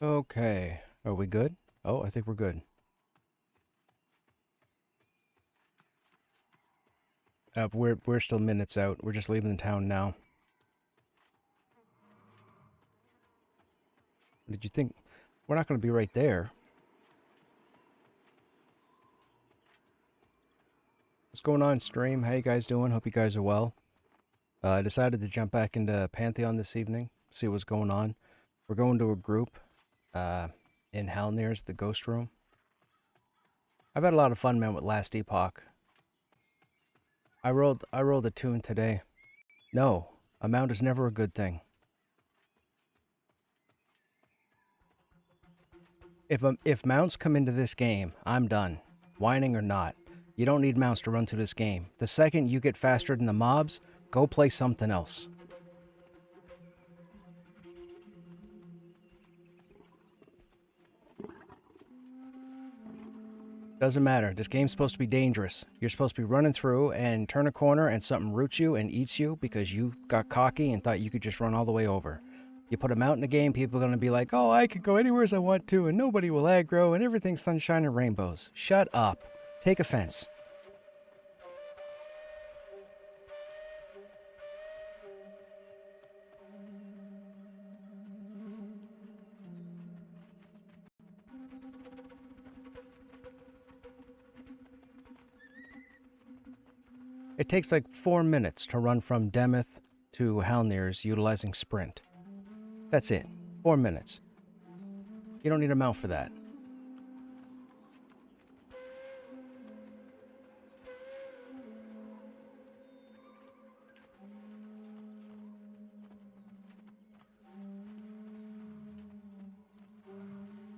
Okay. Are we good? Oh, I think we're good. We're still minutes out. We're just leaving the town now. Did you think we're not going to be right there? What's going on, stream? How you guys doing? Hope you guys are well. I decided to jump back into Pantheon this evening, see what's going on. We're going to a group in Halnir's, the Ghost Room. I've had a lot of fun, man, with Last Epoch. I rolled a tune today. No, a mount is never a good thing. If mounts come into this game, I'm done. Whining or not. You don't need mounts to run through this game. The second you get faster than the mobs, go play something else. Doesn't matter. This game's supposed to be dangerous. You're supposed to be running through and turn a corner and something roots you and eats you because you got cocky and thought you could just run all the way over. You put a mount in the game, people are going to be like, oh, I could go anywhere as I want to and nobody will aggro and everything's sunshine and rainbows. Shut up. Take offense. It takes like 4 minutes to run from Demeth to Halnir's utilizing sprint. That's it. 4 minutes. You don't need a mount for that.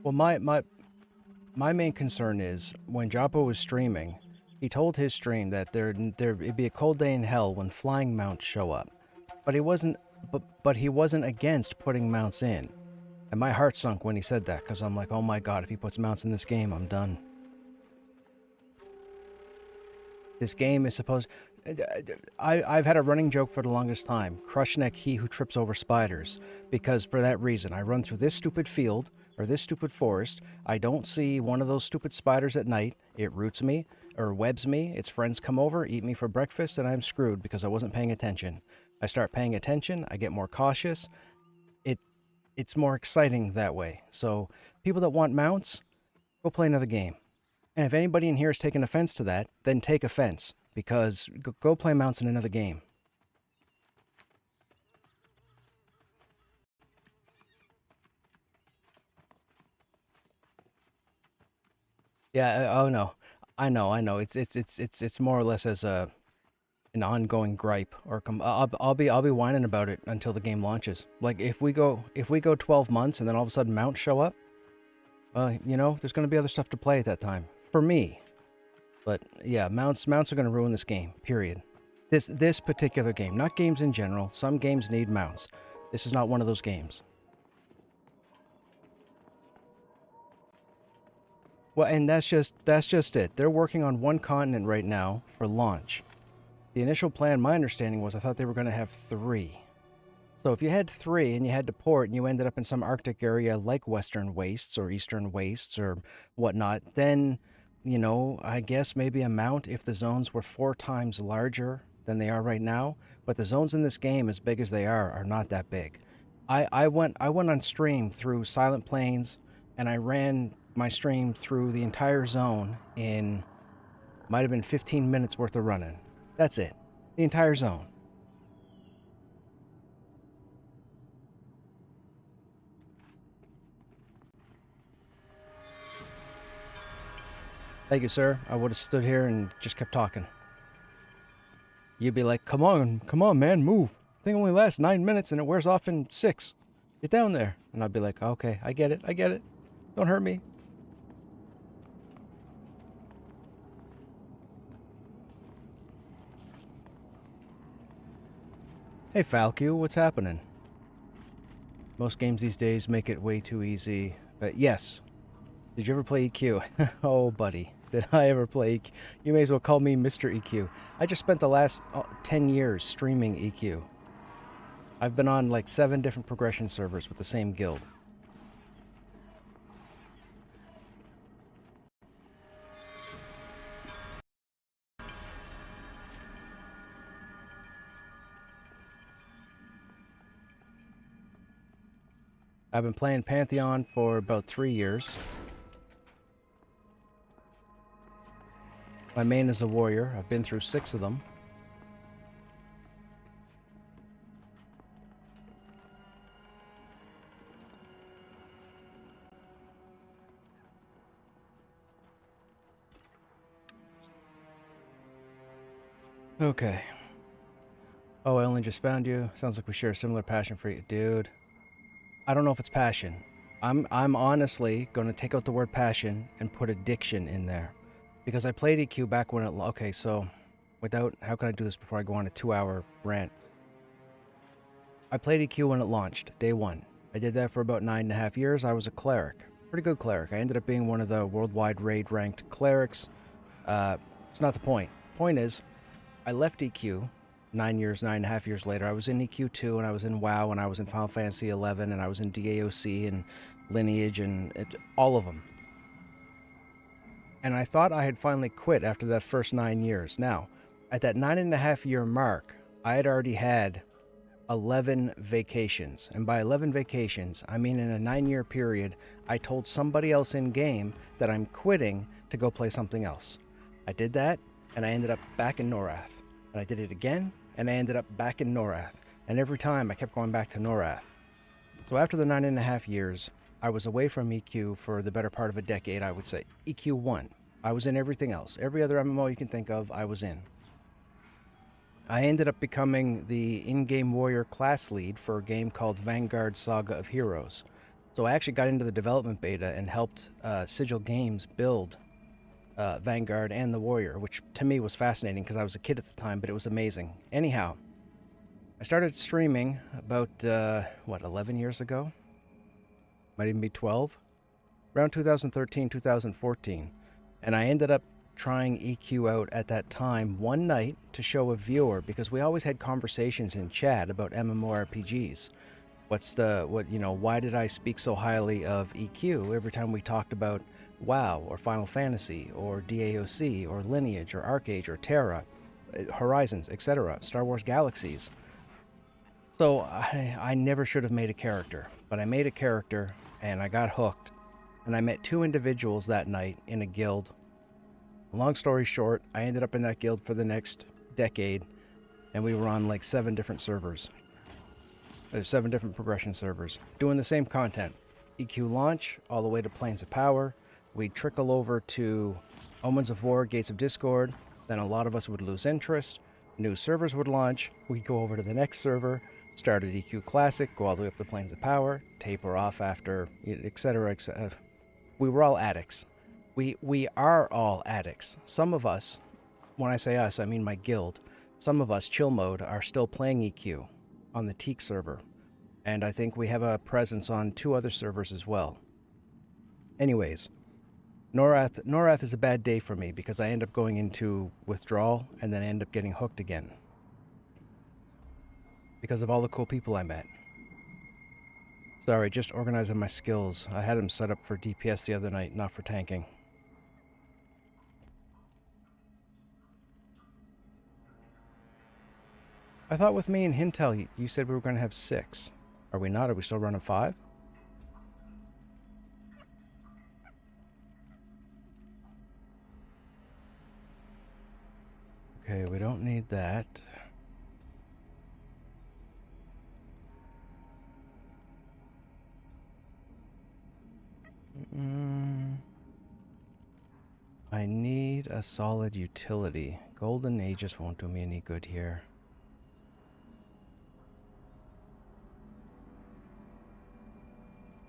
Well, my main concern is when Joppo was streaming, he told his stream that it'd be a cold day in hell when flying mounts show up. But he wasn't against putting mounts in. And my heart sunk when he said that, because I'm like, oh my god, if he puts mounts in this game, I'm done. This game is supposed... I've had a running joke for the longest time. Krushnek, he who trips over spiders. Because for that reason, I run through this stupid field, or this stupid forest, I don't see one of those stupid spiders at night, it roots me, or webs me, its friends come over, eat me for breakfast, and I'm screwed because I wasn't paying attention. I start paying attention, I get more cautious, it's more exciting that way. So, people that want mounts, go play another game. And if anybody in here is taking offense to that, then take offense, because go play mounts in another game. Yeah, oh no. I know. It's more or less as an ongoing gripe, or I'll be whining about it until the game launches. Like if we go 12 months and then all of a sudden mounts show up, you know, there's going to be other stuff to play at that time for me. But yeah, mounts are going to ruin this game. Period. This particular game, not games in general. Some games need mounts. This is not one of those games. Well, and that's just it. They're working on one continent right now for launch. The initial plan, my understanding was, I thought they were going to have 3. So if you had 3 and you had to port and you ended up in some Arctic area like Western Wastes or Eastern Wastes or whatnot, then, you know, I guess maybe a mount if the zones were 4 times larger than they are right now. But the zones in this game, as big as they are not that big. I went on stream through Silent Plains, and I ran my stream through the entire zone in, might have been 15 minutes worth of running. That's it. The entire zone. Thank you, sir. I would have stood here and just kept talking. You'd be like, come on, man, move. Thing only lasts 9 minutes and it wears off in 6. Get down there. And I'd be like, okay, I get it. Don't hurt me. Hey, Falcu, what's happening? Most games these days make it way too easy. But yes. Did you ever play EQ? Oh, buddy. Did I ever play EQ? You may as well call me Mr. EQ. I just spent the last 10 years streaming EQ. I've been on like 7 different progression servers with the same guild. I've been playing Pantheon for about 3 years. My main is a warrior. I've been through 6 of them. Okay. Oh, I only just found you. Sounds like we share a similar passion for you. Dude, I don't know if it's passion. I'm honestly going to take out the word passion and put addiction in there. Because I played EQ back when it... Okay, so without... How can I do this before I go on a 2-hour rant? I played EQ when it launched, day 1. I did that for about 9.5 years. I was a cleric. Pretty good cleric. I ended up being one of the worldwide raid ranked clerics. It's not the point. Point is, I left EQ 9.5 years later. I was in EQ2, and I was in WoW, and I was in Final Fantasy XI, and I was in DAOC, and Lineage, and all of them. And I thought I had finally quit after that first 9 years. Now, at that 9.5 year mark, I had already had 11 vacations. And by 11 vacations, I mean in a 9-year period, I told somebody else in game that I'm quitting to go play something else. I did that, and I ended up back in Norath. And I did it again, and I ended up back in Norath. And every time I kept going back to Norath. So after the 9.5 years, I was away from EQ for the better part of a decade, I would say. EQ1. I was in everything else. Every other MMO you can think of, I was in. I ended up becoming the in-game warrior class lead for a game called Vanguard Saga of Heroes. So I actually got into the development beta and helped Sigil Games build Vanguard and the warrior, which to me was fascinating because I was a kid at the time, but it was amazing. Anyhow, I started streaming about, 11 years ago? Might even be 12? Around 2013, 2014. And I ended up trying EQ out at that time one night to show a viewer, because we always had conversations in chat about MMORPGs. Why did I speak so highly of EQ every time we talked about WoW or Final Fantasy or DAOC or Lineage or Arcage or Terra, Horizons, etc., Star Wars Galaxies. So I never should have made a character, but I made a character and I got hooked, and I met 2 individuals that night in a guild. Long story short, I ended up in that guild for the next decade, and we were on like 7 different servers. There's 7 different progression servers, doing the same content. EQ launch, all the way to Planes of Power. We'd trickle over to Omens of War, Gates of Discord, then a lot of us would lose interest. New servers would launch, we'd go over to the next server, start at EQ Classic, go all the way up to Planes of Power, taper off after, etc., etc. We were all addicts. We are all addicts. Some of us, when I say us, I mean my guild, some of us, chill mode, are still playing EQ on the Teak server. And I think we have a presence on 2 other servers as well. Anyways, Norath is a bad day for me because I end up going into withdrawal and then I end up getting hooked again. Because of all the cool people I met. Sorry, just organizing my skills. I had them set up for DPS the other night, not for tanking. I thought with me and Hintel, you said we were going to have 6. Are we not? Are we still running 5? Okay, we don't need that. I need a solid utility. Golden Aegis won't do me any good here.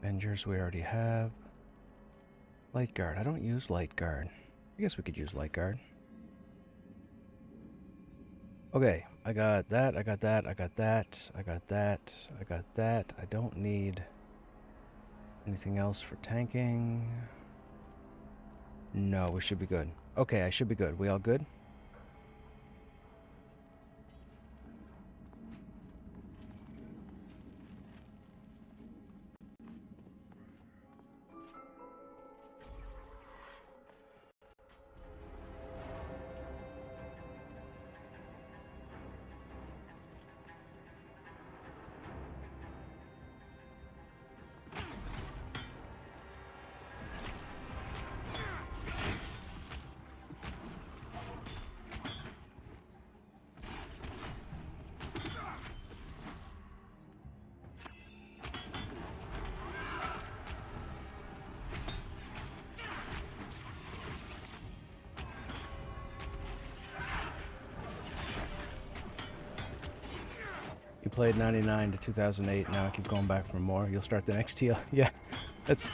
Avengers we already have. Light Guard. I don't use Light Guard. I guess we could use Light Guard. Okay, I got that, I got that, I got that, I got that, I got that. I don't need anything else for tanking. No, we should be good. Okay, I should be good. We all good? You played 99 to 2008. Now I keep going back for more. You'll start the next TL. Yeah, that's.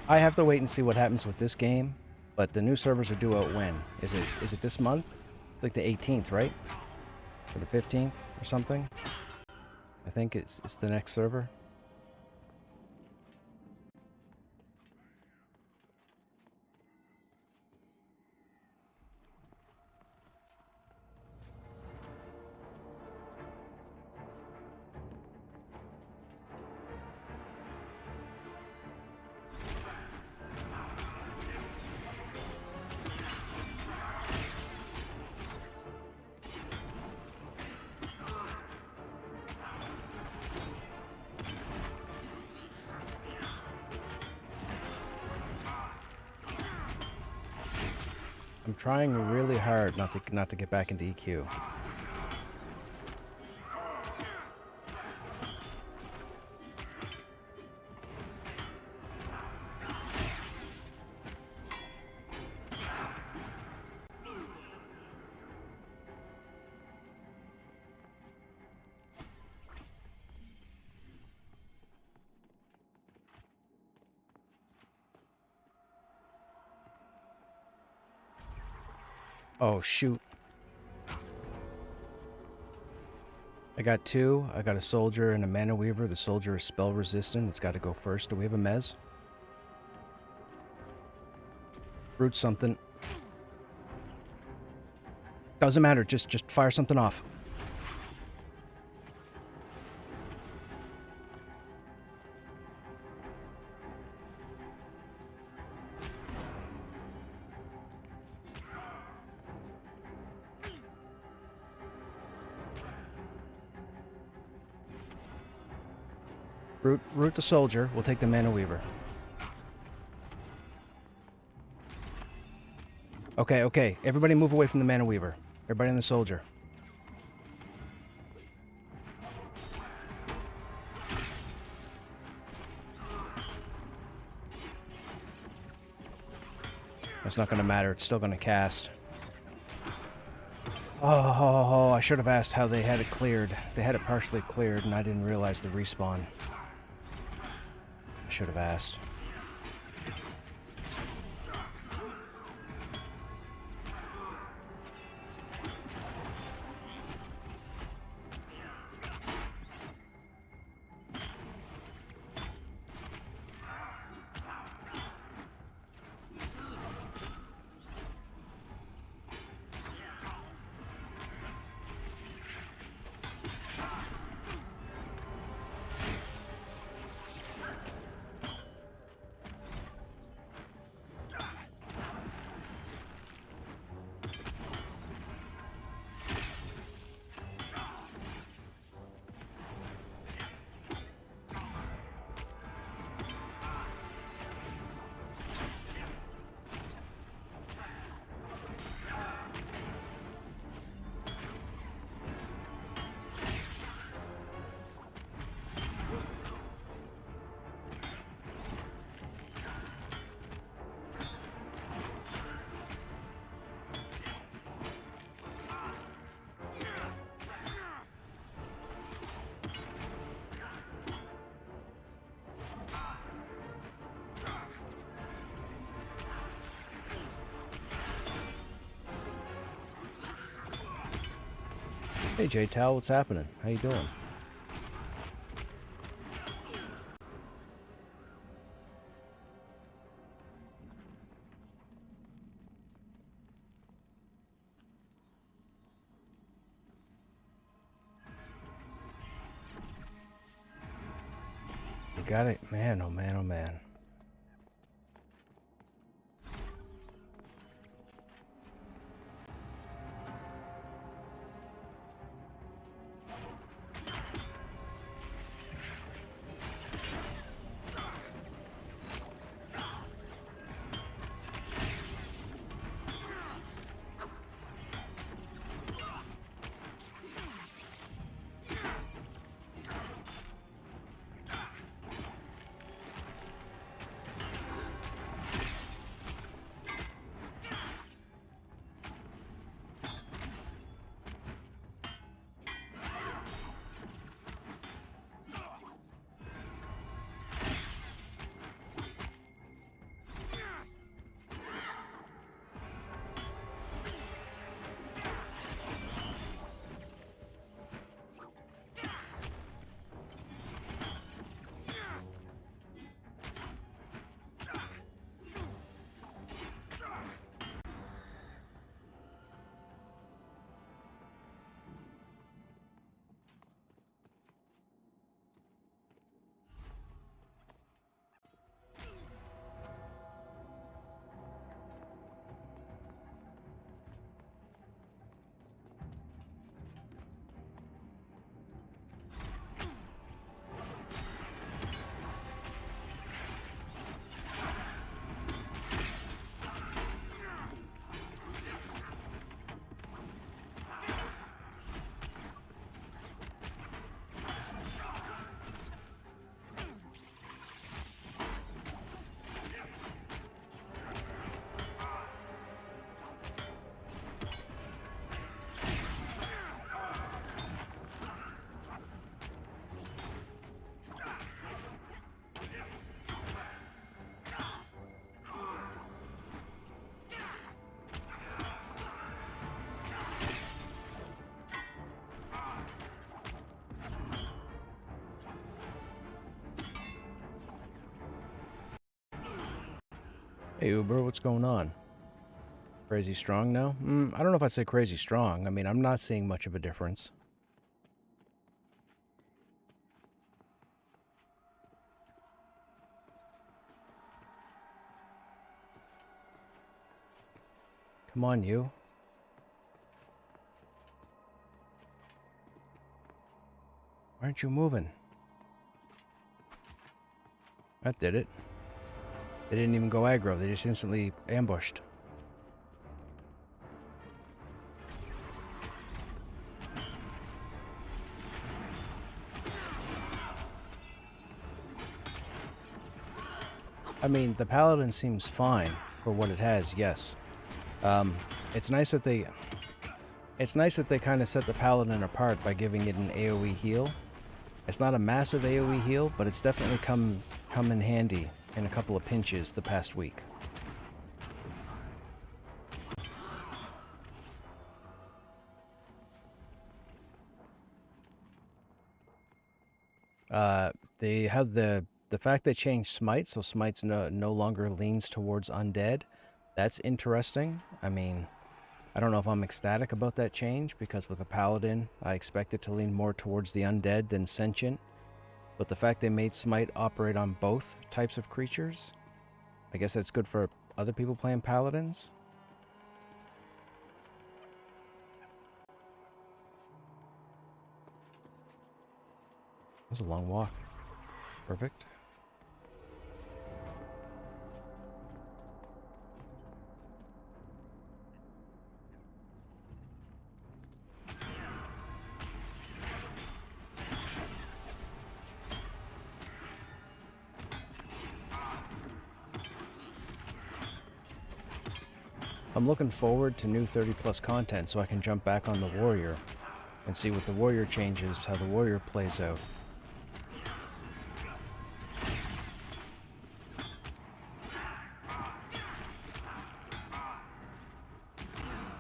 I have to wait and see what happens with this game, but the new servers are due out when? Is it this month? Like the 18th, right? Or the 15th or something? I think it's the next server. I'm trying really hard not to get back into EQ. Oh, shoot. I got two. I got a soldier and a mana weaver. The soldier is spell resistant. It's got to go first. Do we have a mez? Root something. Doesn't matter. Just fire something off. Root the soldier. We'll take the mana weaver. Okay. Everybody move away from the mana weaver. Everybody in the soldier. That's not going to matter. It's still going to cast. Oh, I should have asked how they had it cleared. They had it partially cleared, and I didn't realize the respawn. I should have asked. Hey J-Tal, what's happening? How you doing? You got it? Man, oh man, oh man. Hey Uber, what's going on? Crazy strong now? I don't know if I'd say crazy strong. I mean, I'm not seeing much of a difference. Come on, you. Why aren't you moving? That did it. They didn't even go aggro. They just instantly ambushed. I mean, the Paladin seems fine for what it has, yes. It's nice that they... It's nice that they kind of set the Paladin apart by giving it an AoE heal. It's not a massive AoE heal, but it's definitely come in handy in a couple of pinches the past week. They have the fact they changed Smite, so Smite's no longer leans towards undead. That's interesting. I mean, I don't know if I'm ecstatic about that change, because with a Paladin, I expect it to lean more towards the undead than sentient. But the fact they made Smite operate on both types of creatures, I guess that's good for other people playing Paladins. That was a long walk. Perfect. I'm looking forward to new 30+ content so I can jump back on the Warrior and see what the Warrior changes, how the Warrior plays out.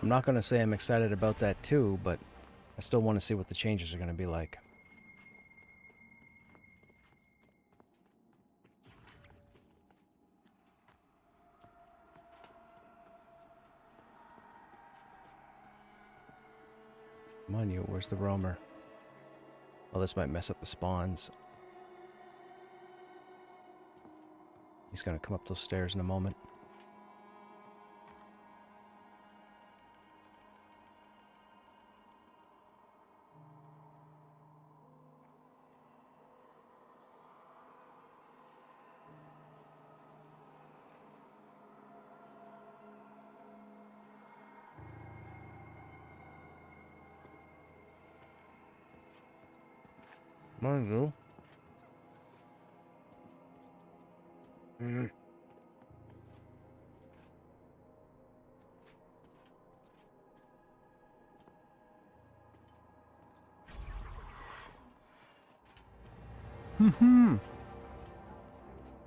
I'm not going to say I'm excited about that too, but I still want to see what the changes are going to be like. Come on, you. Where's the roamer? Oh, this might mess up the spawns. He's going to come up those stairs in a moment. Come on, you.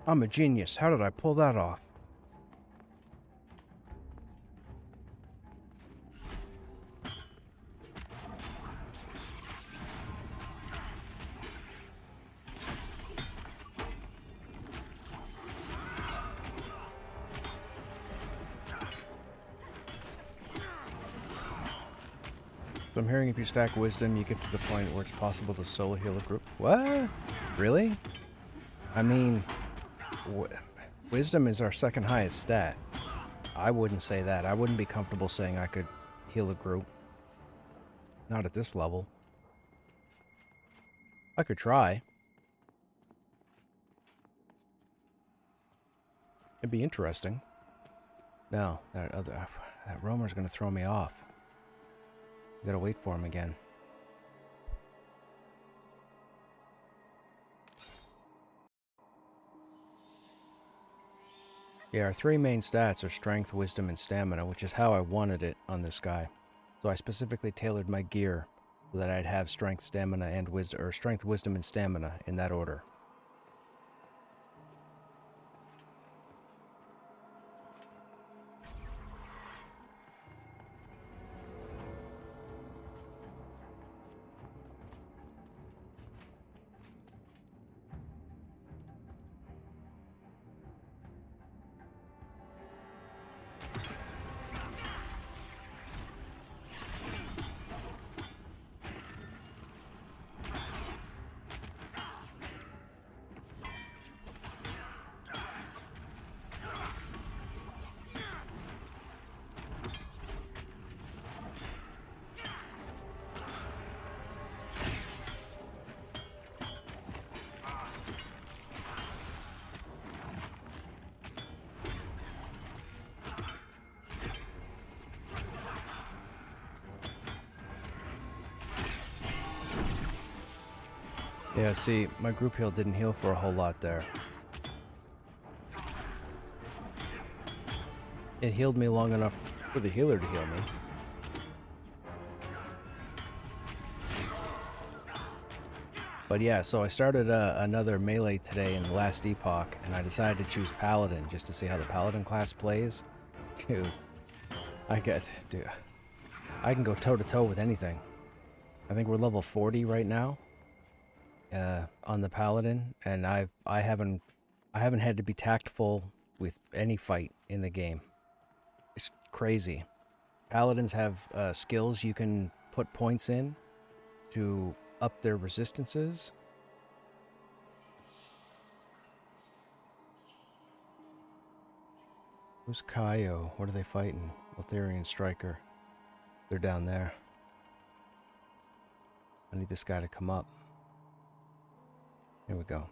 I'm a genius. How did I pull that off? So I'm hearing if you stack Wisdom, you get to the point where it's possible to solo heal a group. What? Really? I mean, Wisdom is our second highest stat. I wouldn't say that. I wouldn't be comfortable saying I could heal a group. Not at this level. I could try. It'd be interesting. No, that roamer's gonna throw me off. I gotta wait for him again. Yeah, our three main stats are Strength, Wisdom, and Stamina, which is how I wanted it on this guy. So I specifically tailored my gear so that I'd have Strength, Stamina, and Wisdom, or Strength, Wisdom, and Stamina in that order. Yeah, see, my group heal didn't heal for a whole lot there. It healed me long enough for the healer to heal me. But yeah, so I started another melee today in the last epoch, and I decided to choose Paladin just to see how the Paladin class plays. Dude, I can go toe-to-toe with anything. I think we're level 40 right now on the Paladin, and I haven't had to be tactful with any fight in the game. It's crazy. Paladins have skills you can put points in to up their resistances. Who's Kaio? What are they fighting? Lotharian Striker. They're down there. I need this guy to come up. Here we go.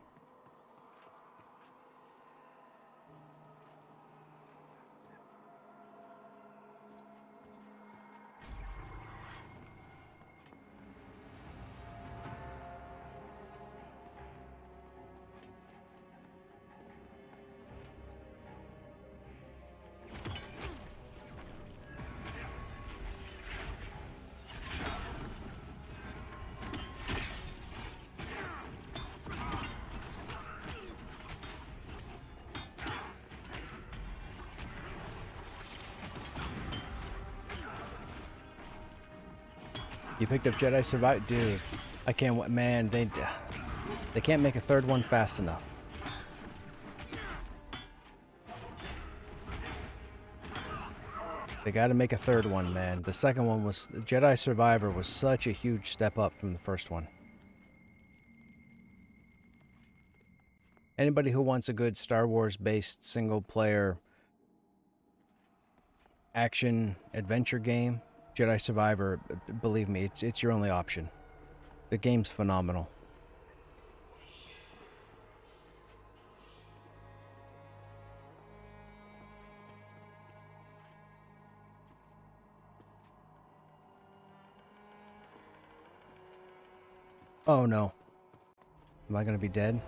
You picked up Jedi Survivor? Dude, I can't... Man, they can't make a third one fast enough. They gotta make a third one, man. The second one was... Jedi Survivor was such a huge step up from the first one. Anybody who wants a good Star Wars-based single-player action adventure game, Jedi Survivor, believe me, it's your only option. The game's phenomenal. Oh no. Am I gonna be dead?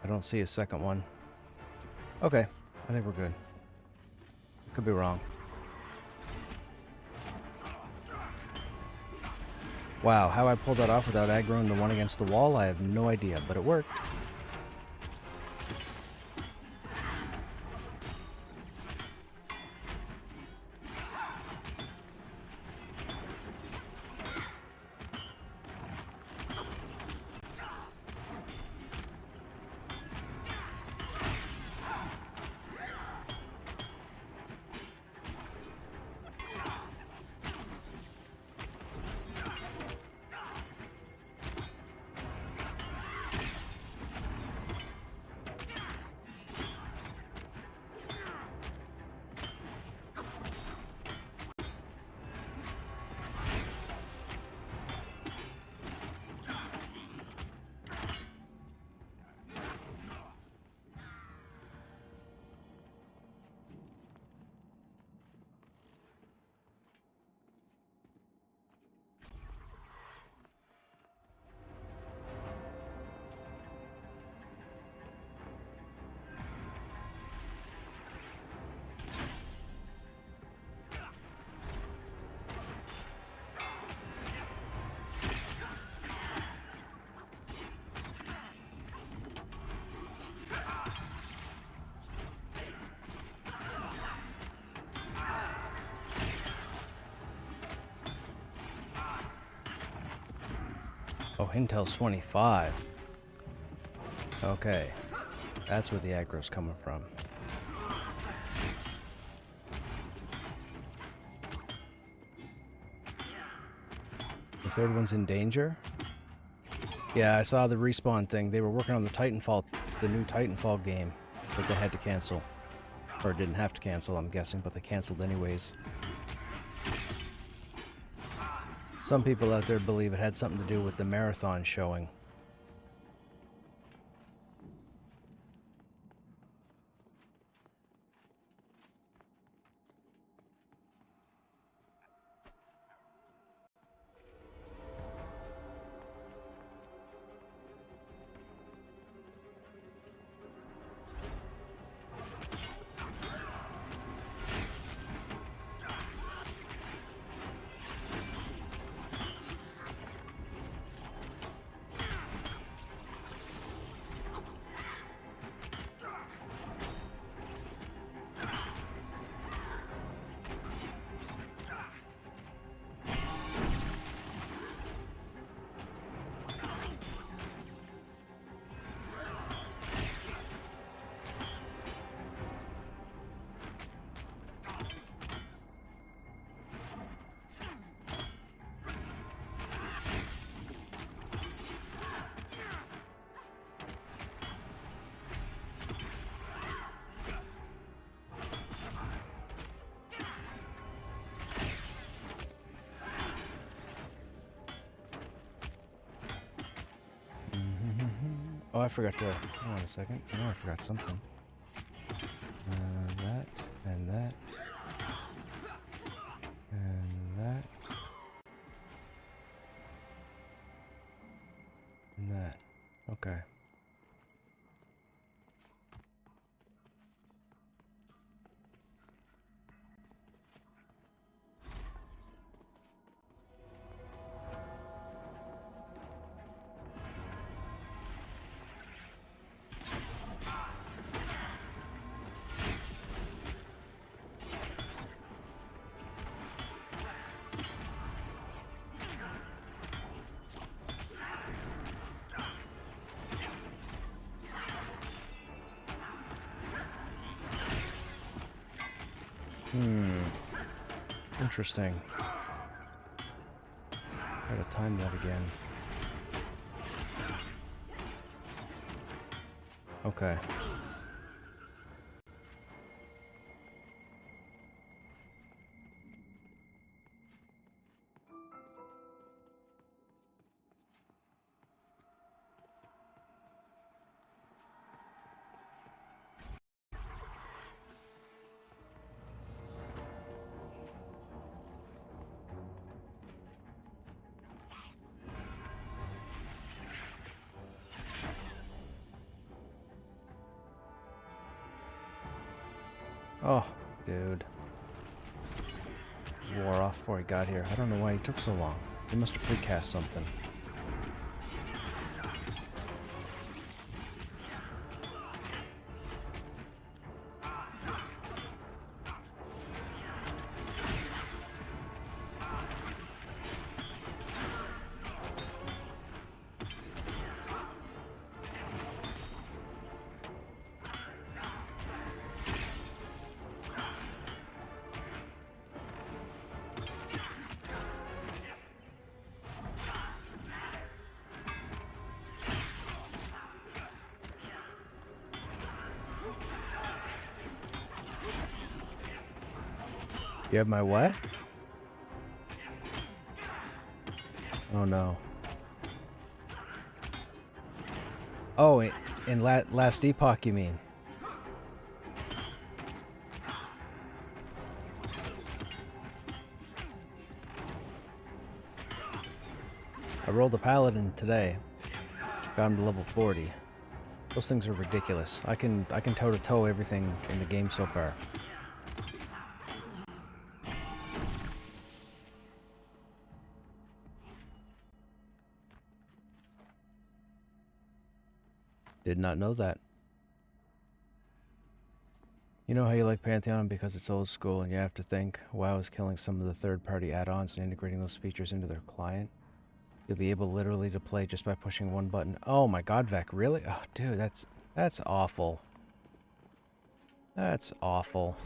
I don't see a second one. Okay, I think we're good. Could be wrong. Wow, how I pulled that off without aggroing the one against the wall, I have no idea, but it worked. Oh, Intel's 25. Okay. That's where the aggro's coming from. The third one's in danger? Yeah, I saw the respawn thing. They were working on the Titanfall, the new Titanfall game that they had to cancel. Or didn't have to cancel, I'm guessing, but they canceled anyways. Some people out there believe it had something to do with the marathon showing. Oh, I forgot to... Hold on a second. I know I forgot something. That, and that. And that. And that. Okay. Interesting. Gotta time that again. Okay. Oh, dude. Wore off before he got here. I don't know why he took so long. He must have precast something. You have my what? Oh no. Oh, in last epoch you mean? I rolled a paladin today. Got him to level 40. Those things are ridiculous. I can toe to toe everything in the game so far. Did not know that. You know how you like Pantheon because it's old school and you have to think, WoW is killing some of the third-party add-ons and integrating those features into their client? You'll be able literally to play just by pushing one button. Oh my god, Vec, really? Oh, dude, that's awful. That's awful.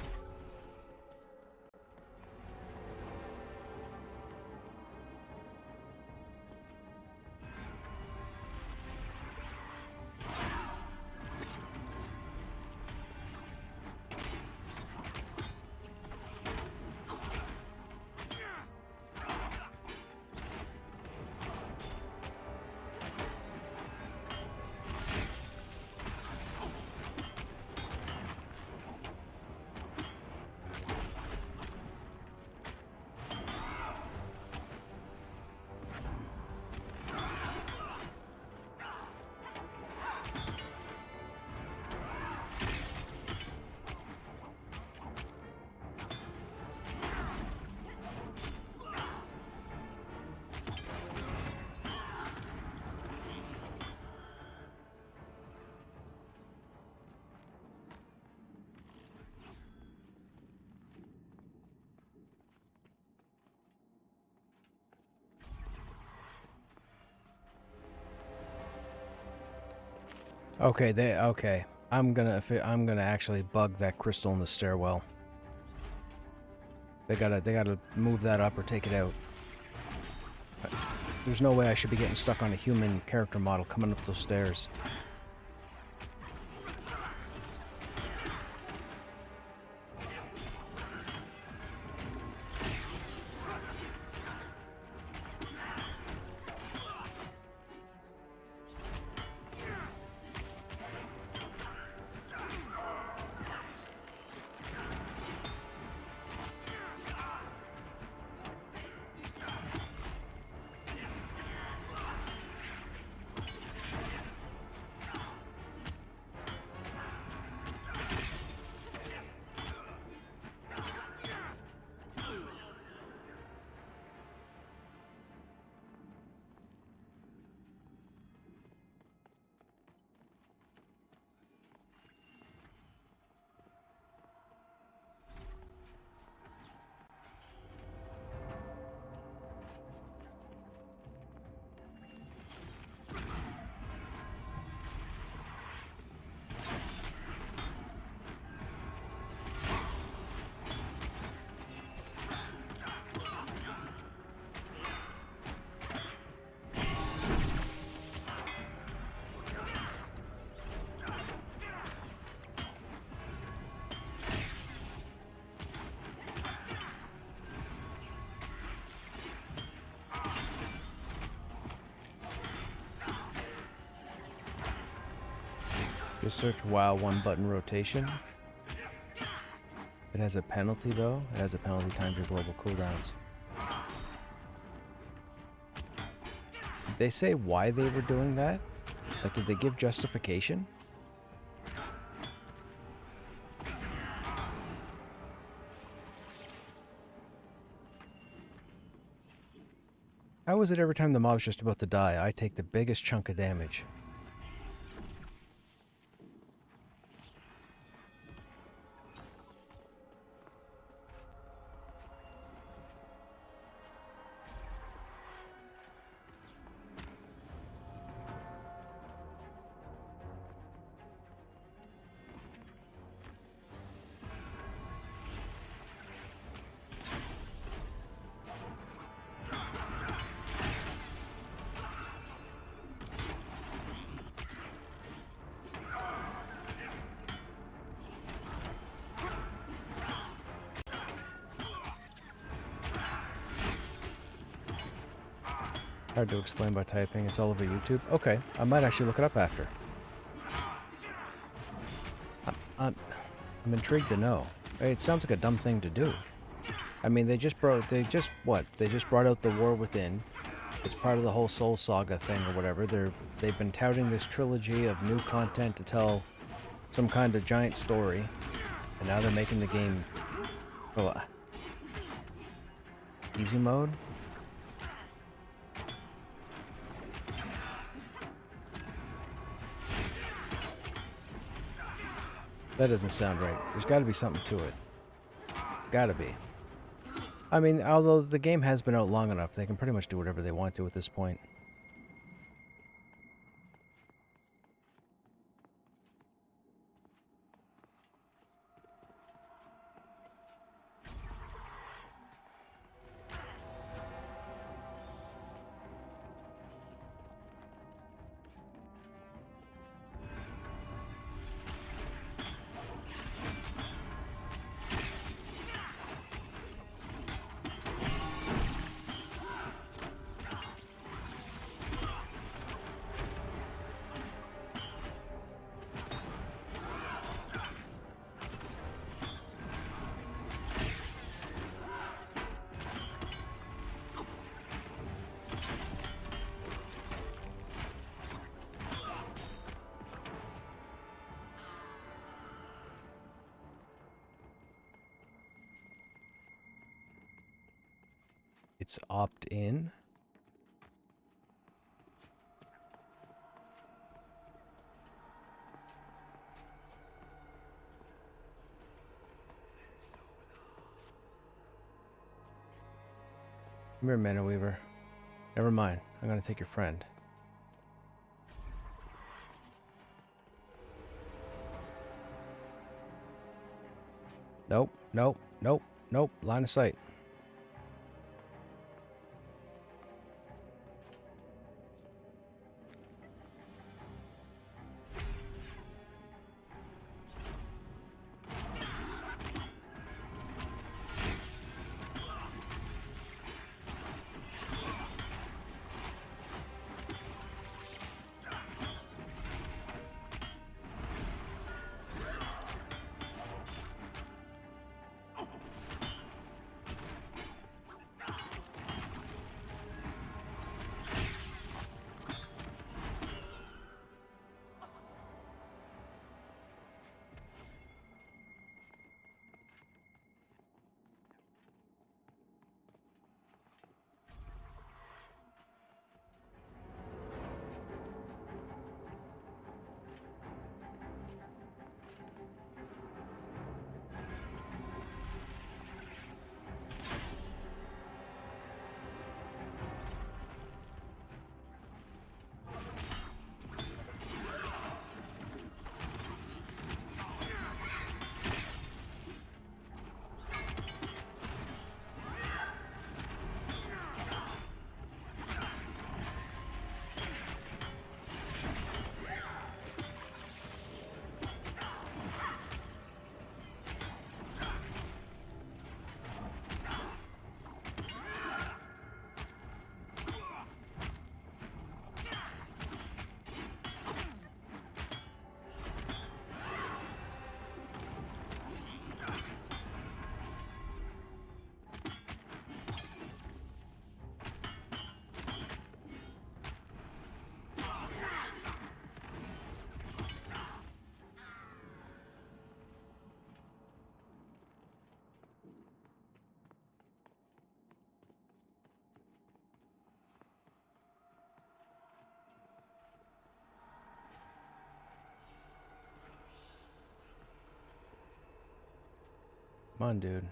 Okay. I'm gonna actually bug that crystal in the stairwell. They gotta move that up or take it out. There's no way I should be getting stuck on a human character model coming up those stairs. Just search WoW one button rotation. It has a penalty though. It has a penalty times your global cooldowns. Did they say why they were doing that? Like, did they give justification? How is it every time the mob's just about to die, I take the biggest chunk of damage? Hard to explain by typing. It's all over YouTube. Okay, I might actually look it up after. I'm intrigued to know. It sounds like a dumb thing to do. I mean, they just brought out the War Within. It's part of the whole Soul Saga thing or whatever. They've been touting this trilogy of new content to tell some kind of giant story, and now they're making the game, well, easy mode. That doesn't sound right. There's got to be something to it. Gotta be. I mean, although the game has been out long enough, they can pretty much do whatever they want to at this point. It's opt-in. Come here, Mana Weaver. Never mind. I'm gonna take your friend. Nope, nope, nope, nope. Line of sight. Come on, dude.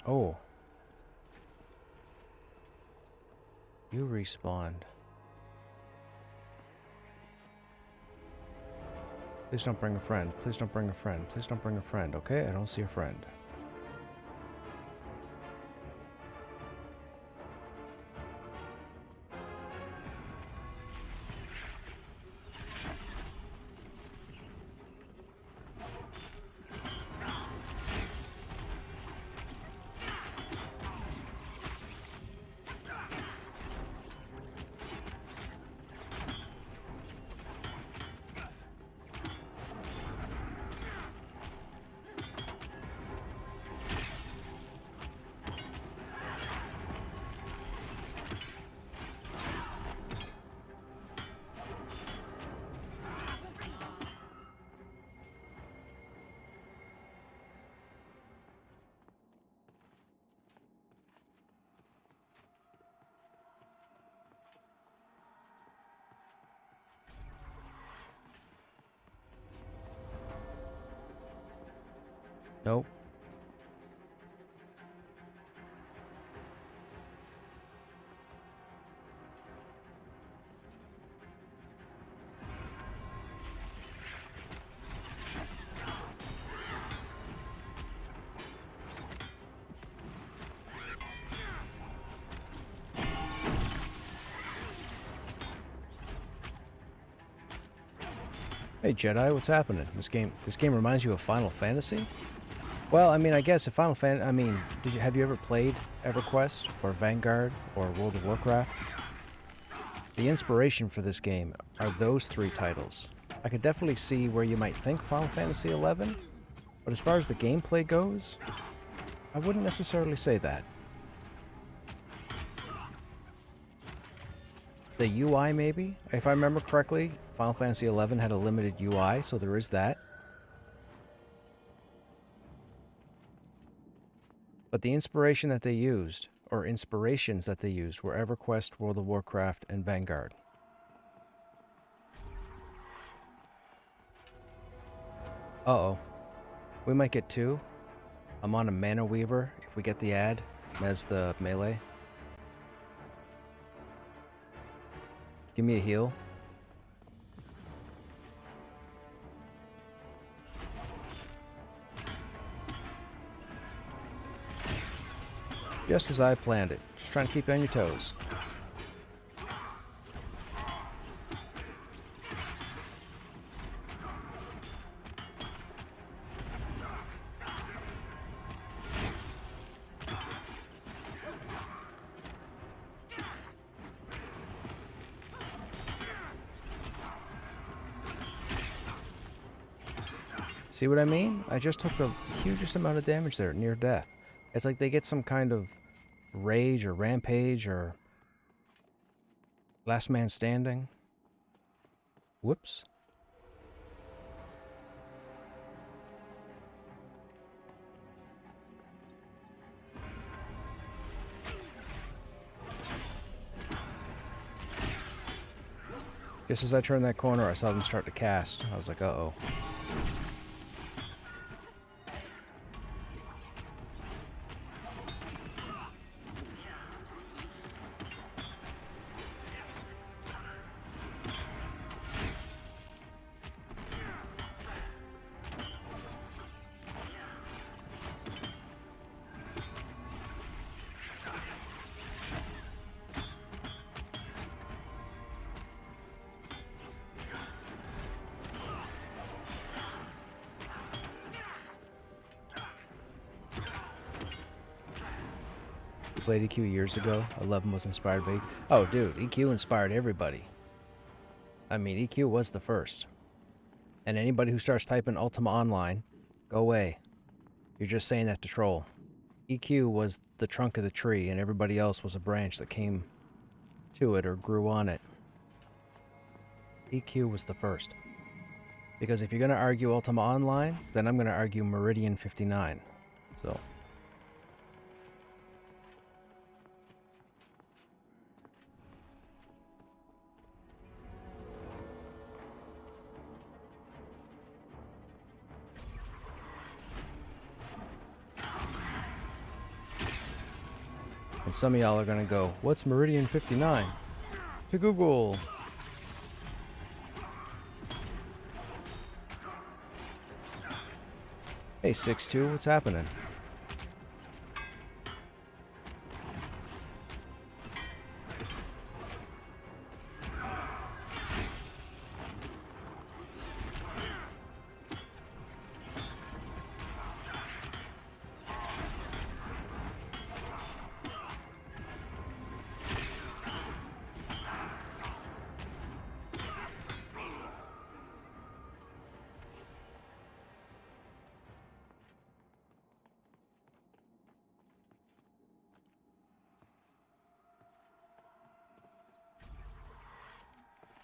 Oh. You respawned. Please don't bring a friend. Please don't bring a friend. Please don't bring a friend, okay? I don't see a friend. Nope. Hey Jedi, what's happening? This game reminds you of Final Fantasy? Well, I mean, I guess if Final Fan, I mean, have you ever played EverQuest or Vanguard or World of Warcraft? The inspiration for this game are those three titles. I could definitely see where you might think Final Fantasy XI, but as far as the gameplay goes, I wouldn't necessarily say that. The UI, maybe? If I remember correctly, Final Fantasy XI had a limited UI, so there is that. But the inspiration that they used, or inspirations that they used, were EverQuest, World of Warcraft, and Vanguard. Uh-oh. We might get two. I'm on a Mana Weaver, if we get the ad, as the melee. Give me a heal. Just as I planned it. Just trying to keep you on your toes. See what I mean? I just took the hugest amount of damage there, near death. It's like they get some kind of rage or rampage or last man standing. Whoops. Just as I turned that corner, I saw them start to cast. I was like, uh-oh. played EQ years ago. 11 was inspired by... Oh, dude, EQ inspired everybody. I mean, EQ was the first. And anybody who starts typing Ultima Online, go away. You're just saying that to troll. EQ was the trunk of the tree, and everybody else was a branch that came to it or grew on it. EQ was the first. Because if you're going to argue Ultima Online, then I'm going to argue Meridian 59. So... And some of y'all are gonna go, what's Meridian 59? To Google. Hey 6-2, what's happening?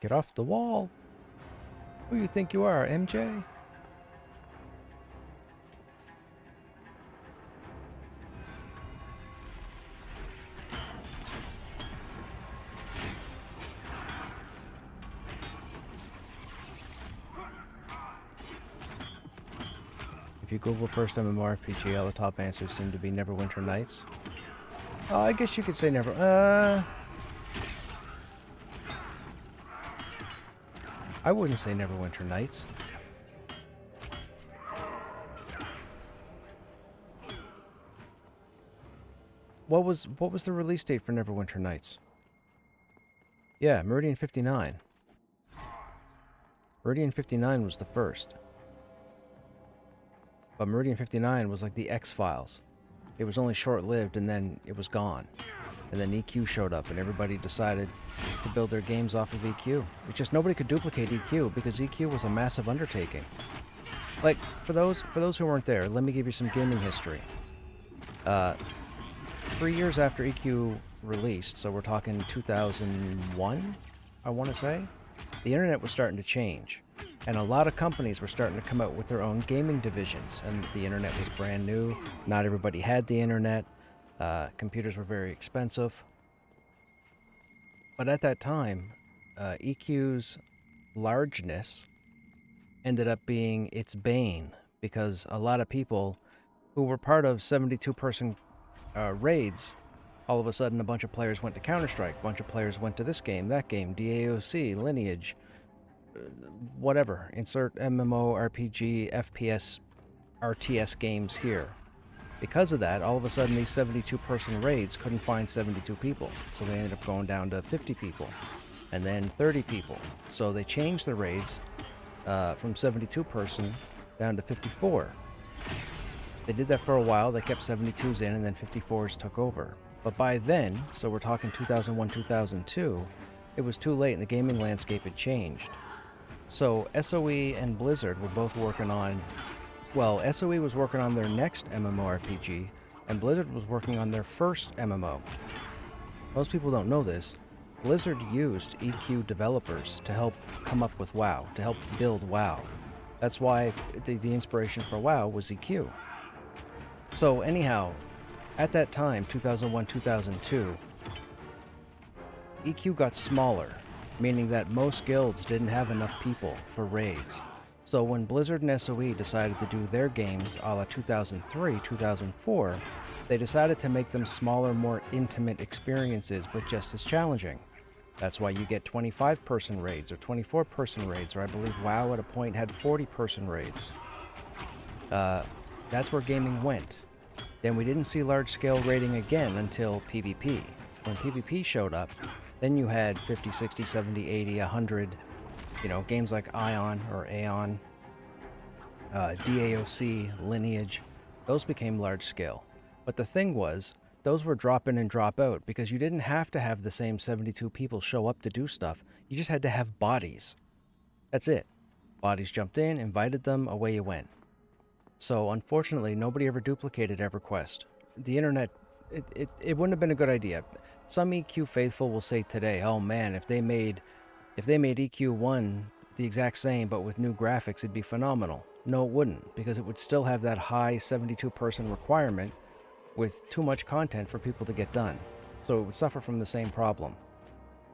Get off the wall. Who you think you are, MJ? If you Google first MMORPG, all the top answers seem to be Neverwinter Nights. Oh, I guess you could say I wouldn't say Neverwinter Nights. What was the release date for Neverwinter Nights? Yeah, Meridian 59. Meridian 59 was the first. But Meridian 59 was like the X-Files. It was only short-lived and then it was gone. And then EQ showed up and everybody decided to build their games off of EQ. It's just nobody could duplicate EQ because EQ was a massive undertaking. Like, for those who weren't there, let me give you some gaming history. 3 years after EQ released, so we're talking 2001, I want to say, the internet was starting to change. And a lot of companies were starting to come out with their own gaming divisions. And the internet was brand new. Not everybody had the internet. Computers were very expensive. But at that time, EQ's largeness ended up being its bane, because a lot of people who were part of 72-person raids, all of a sudden a bunch of players went to Counter-Strike, a bunch of players went to this game, that game, DAOC, Lineage, whatever, insert MMO, RPG, FPS, RTS games here. Because of that, all of a sudden these 72-person raids couldn't find 72 people, so they ended up going down to 50 people, and then 30 people. So they changed the raids from 72-person down to 54. They did that for a while, they kept 72s in, and then 54s took over. But by then, so we're talking 2001, 2002, it was too late and the gaming landscape had changed. So SOE and Blizzard were both working on... Well, SOE was working on their next MMORPG, and Blizzard was working on their first MMO. Most people don't know this. Blizzard used EQ developers to help come up with WoW, to help build WoW. That's why the inspiration for WoW was EQ. So anyhow, at that time, 2001, 2002, EQ got smaller, meaning that most guilds didn't have enough people for raids. So when Blizzard and SOE decided to do their games a la 2003, 2004, they decided to make them smaller, more intimate experiences, but just as challenging. That's why you get 25-person raids or 24-person raids, or I believe WoW at a point had 40-person raids. That's where gaming went. Then we didn't see large-scale raiding again until PvP. When PvP showed up, then you had 50, 60, 70, 80, 100, games like Ion or Aeon, DAOC, Lineage, those became large-scale. But the thing was, those were drop in and drop out because you didn't have to have the same 72 people show up to do stuff. You just had to have bodies. That's it. Bodies jumped in, invited them, away you went. So unfortunately, nobody ever duplicated EverQuest. The internet, it wouldn't have been a good idea. Some EQ faithful will say today, oh man, if they made EQ1 the exact same but with new graphics, it'd be phenomenal. No, it wouldn't, because it would still have that high 72-person requirement with too much content for people to get done. So it would suffer from the same problem.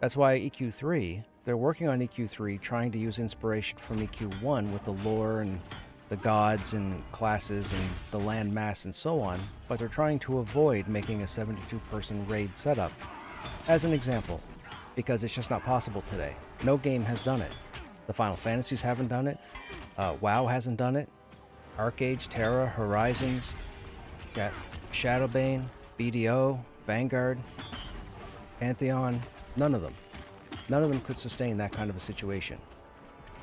That's why EQ3, they're working on EQ3 trying to use inspiration from EQ1 with the lore and the gods and classes and the land mass and so on, but they're trying to avoid making a 72-person raid setup. As an example, because it's just not possible today. No game has done it. The Final Fantasies haven't done it. WoW hasn't done it. Arcade, Terra, Horizons, got Shadowbane, BDO, Vanguard, Pantheon, none of them. None of them could sustain that kind of a situation.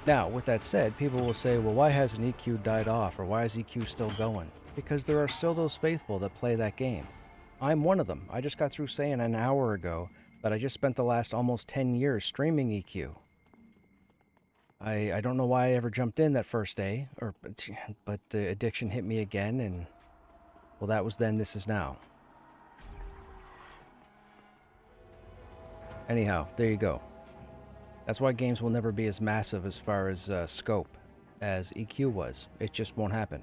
Now, with that said, people will say, well, why hasn't EQ died off, or why is EQ still going? Because there are still those faithful that play that game. I'm one of them. I just got through saying an hour ago that I just spent the last almost 10 years streaming EQ. I don't know why I ever jumped in that first day, but the addiction hit me again, and well, that was then, this is now. Anyhow, there you go. That's why games will never be as massive as far as scope as EQ was. It just won't happen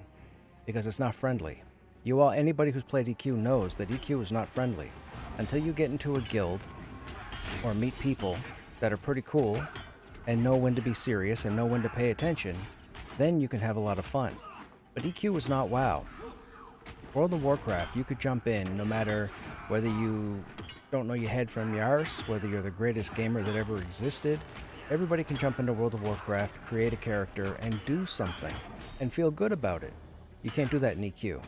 because it's not friendly. Anybody who's played EQ knows that EQ is not friendly. Until you get into a guild or meet people that are pretty cool and know when to be serious and know when to pay attention, then you can have a lot of fun. But EQ is not WoW. World of Warcraft, you could jump in no matter whether you don't know your head from your arse, whether you're the greatest gamer that ever existed. Everybody can jump into World of Warcraft, create a character, and do something, and feel good about it. You can't do that in EQ.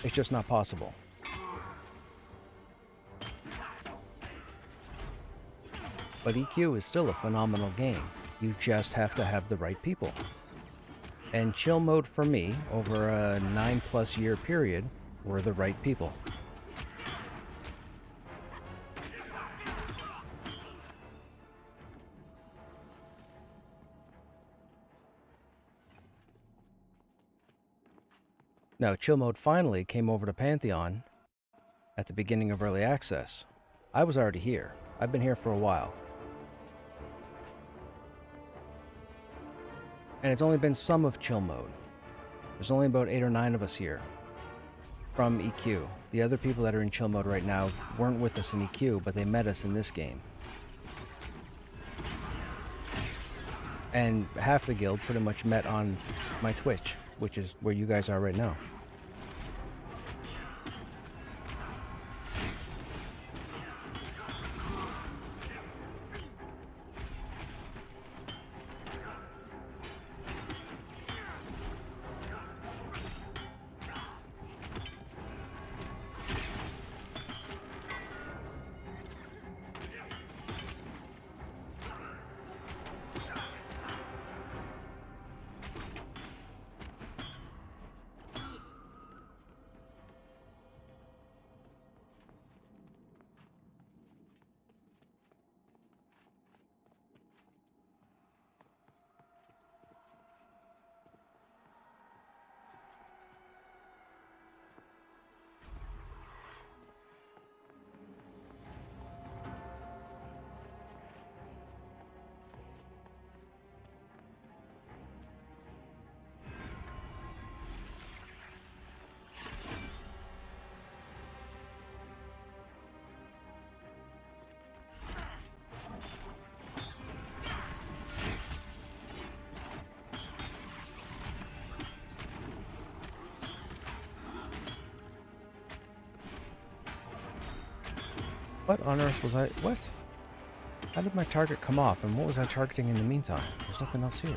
It's just not possible. But EQ is still a phenomenal game. You just have to have the right people. And chill mode for me, over a 9+ year period, were the right people. Now, chill mode finally came over to Pantheon at the beginning of early access. I was already here. I've been here for a while. And it's only been some of chill mode. There's only about 8 or 9 of us here from EQ. The other people that are in chill mode right now weren't with us in EQ, but they met us in this game. And half the guild pretty much met on my Twitch, which is where you guys are right now. What on earth was I... What? How did my target come off, and what was I targeting in the meantime? There's nothing else here.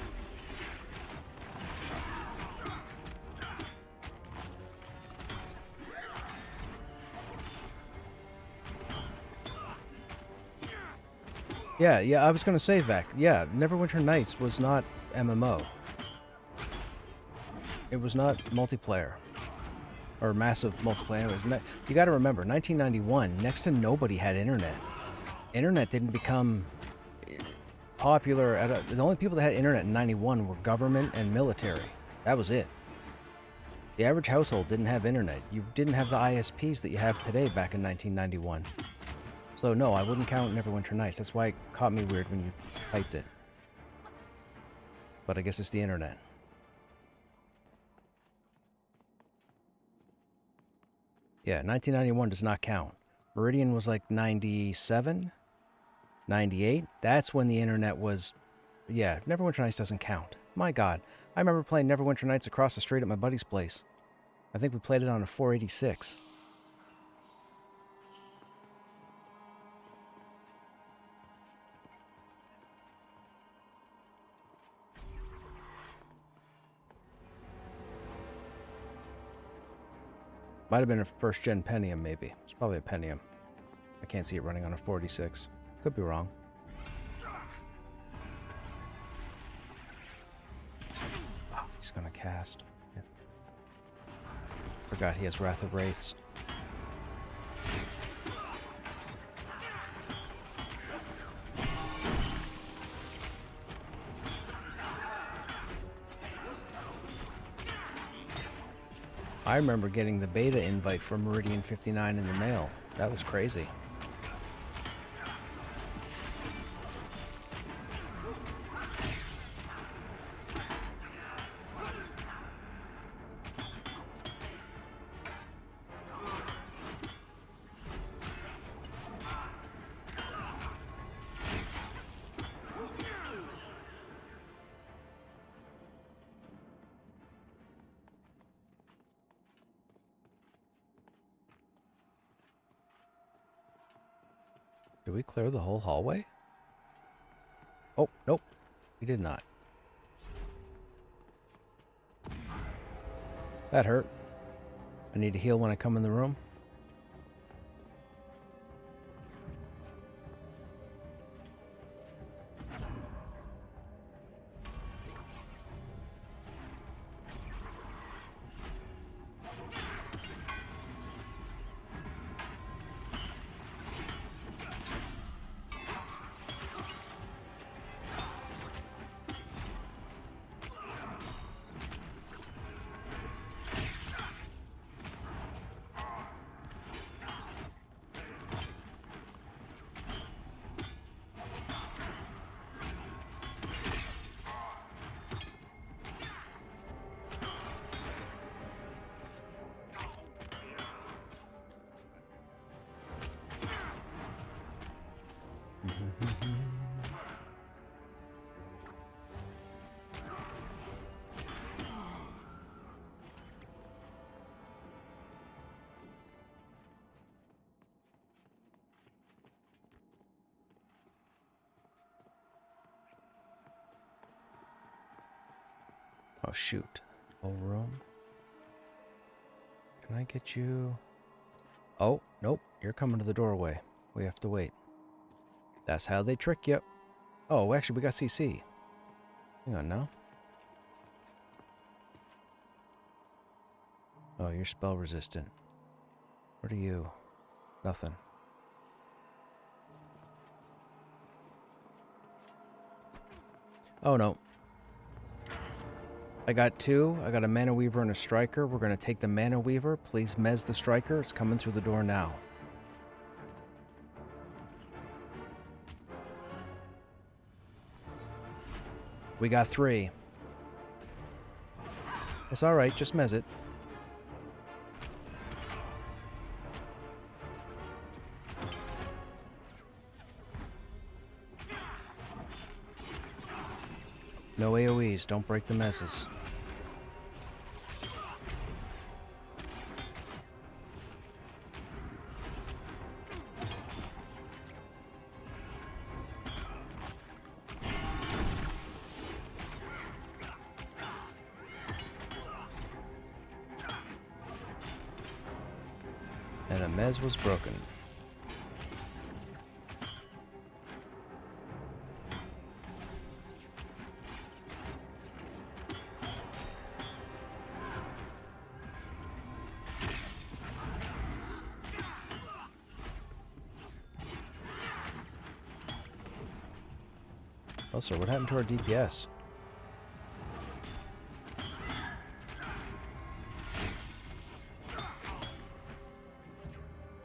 Yeah, I was gonna say, Vec. Yeah, Neverwinter Nights was not MMO. It was not multiplayer. or massive multiple animators. You got to remember, 1991, next to nobody had internet. Internet didn't become popular. The only people that had internet in 91 were government and military. That was it. The average household didn't have internet. You didn't have the ISPs that you have today back in 1991. So no, I wouldn't count Neverwinter Nights. That's why it caught me weird when you typed it. But I guess it's the internet. Yeah, 1991 does not count. Meridian was like 97, 98. That's when the internet was... Yeah, Neverwinter Nights doesn't count. My God. I remember playing Neverwinter Nights across the street at my buddy's place. I think we played it on a 486. Might have been a first-gen Pentium, maybe. It's probably a Pentium. I can't see it running on a 46. Could be wrong. Oh, he's gonna cast. Yeah. Forgot he has Wrath of Wraiths. I remember getting the beta invite for Meridian 59 in the mail. That was crazy. Did we clear the whole hallway? Oh, nope. We did not. That hurt. I need to heal when I come in the room. Oh, shoot. Whole room. Can I get you? Oh, nope. You're coming to the doorway. We have to wait. That's how they trick you. Oh, actually, we got CC. Hang on now. Oh, you're spell resistant. What are you? Nothing. Oh, no. I got two. I got a Mana Weaver and a Striker. We're going to take the Mana Weaver. Please mez the Striker. It's coming through the door now. We got three. It's alright. Just mez it. No AoEs. Don't break the messes. And a mez was broken. closer. What happened to our DPS?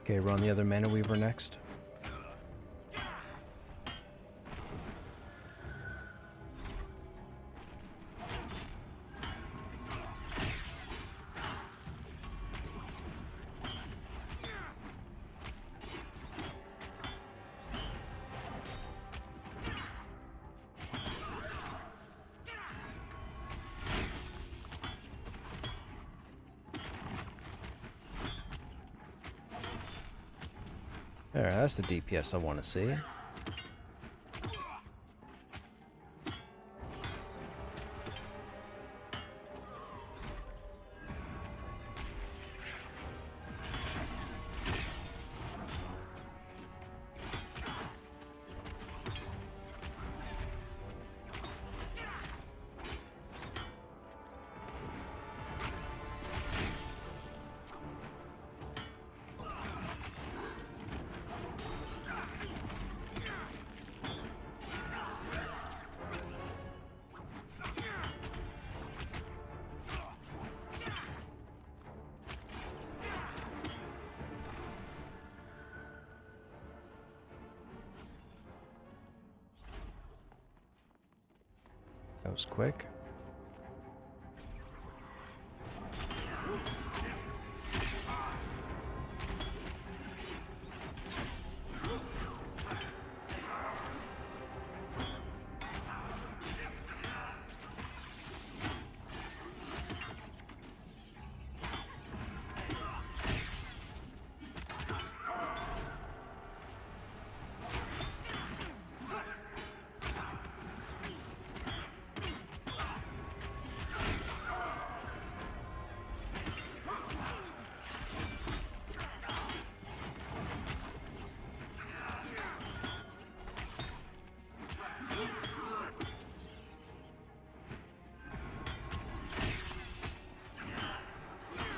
Okay, we're on the other Mana Weaver next. There, that's the DPS I want to see. That was quick.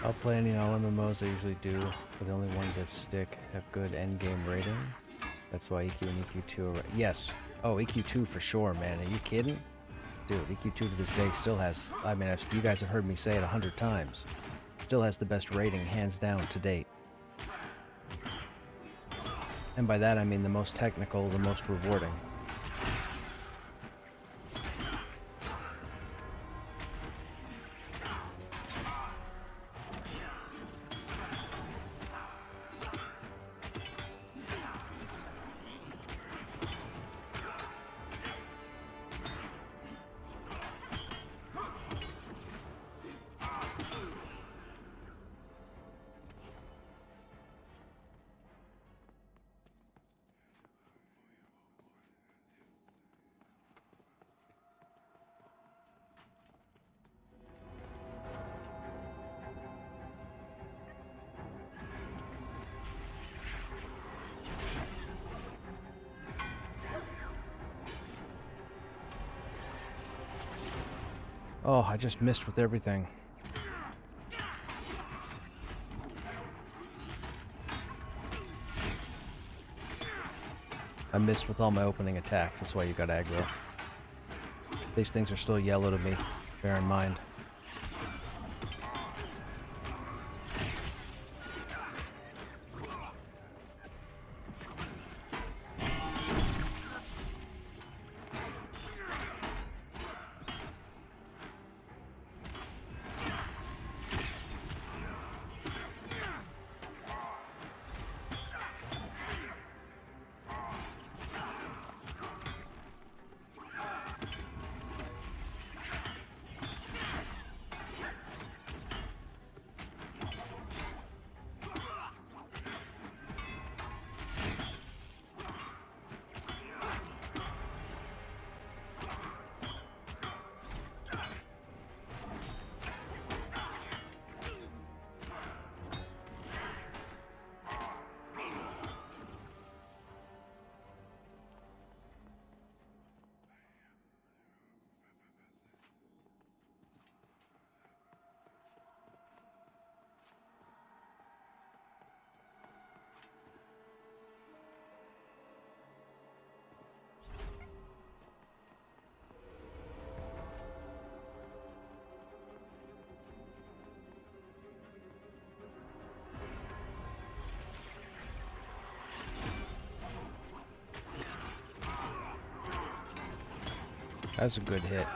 I'll play any all MMOs I usually do, but the only ones that stick have good endgame rating. That's why EQ and EQ2 are... Yes! Oh, EQ2 for sure, man. Are you kidding? Dude, EQ2 to this day still has... I mean, you guys have heard me say it 100 times. Still has the best rating, hands down, to date. And by that I mean the most technical, the most rewarding. Oh, I just missed with everything. I missed with all my opening attacks, that's why you got aggro. These things are still yellow to me, bear in mind. That's a good hit.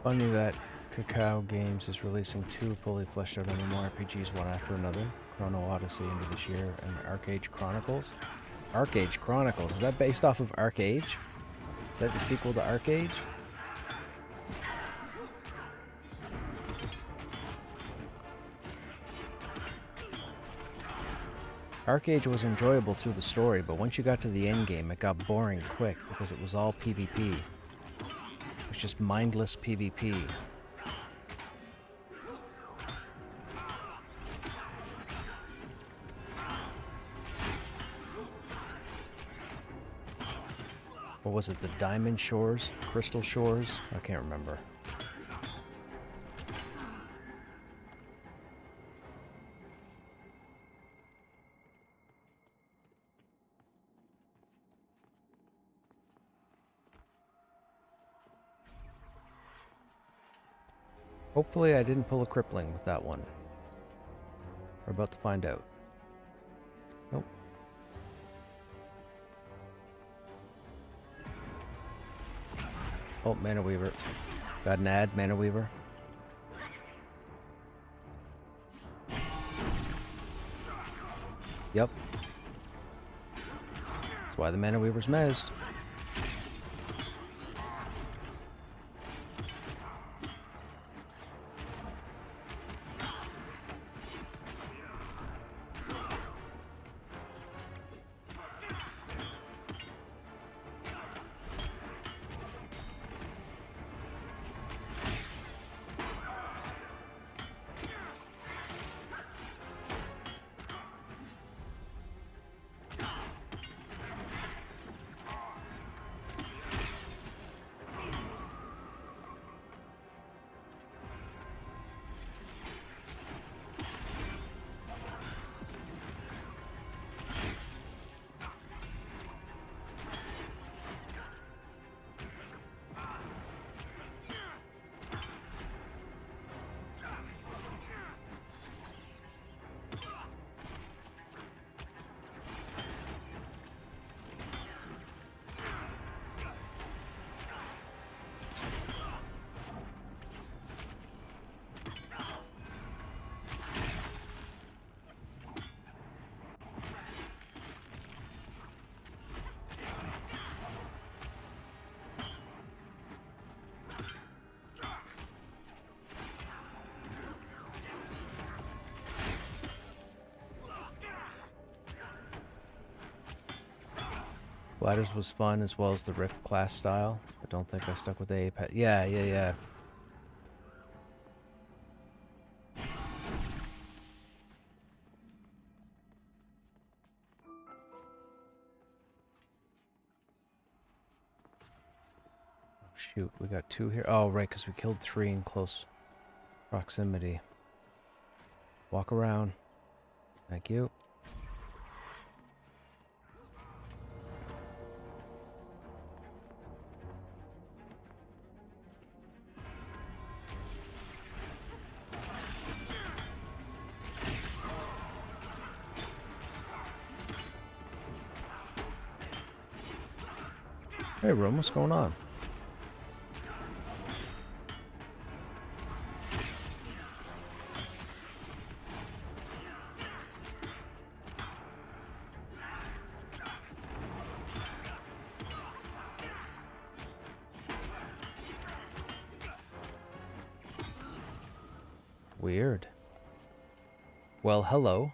Funny that Cacao Games is releasing 2 fully fleshed out MMORPGs one after another. Chrono Odyssey into this year and Arcade Chronicles. Arcade Chronicles, is that based off of Arcade? Is that the sequel to Arcade? Arcade was enjoyable through the story, but once you got to the end game, it got boring quick because it was all PvP. It was just mindless PvP. What was it, the Diamond Shores? Crystal Shores? I can't remember. Hopefully I didn't pull a crippling with that one. We're about to find out. Nope. Oh, Mana Weaver. Got an ad, Mana Weaver. Yep. That's why the Mana Weaver's mezzed. Ladders was fun as well as the Rift class style. I don't think I stuck with the Apex. Yeah. Shoot, we got 2 here. Oh, right, because we killed 3 in close proximity. Walk around. Thank you. Hey, Room, what's going on? Weird. Well, hello.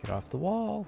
Get off the wall.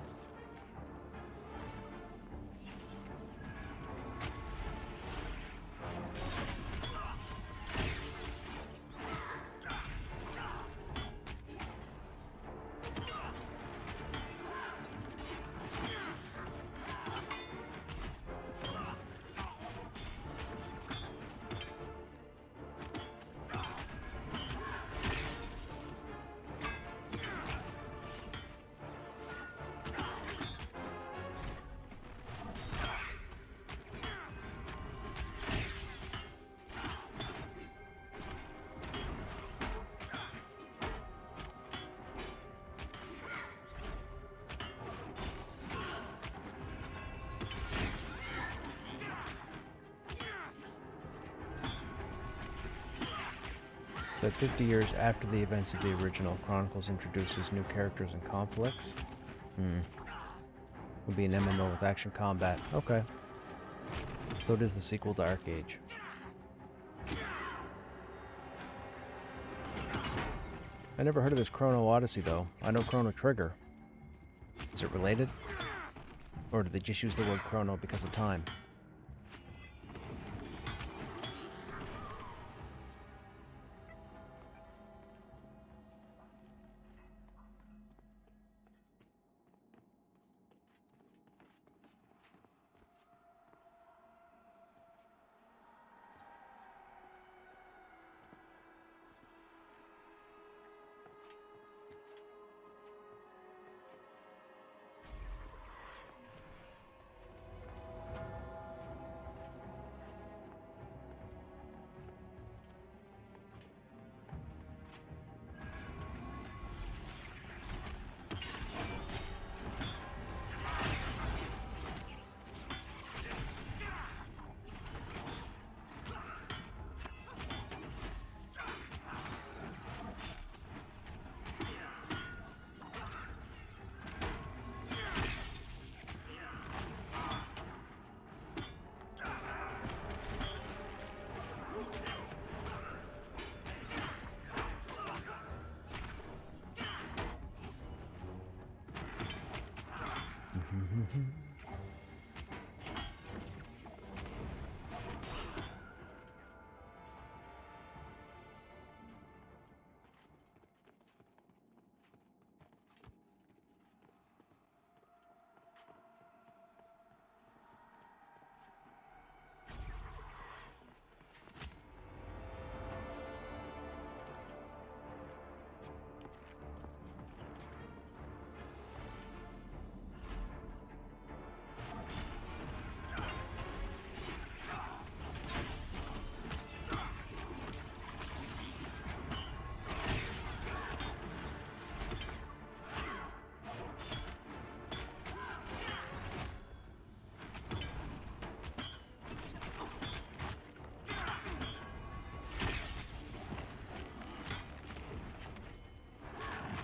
So 50 years after the events of the original, Chronicles introduces new characters and conflicts. Will be an MMO with action combat. Okay. So it is the sequel to Arc Age. I never heard of this Chrono Odyssey though. I know Chrono Trigger. Is it related? Or did they just use the word Chrono because of time?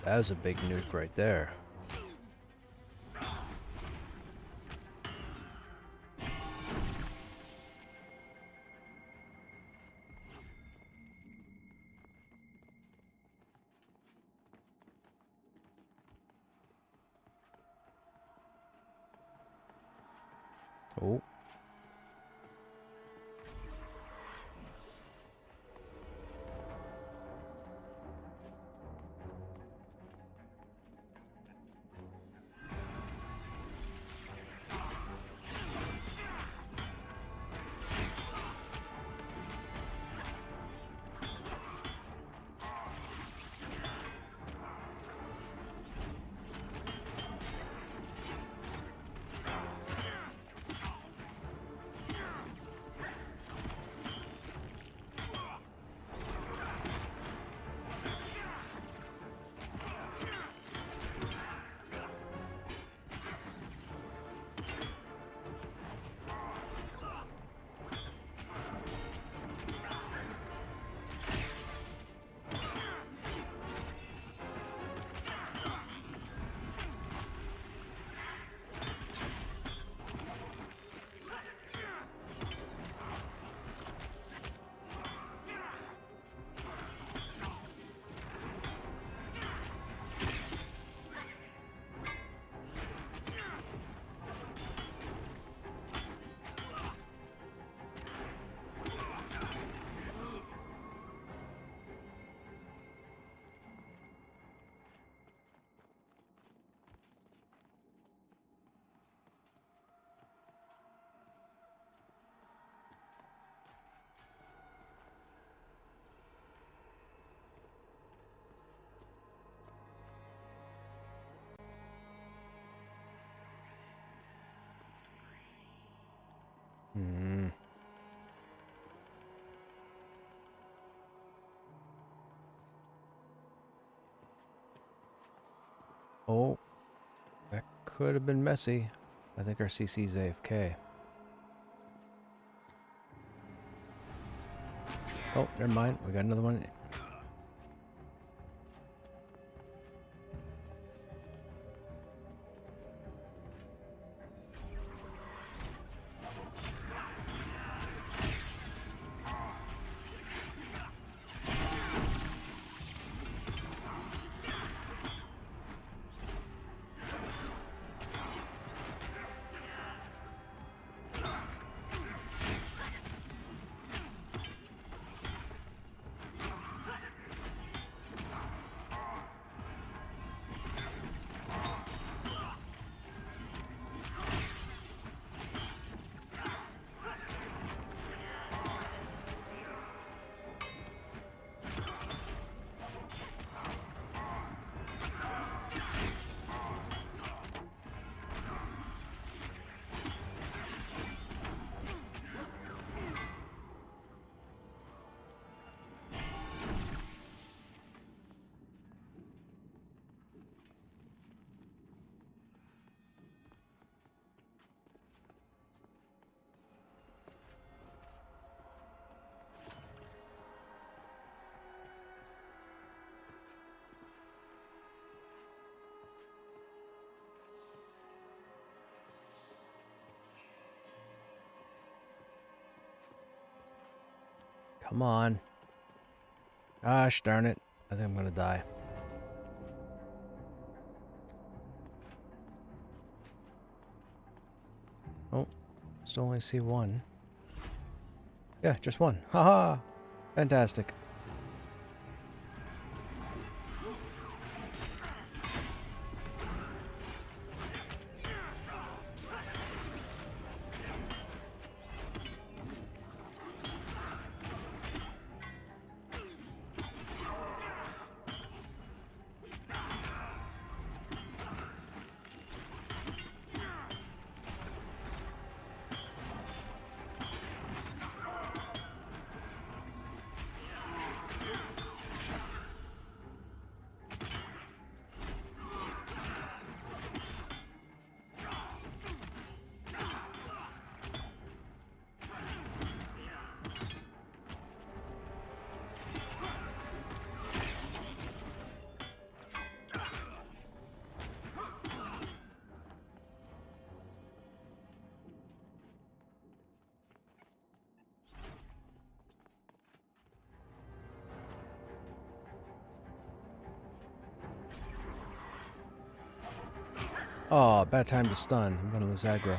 That was a big nuke right there. Oh. Hmm. Oh, that could have been messy. I think our CC's AFK. Oh, never mind. We got another one. Come on. Gosh darn it. I think I'm gonna die. Oh, still only see one. Yeah, just one. Haha! Fantastic. Oh, bad time to stun. I'm gonna lose aggro.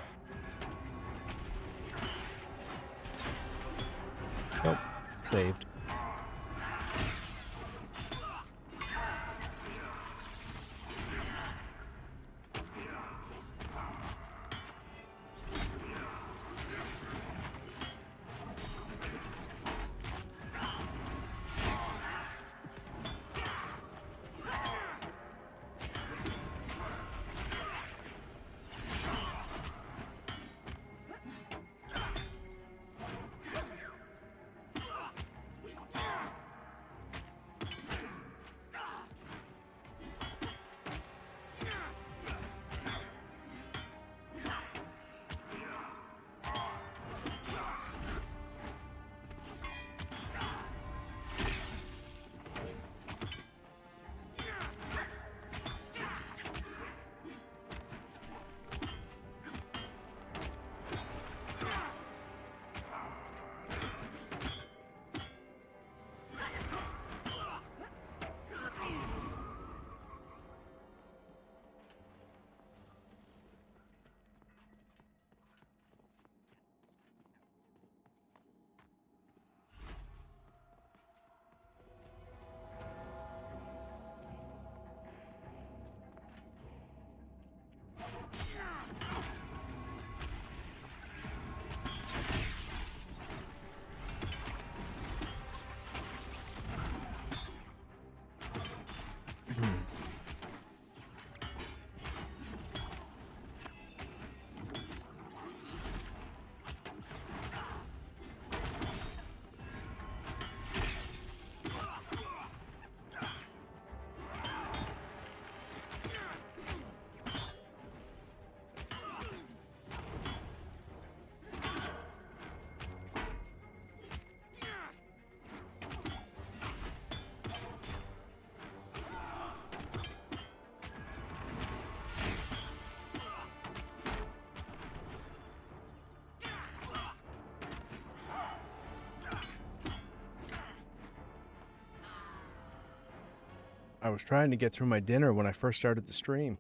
I was trying to get through my dinner when I first started the stream.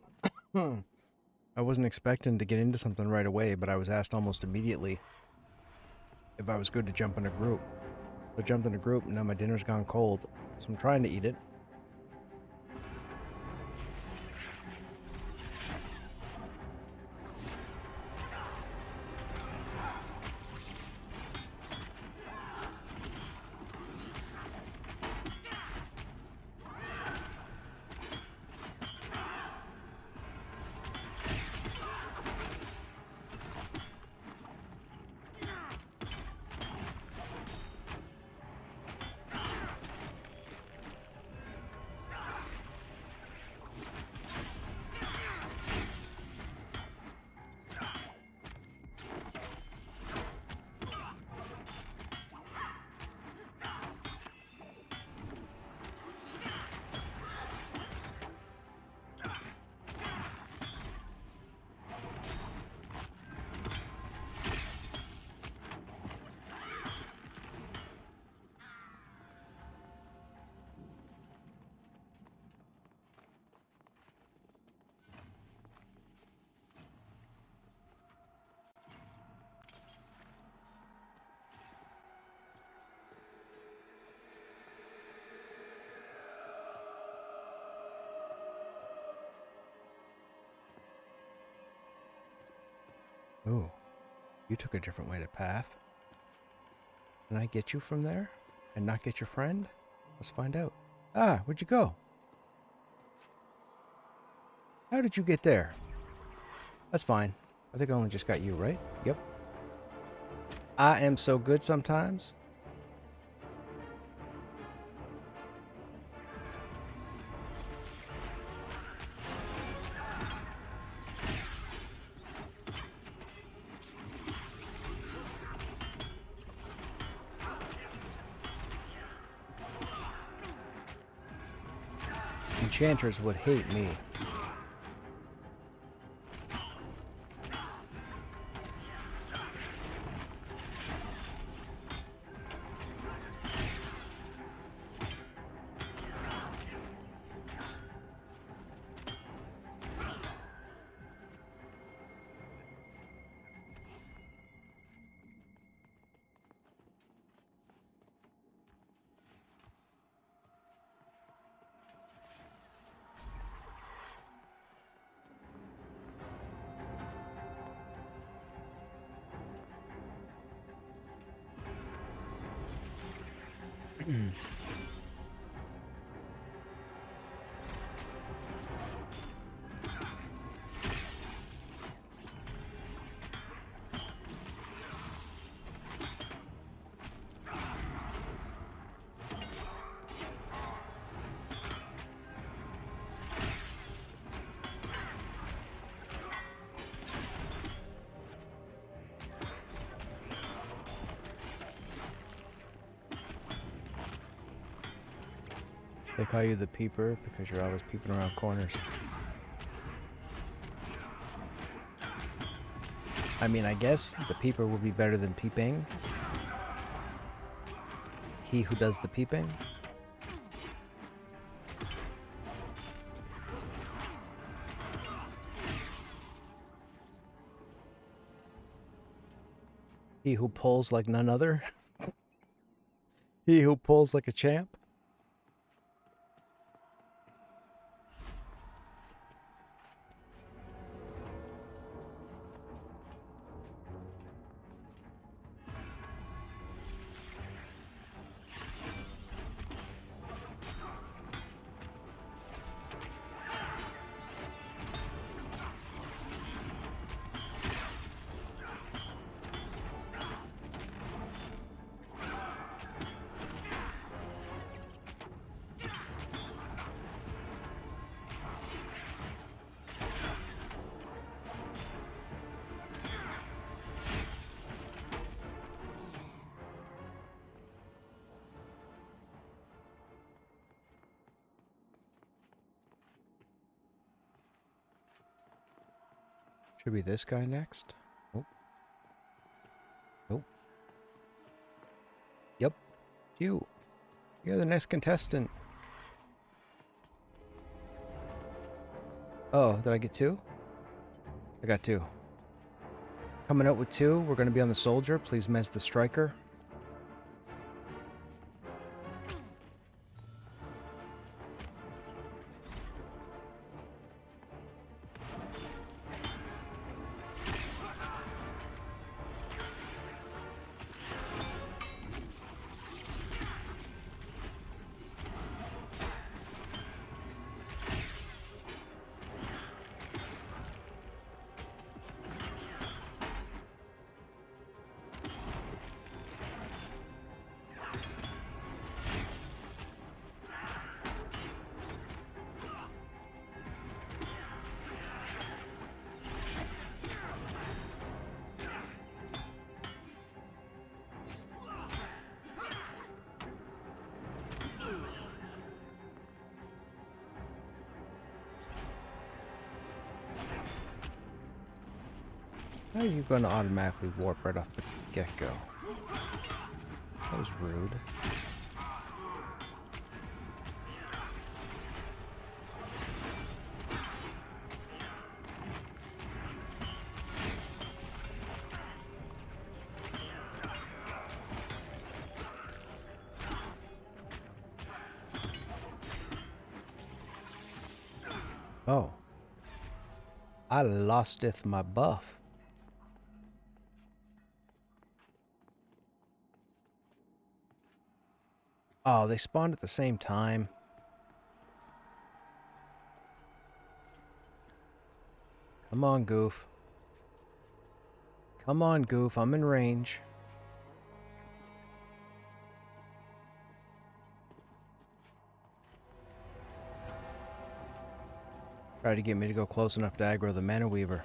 I wasn't expecting to get into something right away, but I was asked almost immediately if I was good to jump in a group. I jumped in a group, and now my dinner's gone cold, so I'm trying to eat it. Ooh, you took a different way to path. Can I get you from there and not get your friend? Let's find out. Ah, where'd you go? How did you get there? That's fine. I think I only just got you, right? Yep. I am so good sometimes. Enchanters would hate me. They call you the peeper because you're always peeping around corners. I mean, I guess the peeper would be better than peeping. He who does the peeping. He who pulls like none other. He who pulls like a champ. Should be this guy next. Oh. Nope. Yep. You. You're the next contestant. Oh, did I get 2? I got 2. Coming out with 2, we're going to be on the soldier. Please mess the striker. How are you going to automatically warp right off the get-go? That was rude. Oh. I losteth my buff. Oh, they spawned at the same time. Come on, Goof. Come on, Goof. I'm in range. Try to get me to go close enough to aggro the Mana Weaver.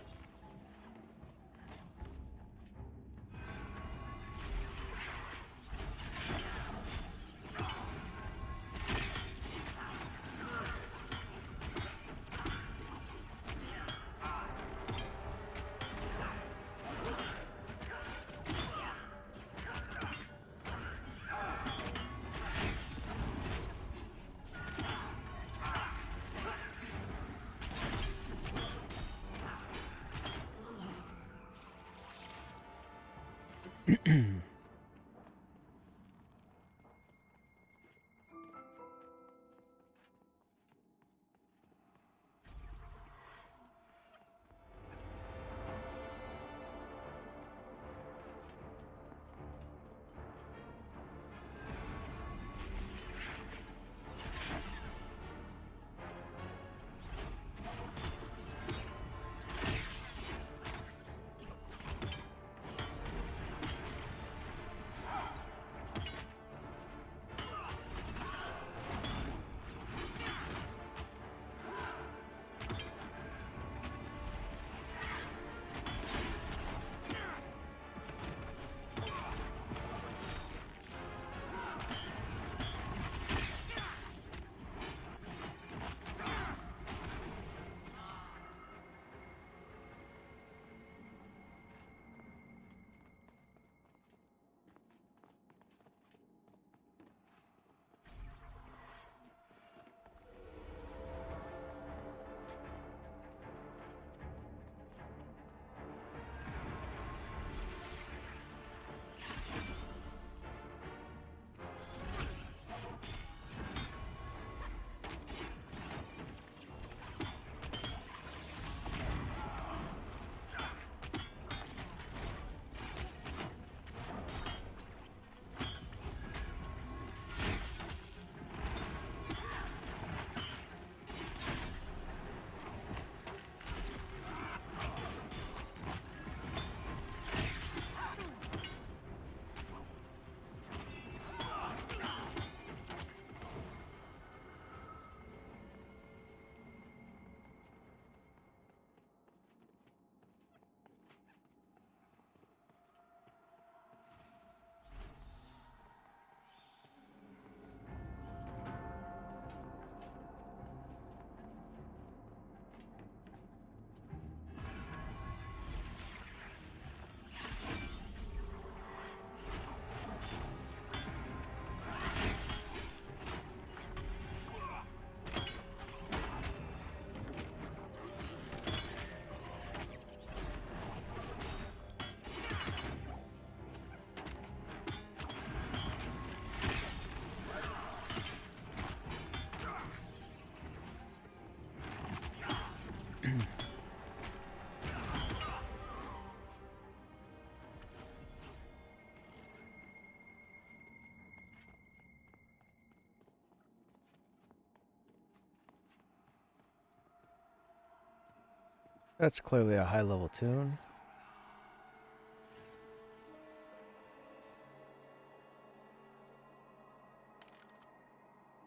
That's clearly a high-level tune.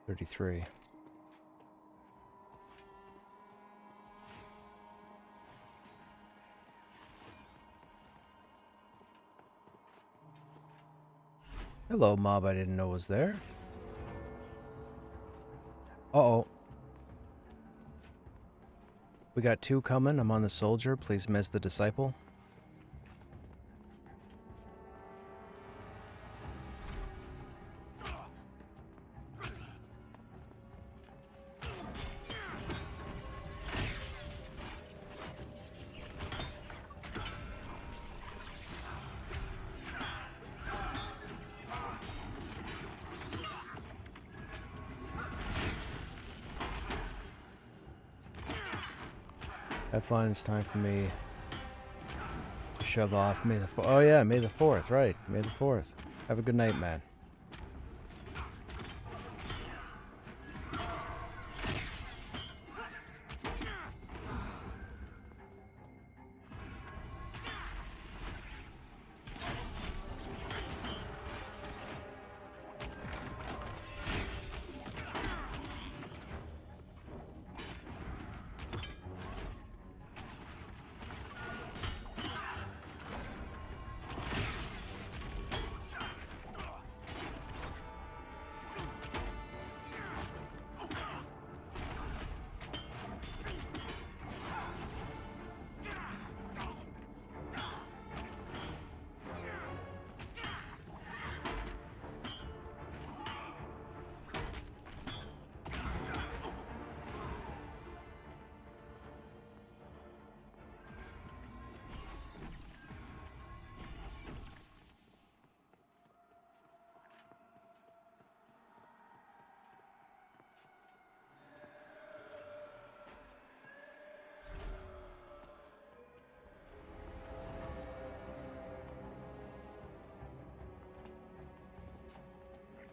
$33. Hello, mob I didn't know was there. Uh-oh. We got 2 coming. I'm on the soldier. Please miss the disciple. Have fun. It's time for me to shove off. May the oh yeah, May the 4th, right? May the 4th. Have a good night, man.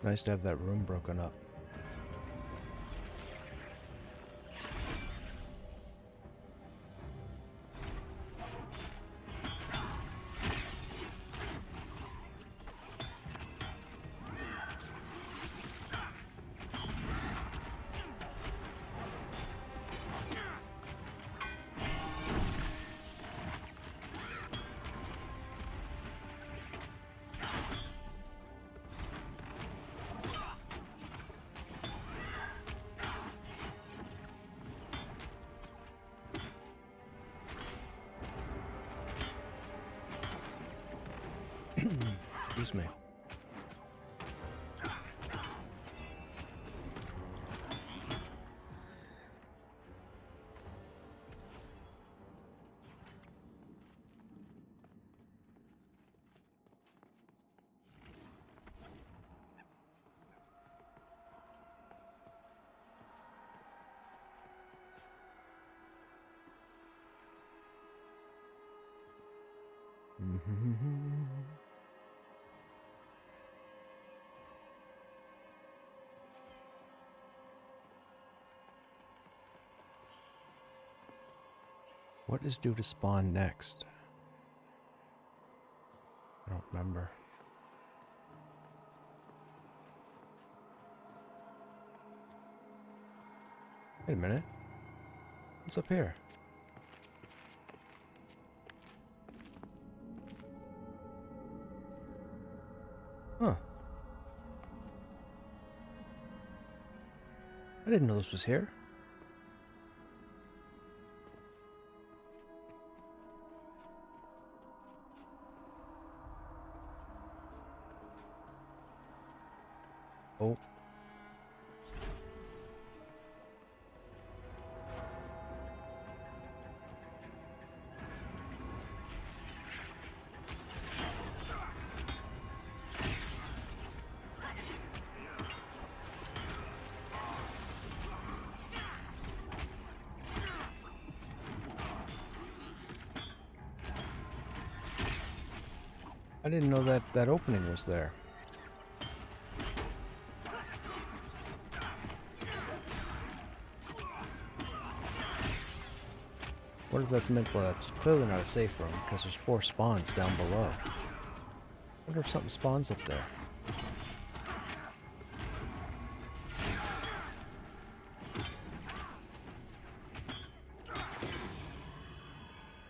Nice to have that room broken up. Excuse me. What is due to spawn next? I don't remember. Wait a minute. What's up here? Huh. I didn't know this was here. Oh. I didn't know that that opening was there. What if that's meant? Well, that's clearly not a safe room because there's 4 spawns down below. Wonder if something spawns up there.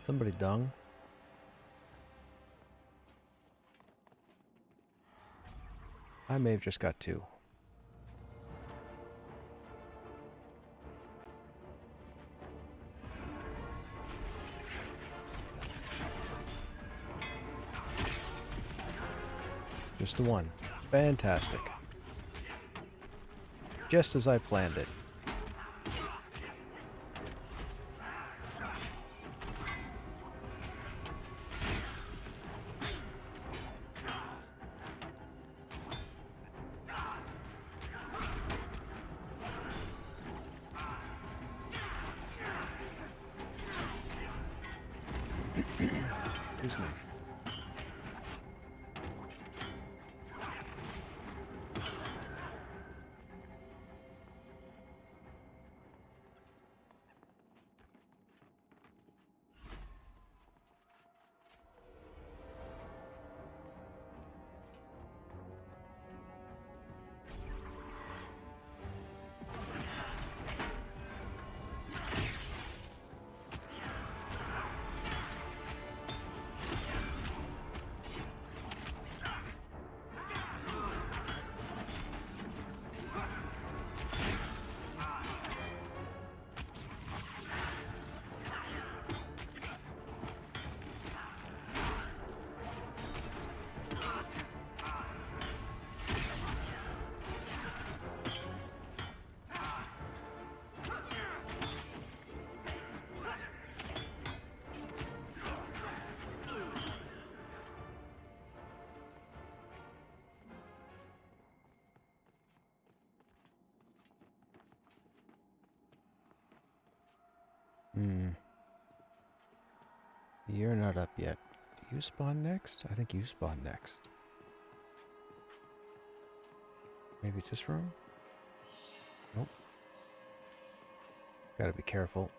Somebody dung. I may have just got 2. Just the 1. Fantastic. Just as I planned it. Excuse me. You're not up yet. Do you spawn next? I think you spawn next. Maybe it's this room? Nope. Gotta be careful.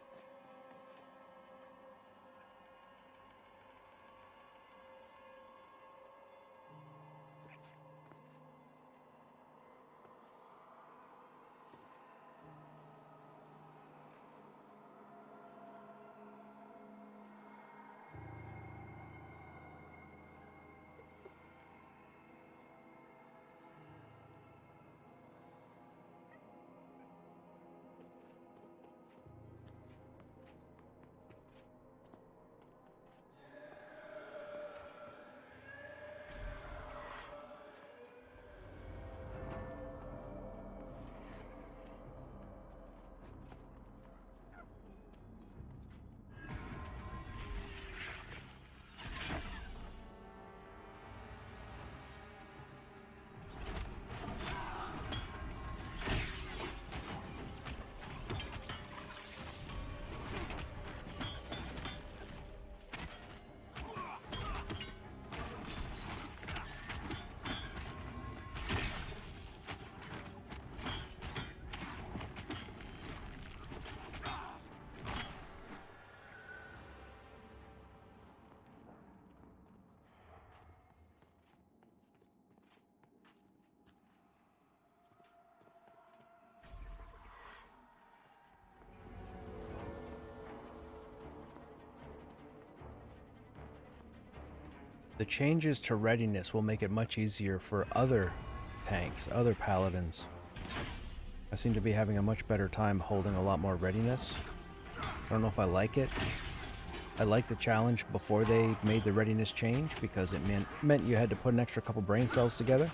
The changes to readiness will make it much easier for other tanks, other paladins. I seem to be having a much better time holding a lot more readiness. I don't know if I like it. I liked the challenge before they made the readiness change because it meant you had to put an extra couple brain cells together.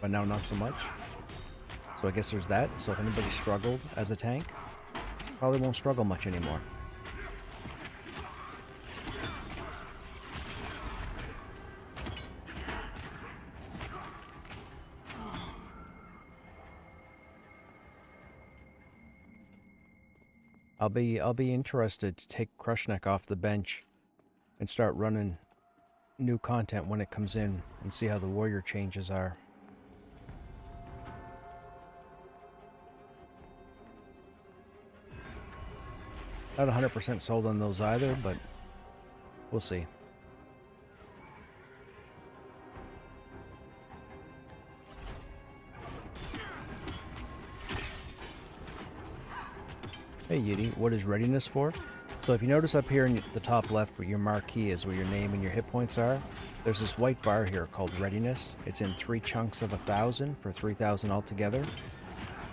But now not so much. So I guess there's that. So if anybody struggled as a tank, probably won't struggle much anymore. I'll be interested to take Krushnek off the bench and start running new content when it comes in and see how the warrior changes are. Not 100% sold on those either, but we'll see. Hey Yeti, what is readiness for? So if you notice up here in the top left where your marquee is, where your name and your hit points are, there's this white bar here called readiness. It's in 3 chunks of 1,000 for 3,000 altogether.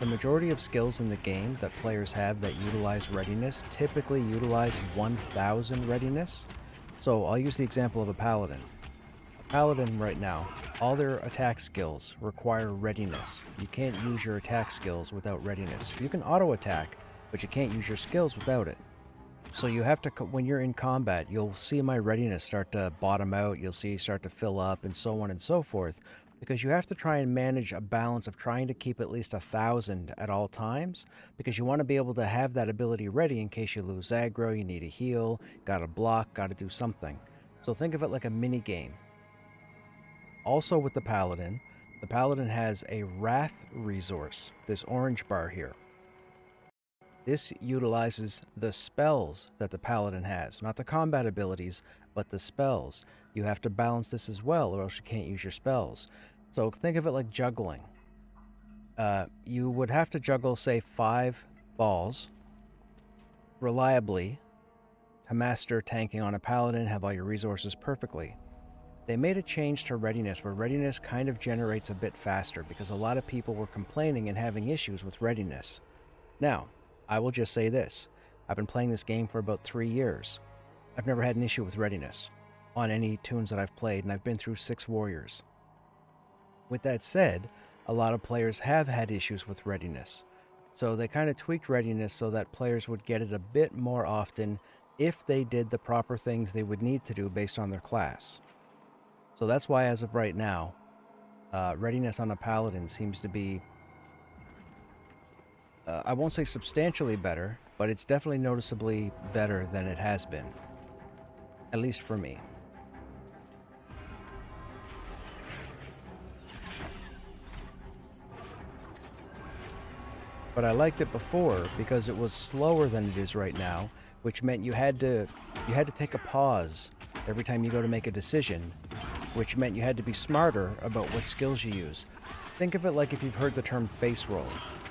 The majority of skills in the game that players have that utilize readiness typically utilize 1,000 readiness. So I'll use the example of a paladin. A paladin right now, all their attack skills require readiness. You can't use your attack skills without readiness. You can auto attack, but you can't use your skills without it. So you have to, when you're in combat, you'll see my readiness start to bottom out, you'll see start to fill up, and so on and so forth, because you have to try and manage a balance of trying to keep at least 1,000 at all times, because you want to be able to have that ability ready in case you lose aggro, you need a heal, gotta block, gotta do something. So think of it like a mini game. Also with the paladin has a wrath resource, this orange bar here. This utilizes the spells that the paladin has, not the combat abilities, but the spells. You have to balance this as well, or else you can't use your spells. So think of it like juggling. You would have to juggle, say, 5 balls reliably to master tanking on a paladin, have all your resources perfectly. They made a change to readiness, where readiness kind of generates a bit faster, because a lot of people were complaining and having issues with readiness. Now, I will just say this. I've been playing this game for about 3 years. I've never had an issue with readiness on any tunes that I've played, and I've been through 6 warriors. With that said, a lot of players have had issues with readiness. So they kind of tweaked readiness so that players would get it a bit more often if they did the proper things they would need to do based on their class. So that's why, as of right now, readiness on a paladin seems to be, I won't say substantially better, but it's definitely noticeably better than it has been. At least for me. But I liked it before because it was slower than it is right now, which meant you had to take a pause every time you go to make a decision, which meant you had to be smarter about what skills you use. Think of it like if you've heard the term face roll.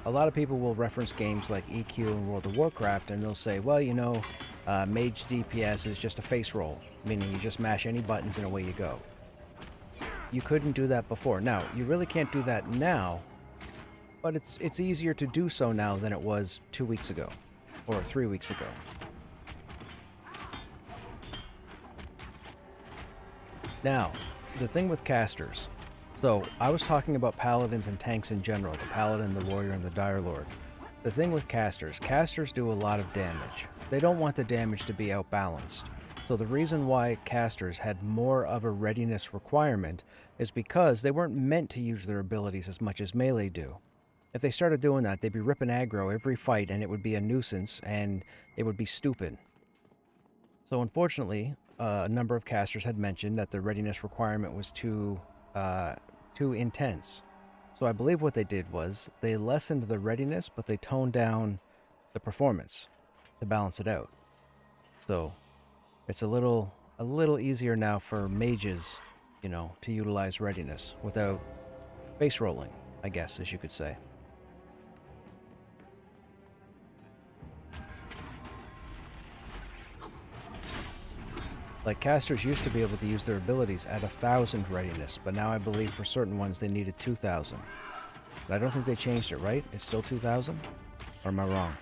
A lot of people will reference games like EQ and World of Warcraft, and they'll say, well, you know, mage DPS is just a face roll, meaning you just mash any buttons and away you go. You couldn't do that before. Now, you really can't do that now, but it's easier to do so now than it was 2 weeks ago, or 3 weeks ago. Now, the thing with casters. So, I was talking about paladins and tanks in general, the paladin, the warrior, and the dire lord. The thing with casters do a lot of damage. They don't want the damage to be outbalanced. So the reason why casters had more of a readiness requirement is because they weren't meant to use their abilities as much as melee do. If they started doing that, they'd be ripping aggro every fight, and it would be a nuisance, and it would be stupid. So unfortunately, a number of casters had mentioned that the readiness requirement was too intense. So I believe what they did was they lessened the readiness, but they toned down the performance to balance it out. So it's a little easier now for mages, you know, to utilize readiness without face rolling, I guess, as you could say. Like, casters used to be able to use their abilities at 1,000 readiness, but now I believe for certain ones they needed 2,000. But I don't think they changed it, right? It's still 2,000? Or am I wrong?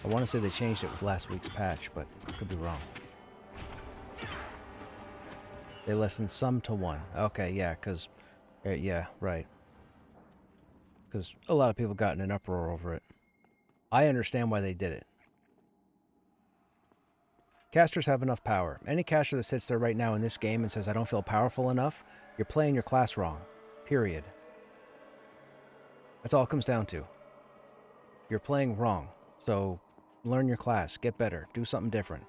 I want to say they changed it with last week's patch, but I could be wrong. They lessened some to 1. Okay, yeah, because... yeah, right. Because a lot of people got in an uproar over it. I understand why they did it. Casters have enough power. Any caster that sits there right now in this game and says, I don't feel powerful enough, you're playing your class wrong. Period. That's all it comes down to. You're playing wrong. So learn your class, get better, do something different.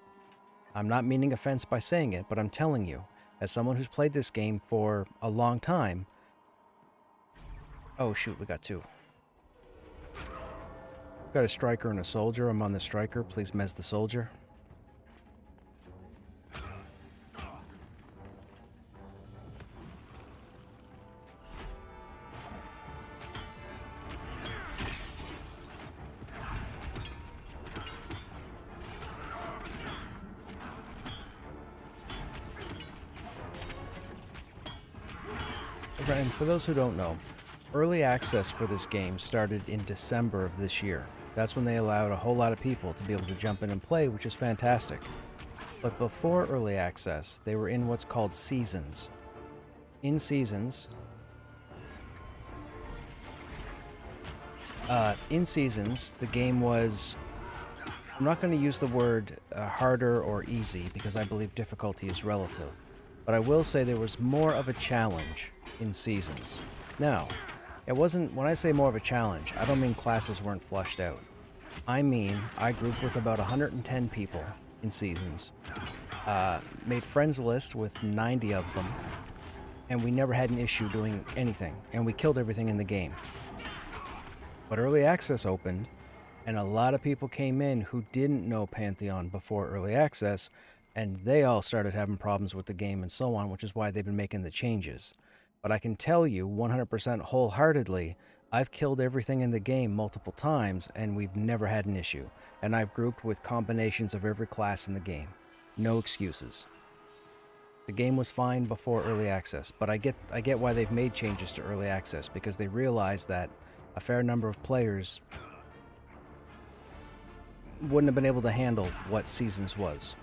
I'm not meaning offense by saying it, but I'm telling you, as someone who's played this game for a long time... Oh shoot, we got two. Got a striker and a soldier. I'm on the striker. Please mez the soldier. And for those who don't know, early access for this game started in December of this year. That's when they allowed a whole lot of people to be able to jump in and play, which is fantastic. But before early access, they were in what's called seasons. In seasons, the game was... I'm not going to use the word harder or easy because I believe difficulty is relative. But I will say there was more of a challenge in seasons. Now, it wasn't... When I say more of a challenge, I don't mean classes weren't flushed out. I mean, I grouped with about 110 people in seasons, made friends list with 90 of them, and we never had an issue doing anything, and we killed everything in the game. But early access opened, and a lot of people came in who didn't know Pantheon before early access, and they all started having problems with the game and so on, which is why they've been making the changes. But I can tell you 100% wholeheartedly, I've killed everything in the game multiple times, and we've never had an issue. And I've grouped with combinations of every class in the game. No excuses. The game was fine before early access, but I get why they've made changes to early access, because they realize that a fair number of players wouldn't have been able to handle what Seasons was.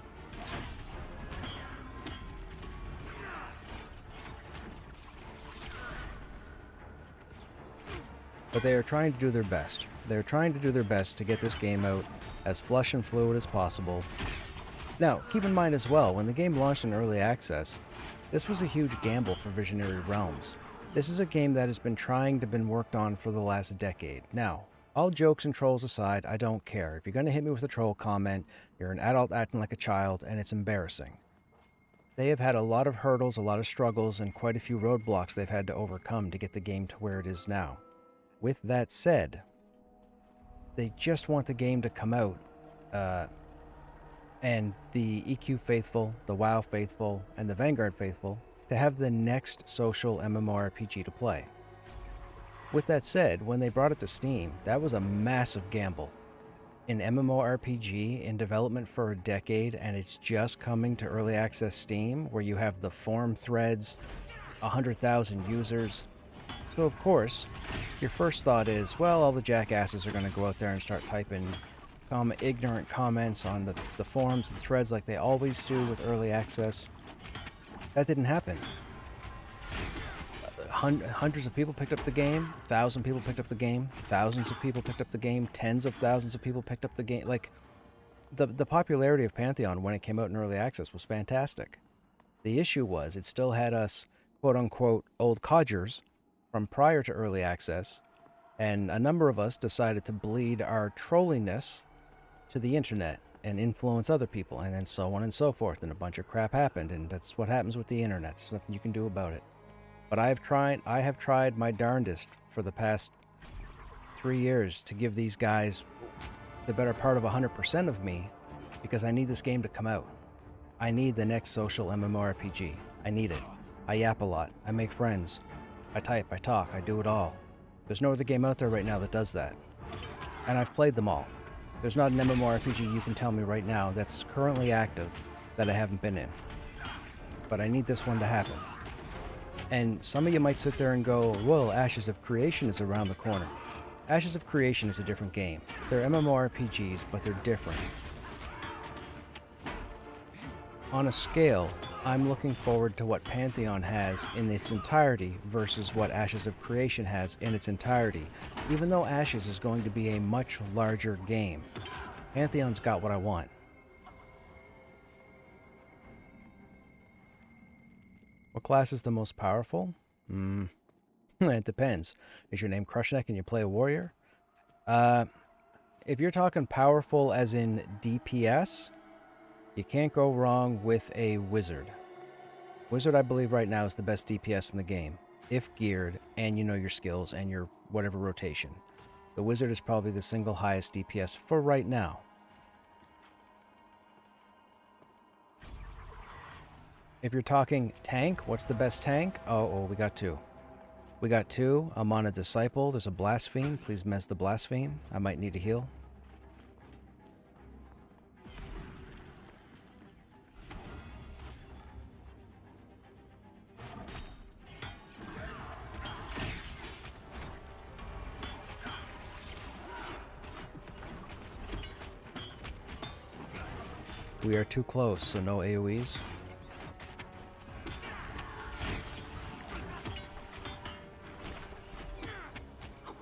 But they are trying to do their best. They're trying to do their best to get this game out as flush and fluid as possible. Now, keep in mind as well, when the game launched in early access, this was a huge gamble for Visionary Realms. This is a game that has been worked on for the last decade. Now, all jokes and trolls aside, I don't care. If you're going to hit me with a troll comment, you're an adult acting like a child, and it's embarrassing. They have had a lot of hurdles, a lot of struggles, and quite a few roadblocks they've had to overcome to get the game to where it is now. With that said, they just want the game to come out, and the EQ faithful, the WoW faithful, and the Vanguard faithful to have the next social MMORPG to play. With that said, when they brought it to Steam, that was a massive gamble. An MMORPG in development for a decade, and it's just coming to early access Steam, where you have the forum threads, 100,000 users. So of course, your first thought is, well, all the jackasses are going to go out there and start typing ignorant comments on the forums and threads like they always do with early access. That didn't happen. Hundreds of people picked up the game, 1,000 people picked up the game, thousands of people picked up the game, tens of thousands of people picked up the game. Like, the popularity of Pantheon when it came out in early access was fantastic. The issue was it still had us, quote-unquote, old codgers from prior to early access, and a number of us decided to bleed our trolliness to the internet and influence other people, and then so on and so forth, and a bunch of crap happened, and that's what happens with the internet. There's nothing you can do about it. But I have tried my darndest for the past 3 years to give these guys the better part of 100% of me, because I need this game to come out. I need the next social MMORPG. I need it. I yap a lot. I make friends. I type. I talk. I do it all. There's no other game out there right now that does that. And I've played them all. There's not an MMORPG you can tell me right now that's currently active that I haven't been in. But I need this one to happen. And some of you might sit there and go, well, Ashes of Creation is around the corner. Ashes of Creation is a different game. They're MMORPGs, but they're different. On a scale, I'm looking forward to what Pantheon has in its entirety versus what Ashes of Creation has in its entirety. Even though Ashes is going to be a much larger game, Pantheon's got what I want. What class is the most powerful? It depends. Is your name Krushnek and you play a warrior? if you're talking powerful as in DPS, you can't go wrong with a wizard. Wizard, I believe right now is the best DPS in the game, if geared and you know your skills and your whatever rotation. The wizard is probably the single highest DPS for right now. If you're talking tank, what's the best tank? Oh, we got two. We got two. I'm on a disciple. There's a blaspheme. Please mess the blaspheme. I might need a heal. We are too close, so no AoEs.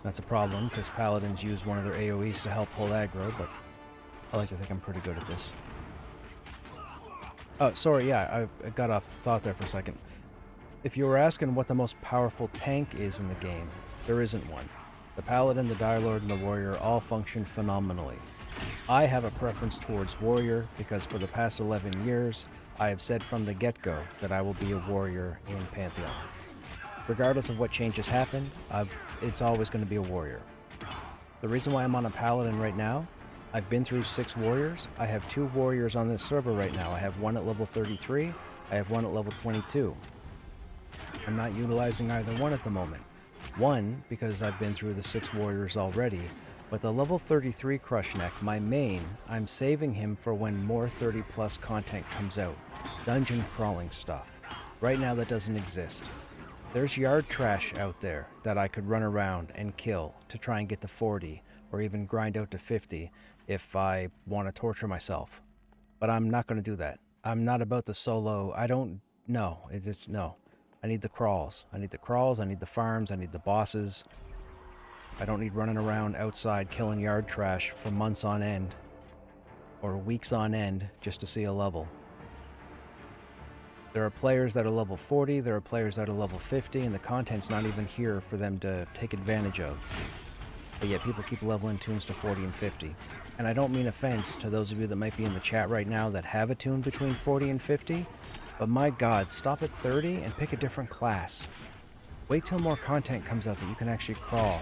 That's a problem, because paladins use one of their AoEs to help pull aggro, but I like to think I'm pretty good at this. Oh, sorry, yeah, I got off thought there for a second. If you were asking what the most powerful tank is in the game, there isn't one. The paladin, the dire lord, and the warrior all function phenomenally. I have a preference towards warrior because for the past 11 years, I have said from the get-go that I will be a warrior in Pantheon. Regardless of what changes happen, it's always going to be a warrior. The reason why I'm on a paladin right now, I've been through 6 warriors. I have 2 warriors on this server right now. I have one at level 33, I have one at level 22. I'm not utilizing either one at the moment. One, because I've been through the 6 warriors already, but the level 33 Krushnek, my main, I'm saving him for when more 30 plus content comes out. Dungeon crawling stuff. Right now that doesn't exist. There's yard trash out there that I could run around and kill to try and get to 40 or even grind out to 50 if I want to torture myself. But I'm not going to do that. I'm not about the solo. I don't know. No. I need the crawls. I need the crawls. I need the farms. I need the bosses. I don't need running around outside killing yard trash for months on end or weeks on end just to see a level. There are players that are level 40, there are players that are level 50, and the content's not even here for them to take advantage of. But yet people keep leveling tunes to 40 and 50. And I don't mean offense to those of you that might be in the chat right now that have a tune between 40 and 50, but my god, stop at 30 and pick a different class. Wait till more content comes out that you can actually crawl.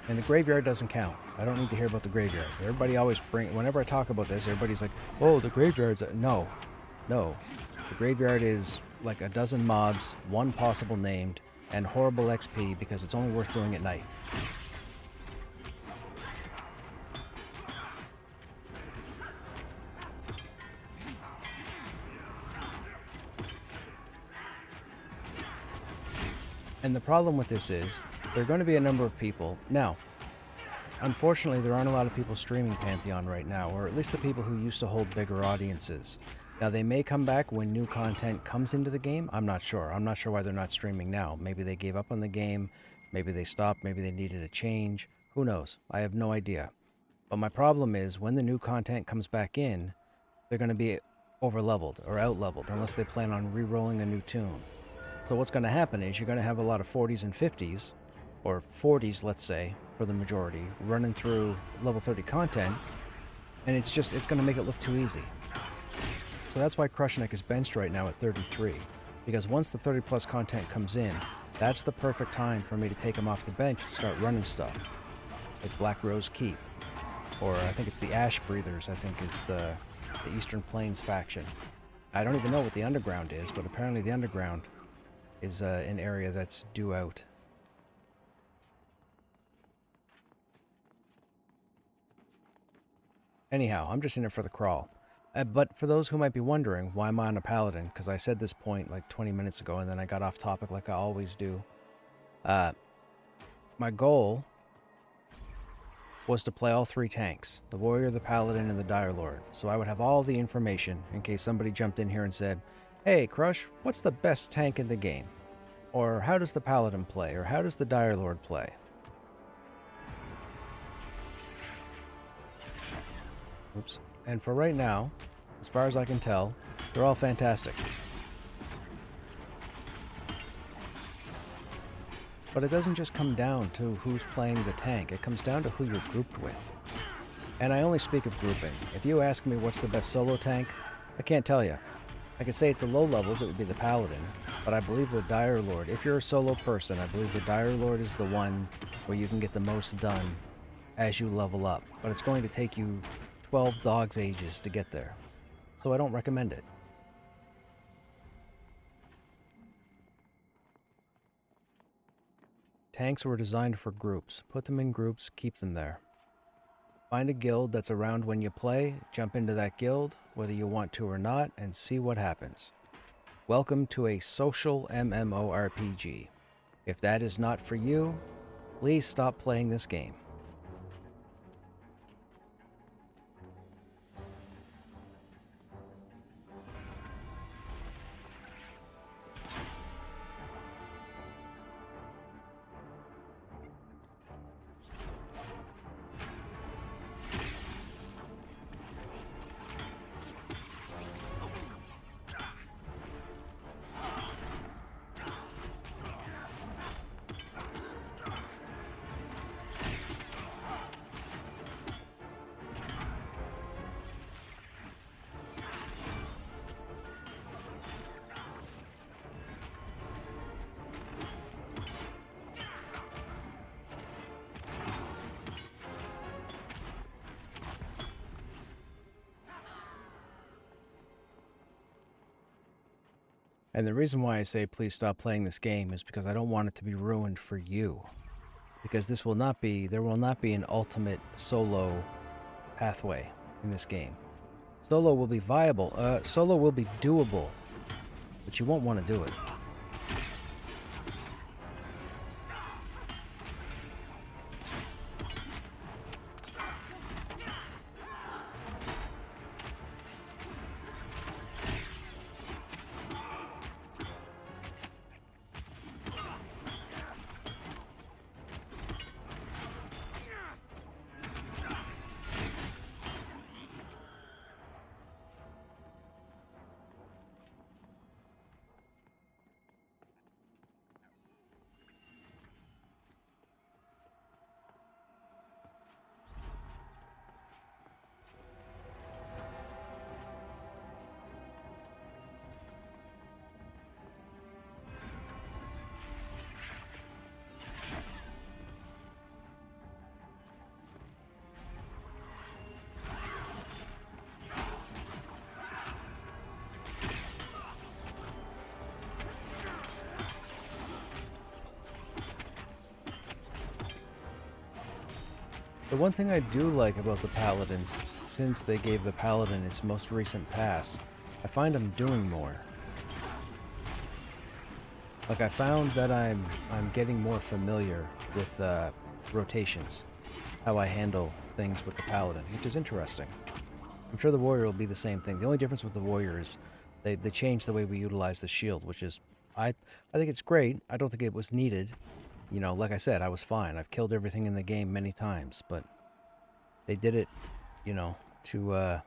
And the graveyard doesn't count. I don't need to hear about the graveyard. Everybody always whenever I talk about this, everybody's like, oh, the graveyard's... No. The graveyard is like a dozen mobs, one possible named, and horrible XP because it's only worth doing at night. And the problem with this is, there are going to be a number of people. Now, unfortunately, there aren't a lot of people streaming Pantheon right now, or at least the people who used to hold bigger audiences. Now, they may come back when new content comes into the game. I'm not sure. I'm not sure why they're not streaming now. Maybe they gave up on the game. Maybe they stopped. Maybe they needed a change. Who knows? I have no idea. But my problem is, when the new content comes back in, they're going to be over-leveled or out-leveled, unless they plan on re-rolling a new tune. So what's going to happen is you're going to have a lot of 40s and 50s, or 40s, let's say, for the majority, running through level 30 content, and it's going to make it look too easy. So that's why Krushnek is benched right now at 33, because once the 30 plus content comes in, that's the perfect time for me to take him off the bench and start running stuff, like Black Rose Keep, or I think it's the Ash Breathers, I think is the Eastern Plains faction. I don't even know what the Underground is, but apparently the Underground is an area that's due out. Anyhow, I'm just in it for the crawl. But for those who might be wondering, why am I on a paladin? Because I said this point like 20 minutes ago, and then I got off topic like I always do. My goal was to play all 3 tanks, the warrior, the paladin, and the dire lord. So I would have all the information in case somebody jumped in here and said, hey, Crush, what's the best tank in the game? Or how does the paladin play? Or how does the dire lord play? Oops. And for right now, as far as I can tell, they're all fantastic. But it doesn't just come down to who's playing the tank, it comes down to who you're grouped with. And I only speak of grouping. If you ask me what's the best solo tank, I can't tell you. I could say at the low levels it would be the Paladin, but I believe the Dire Lord, if you're a solo person, I believe the Dire Lord is the one where you can get the most done as you level up. But it's going to take you 12 dog's ages to get there. So I don't recommend it. Tanks were designed for groups. Put them in groups, keep them there. Find a guild that's around when you play, jump into that guild, whether you want to or not, and see what happens. Welcome to a social MMORPG. If that is not for you, please stop playing this game. And the reason why I say please stop playing this game is because I don't want it to be ruined for you. Because there will not be an ultimate solo pathway in this game. Solo will be viable, solo will be doable, but you won't want to do it. The one thing I do like about the Paladins, since they gave the Paladin its most recent pass, I find I'm doing more. Like, I found that I'm getting more familiar with rotations, how I handle things with the Paladin, which is interesting. I'm sure the Warrior will be the same thing. The only difference with the Warrior is they changed the way we utilize the shield, which is, I think it's great. I don't think it was needed. You know, like I said, I was fine. I've killed everything in the game many times, but they did it, you know, to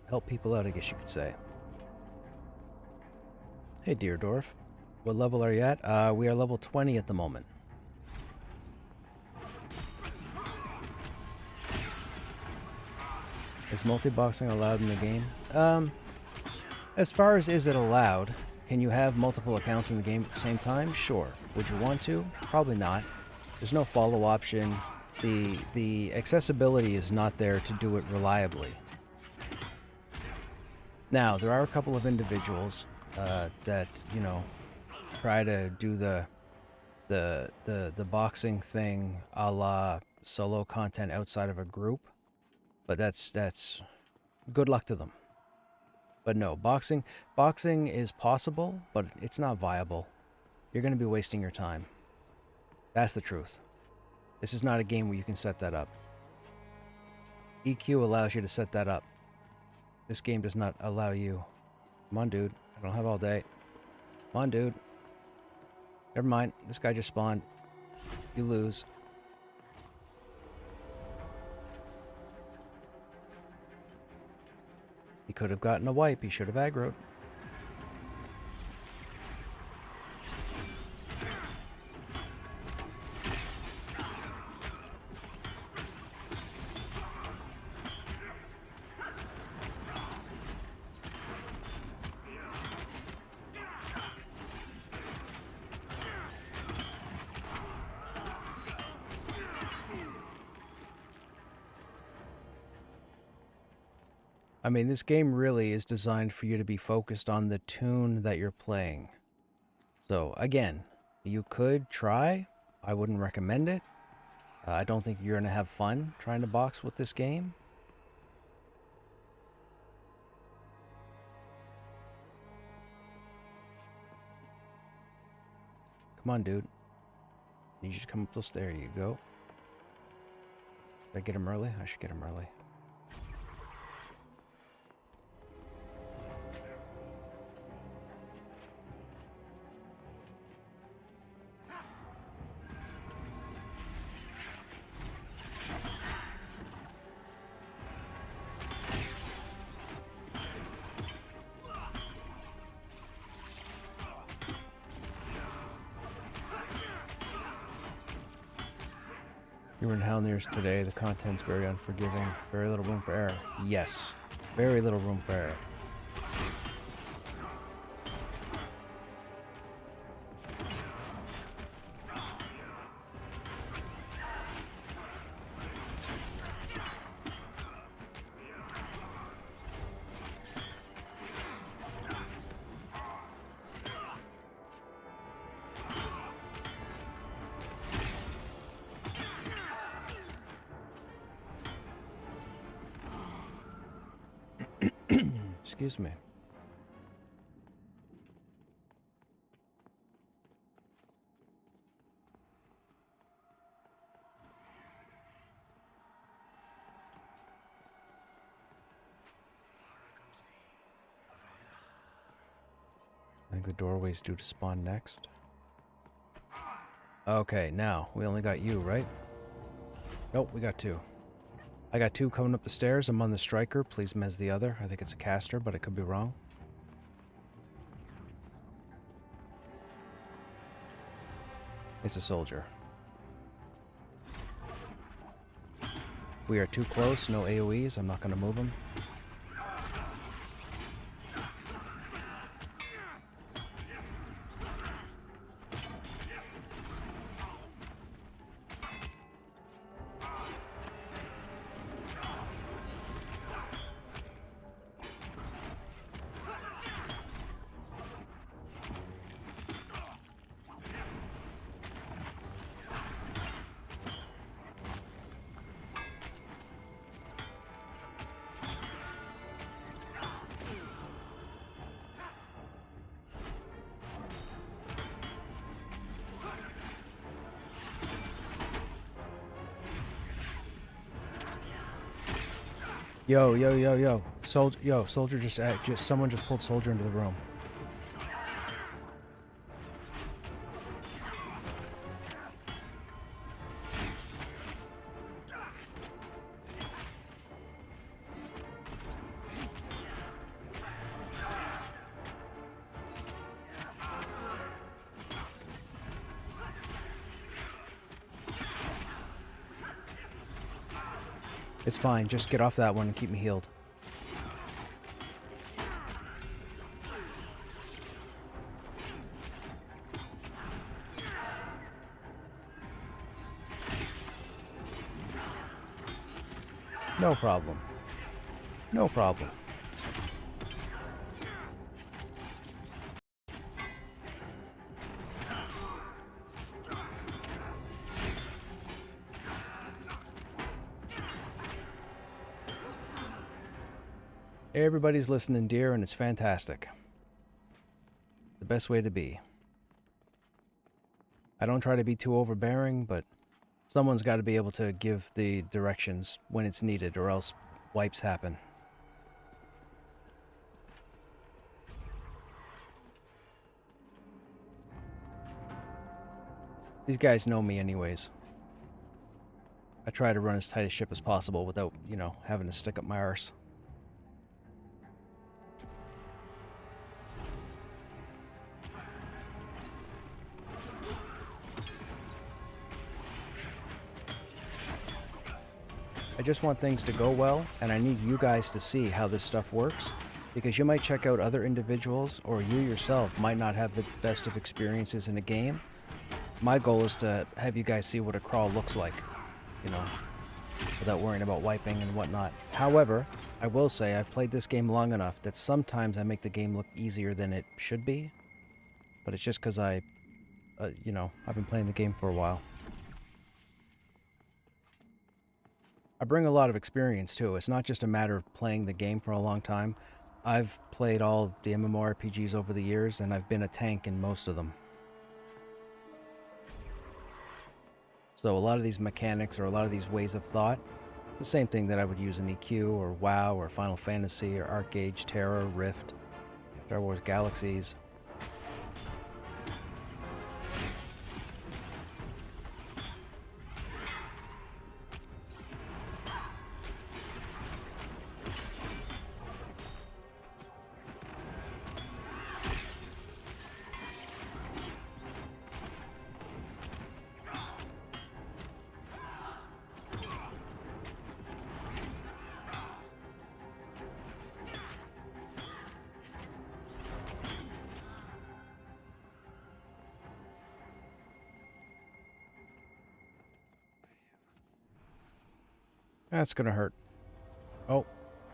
help people out, I guess you could say. Hey, Deerdorf. What level are you at? We are level 20 at the moment. Is multi-boxing allowed in the game? As far as is it allowed, can you have multiple accounts in the game at the same time? Sure. Would you want to? Probably not. There's no follow option. The accessibility is not there to do it reliably. Now, there are a couple of individuals that, you know, try to do the boxing thing a la solo content outside of a group, but that's good luck to them. But no, boxing is possible, but it's not viable. You're going to be wasting your time. That's the truth. This is not a game where you can set that up. EQ allows you to set that up. This game does not allow you. Come on, dude. I don't have all day. Come on, dude. Never mind. This guy just spawned. You lose. He could have gotten a wipe. He should have aggroed. I mean, this game really is designed for you to be focused on the tune that you're playing. So, again, you could try. I wouldn't recommend it. I don't think you're going to have fun trying to box with this game. Come on, dude. You just come up those. There you go. Did I get him early? I should get him early. You were in Hell Nears today. The content's very unforgiving. Very little room for error. Yes. Very little room for error. Excuse me. I think the doorway's due to spawn next. Okay, now, we only got you, right? Nope, we got two. I got two coming up the stairs. I'm on the striker. Please mez the other. I think it's a caster, but I could be wrong. It's a soldier. We are too close. No AoEs. I'm not going to move him. Yo. Soldier someone just pulled soldier into the room. It's fine, just get off that one and keep me healed. No problem. No problem. Everybody's listening, dear, and it's fantastic. The best way to be. I don't try to be too overbearing, but someone's got to be able to give the directions when it's needed, or else wipes happen. These guys know me anyways. I try to run as tight a ship as possible without, you know, having to stick up my arse. I just want things to go well, and I need you guys to see how this stuff works, because you might check out other individuals, or you yourself might not have the best of experiences in a game. My goal is to have you guys see what a crawl looks like, you know, without worrying about wiping and whatnot. However, I will say I've played this game long enough that sometimes I make the game look easier than it should be, but it's just because I've been playing the game for a while. I bring a lot of experience too. It's not just a matter of playing the game for a long time. I've played all the MMORPGs over the years, and I've been a tank in most of them. So a lot of these mechanics or a lot of these ways of thought, it's the same thing that I would use in EQ or WoW or Final Fantasy or ArcAge, Terra, Rift, Star Wars Galaxies. That's gonna hurt. Oh,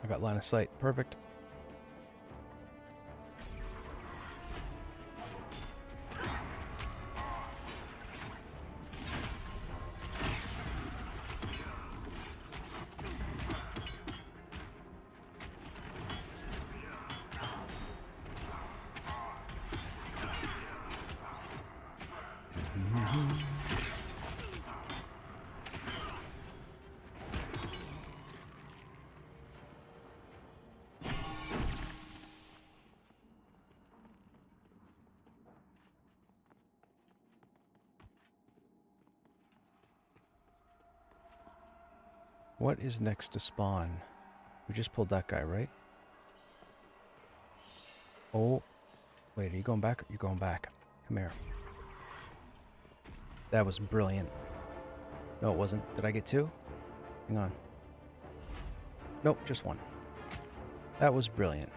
I got line of sight. Perfect. What is next to spawn? We just pulled that guy, right? Oh, wait, are you going back? You're going back. Come here. That was brilliant. No, it wasn't. Did I get two? Hang on. Nope, just one. That was brilliant.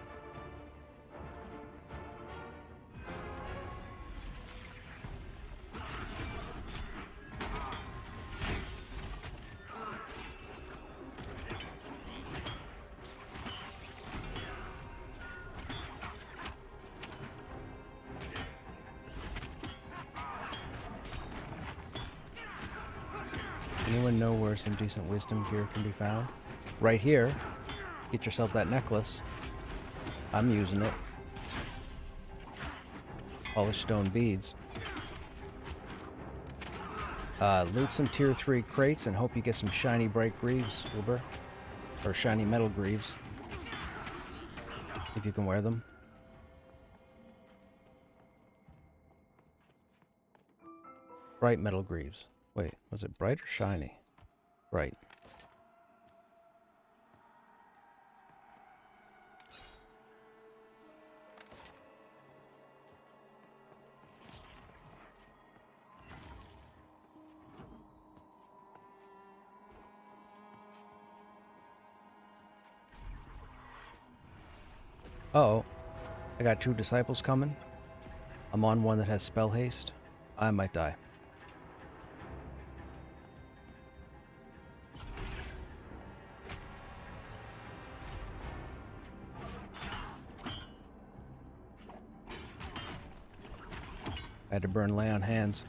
Anyone know where some decent wisdom gear can be found? Right here. Get yourself that necklace. I'm using it. Polished stone beads. Loot some tier 3 crates and hope you get some shiny bright greaves, Uber. Or shiny metal greaves. If you can wear them. Bright metal greaves. Wait, was it bright or shiny? Bright. Uh-oh. I got 2 disciples coming. I'm on one that has spell haste. I might die. I had to burn lay on hands.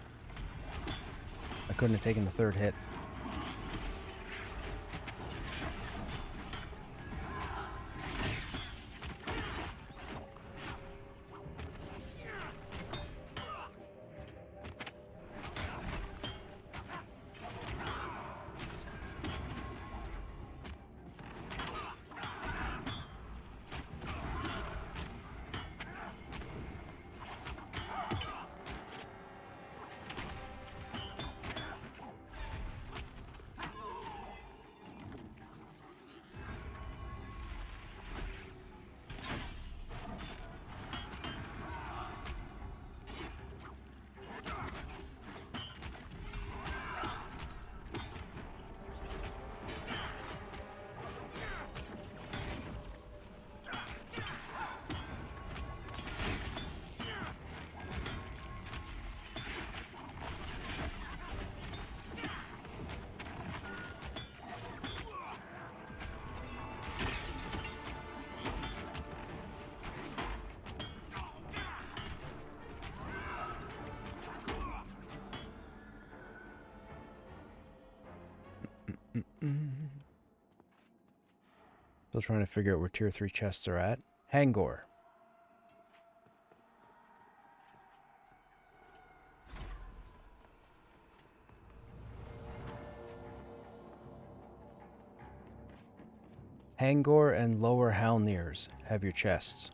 I couldn't have taken the 3rd hit. Still trying to figure out where tier 3 chests are at. Hangor. Hangor and Lower Halnirs have your chests.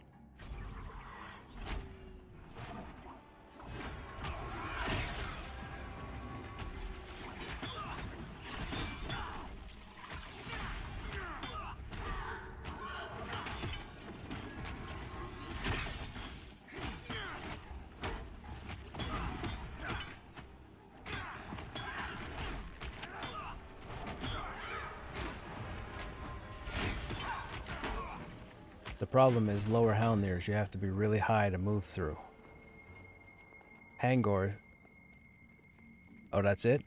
The problem is Lower Halnirs you have to be really high to move through. Hangor... Oh, that's it?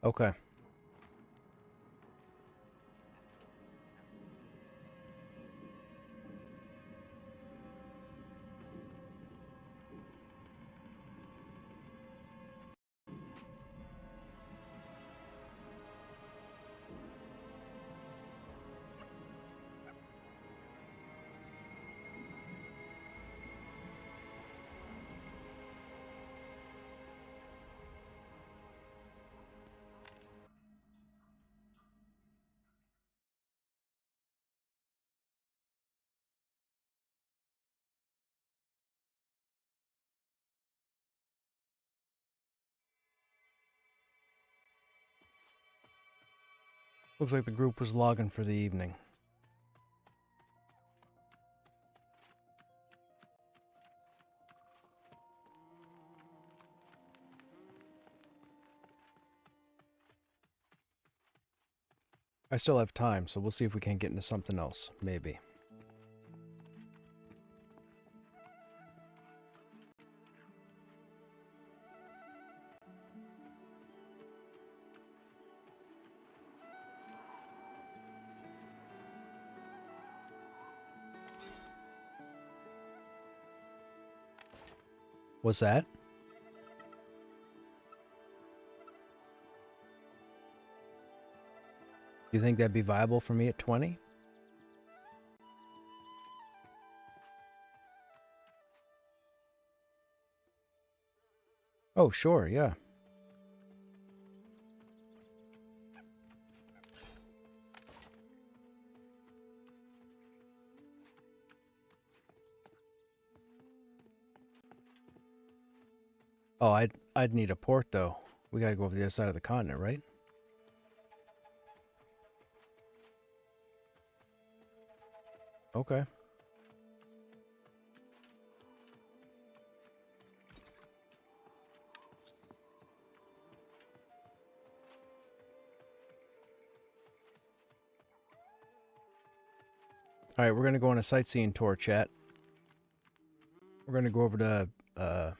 Okay. Looks like the group was logging for the evening. I still have time, so we'll see if we can't get into something else. Maybe. What's that? You think that'd be viable for me at 20? Oh, sure, yeah. Oh, I'd need a port though. We gotta go over the other side of the continent, right? Okay. Alright, we're gonna go on a sightseeing tour, chat. We're gonna go over to,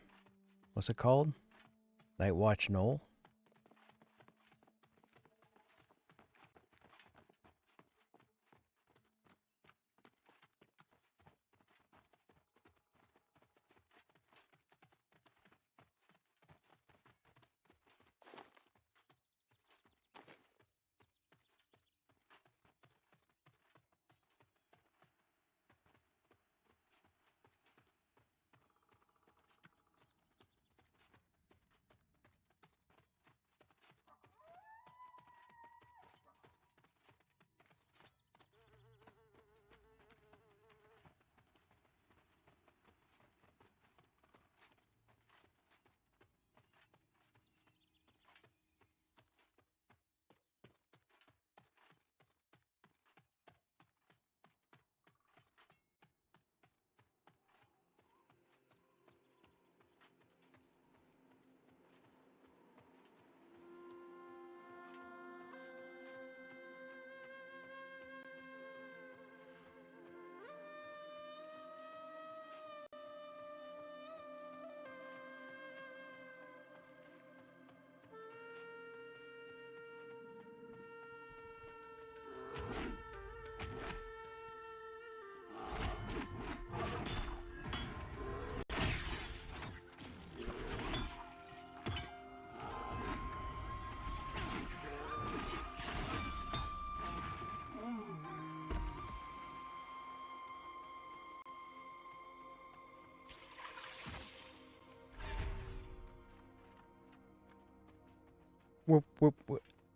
what's it called? Night Watch Knoll.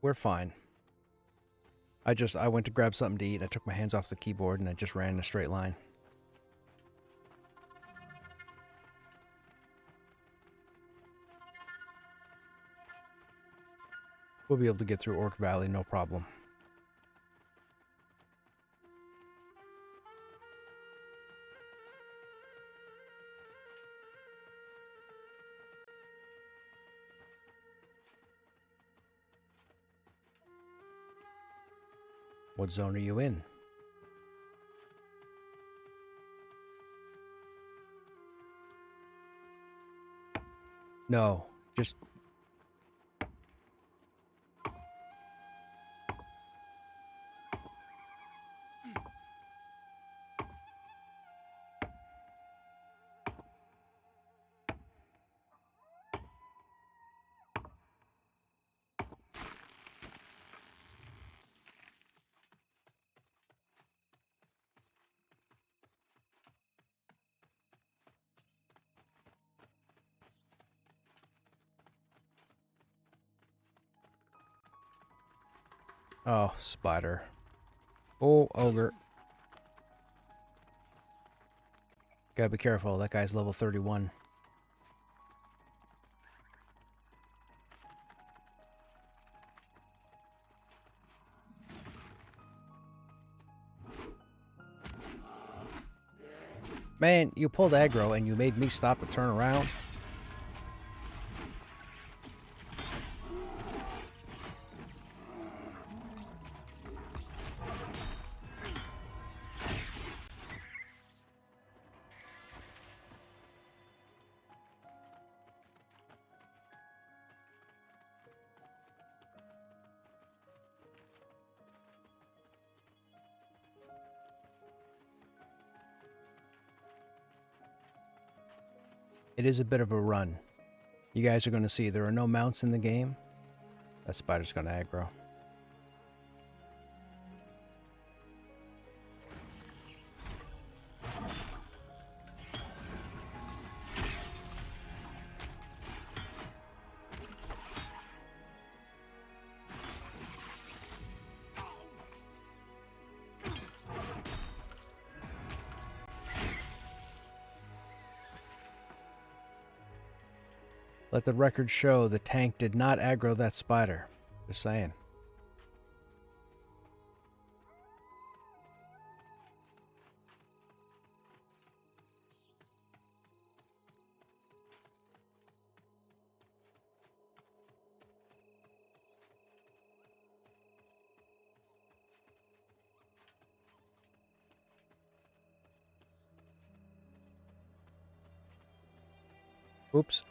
we're fine. I went to grab something to eat. I took my hands off the keyboard and I just ran in a straight line. We'll be able to get through Orc Valley, no problem. What zone are you in? No, just... Oh, spider. Oh, ogre. Gotta be careful, that guy's level 31. Man, you pulled aggro and you made me stop and turn around. It is a bit of a run. You guys are going to see there are no mounts in the game. That spider's going to aggro. Let the record show the tank did not aggro that spider. Just saying. Oops.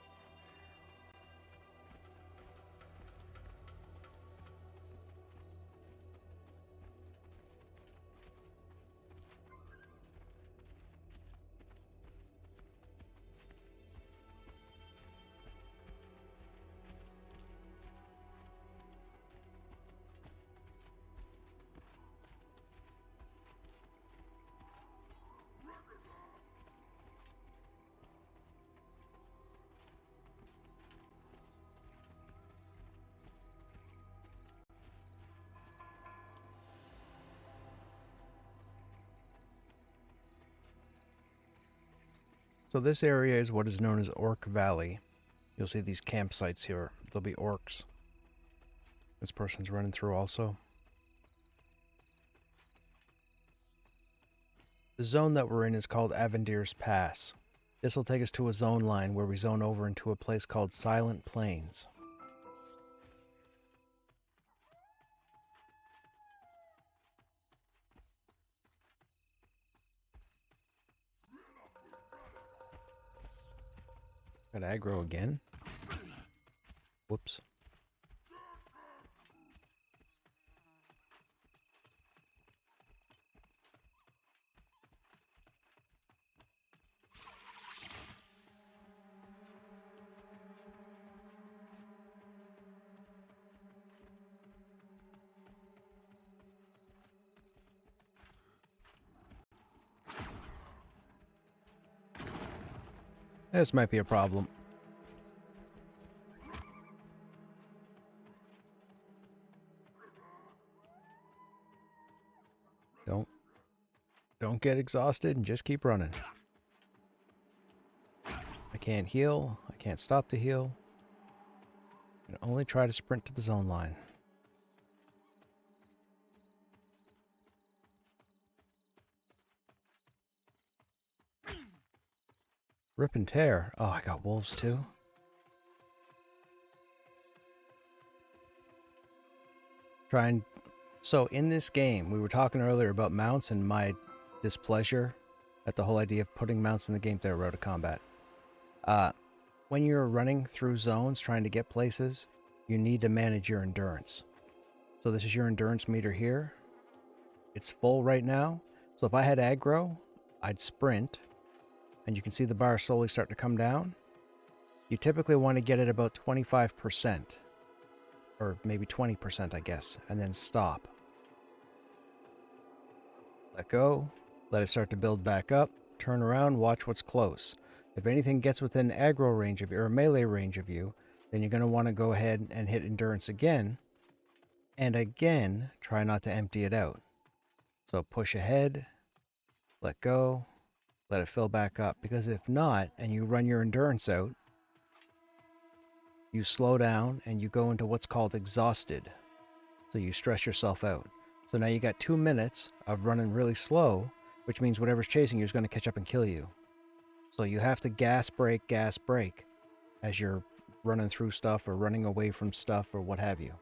So this area is what is known as Orc Valley. You'll see these campsites here. There'll be orcs. This person's running through also. The zone that we're in is called Avendir's Pass. This will take us to a zone line where we zone over into a place called Silent Plains. Got aggro again. Whoops. This might be a problem. Don't get exhausted and just keep running. I can't heal. I can't stop to heal. I can only try to sprint to the zone line. Rip and tear. Oh, I got wolves too. So in this game, we were talking earlier about mounts and my displeasure at the whole idea of putting mounts in the game through Road to Combat. When you're running through zones trying to get places, you need to manage your endurance. So this is your endurance meter here. It's full right now. So if I had aggro, I'd sprint, and you can see the bar slowly start to come down. You typically want to get it about 25%, or maybe 20%, I guess, and then stop. Let go, let it start to build back up, turn around, watch what's close. If anything gets within aggro range of you, or melee range of you, then you're going to want to go ahead and hit endurance again, and again, try not to empty it out. So push ahead, let go, let it fill back up, because if not, and you run your endurance out, you slow down and you go into what's called exhausted. So you stress yourself out. So now you got 2 minutes of running really slow, which means whatever's chasing you is going to catch up and kill you. So you have to gas brake as you're running through stuff or running away from stuff or what have you.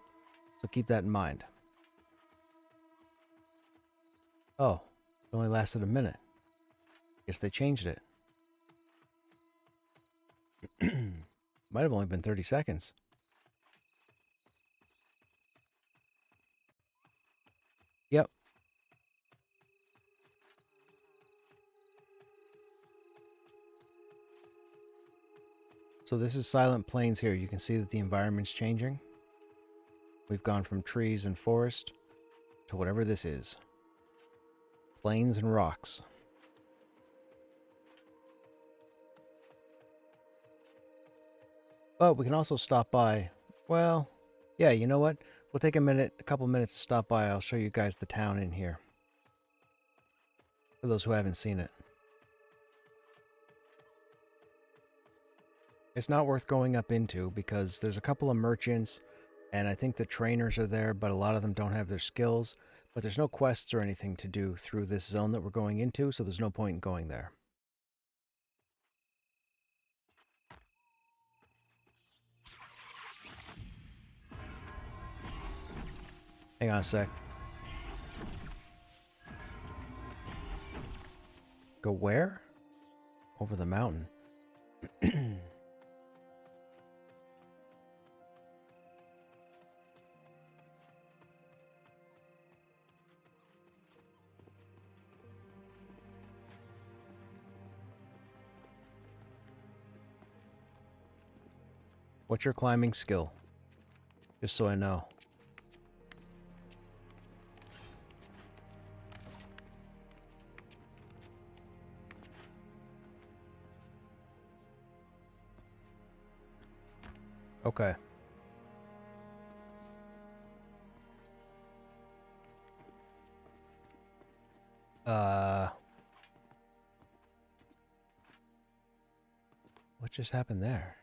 So keep that in mind. Oh, it only lasted a minute. Guess they changed it. Might have only been 30 seconds. Yep. So this is Silent Plains here. You can see that the environment's changing. We've gone from trees and forest to whatever this is. Plains and rocks. But we can also stop by. Well, yeah, you know what? We'll take a couple minutes to stop by. I'll show you guys the town in here. For those who haven't seen it. It's not worth going up into because there's a couple of merchants and I think the trainers are there, but a lot of them don't have their skills. But there's no quests or anything to do through this zone that we're going into, so there's no point in going there. Hang on a sec. Go where? Over the mountain. What's your climbing skill? Just so I know. Okay. What just happened there?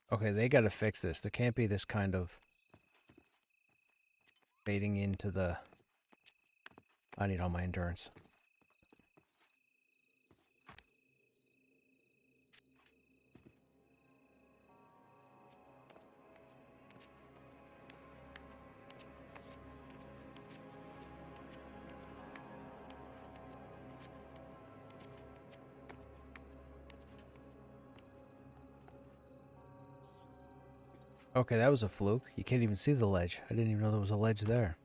Okay, they gotta fix this. There can't be this kind of fading into the... I need all my endurance. Okay, that was a fluke. You can't even see the ledge. I didn't even know there was a ledge there.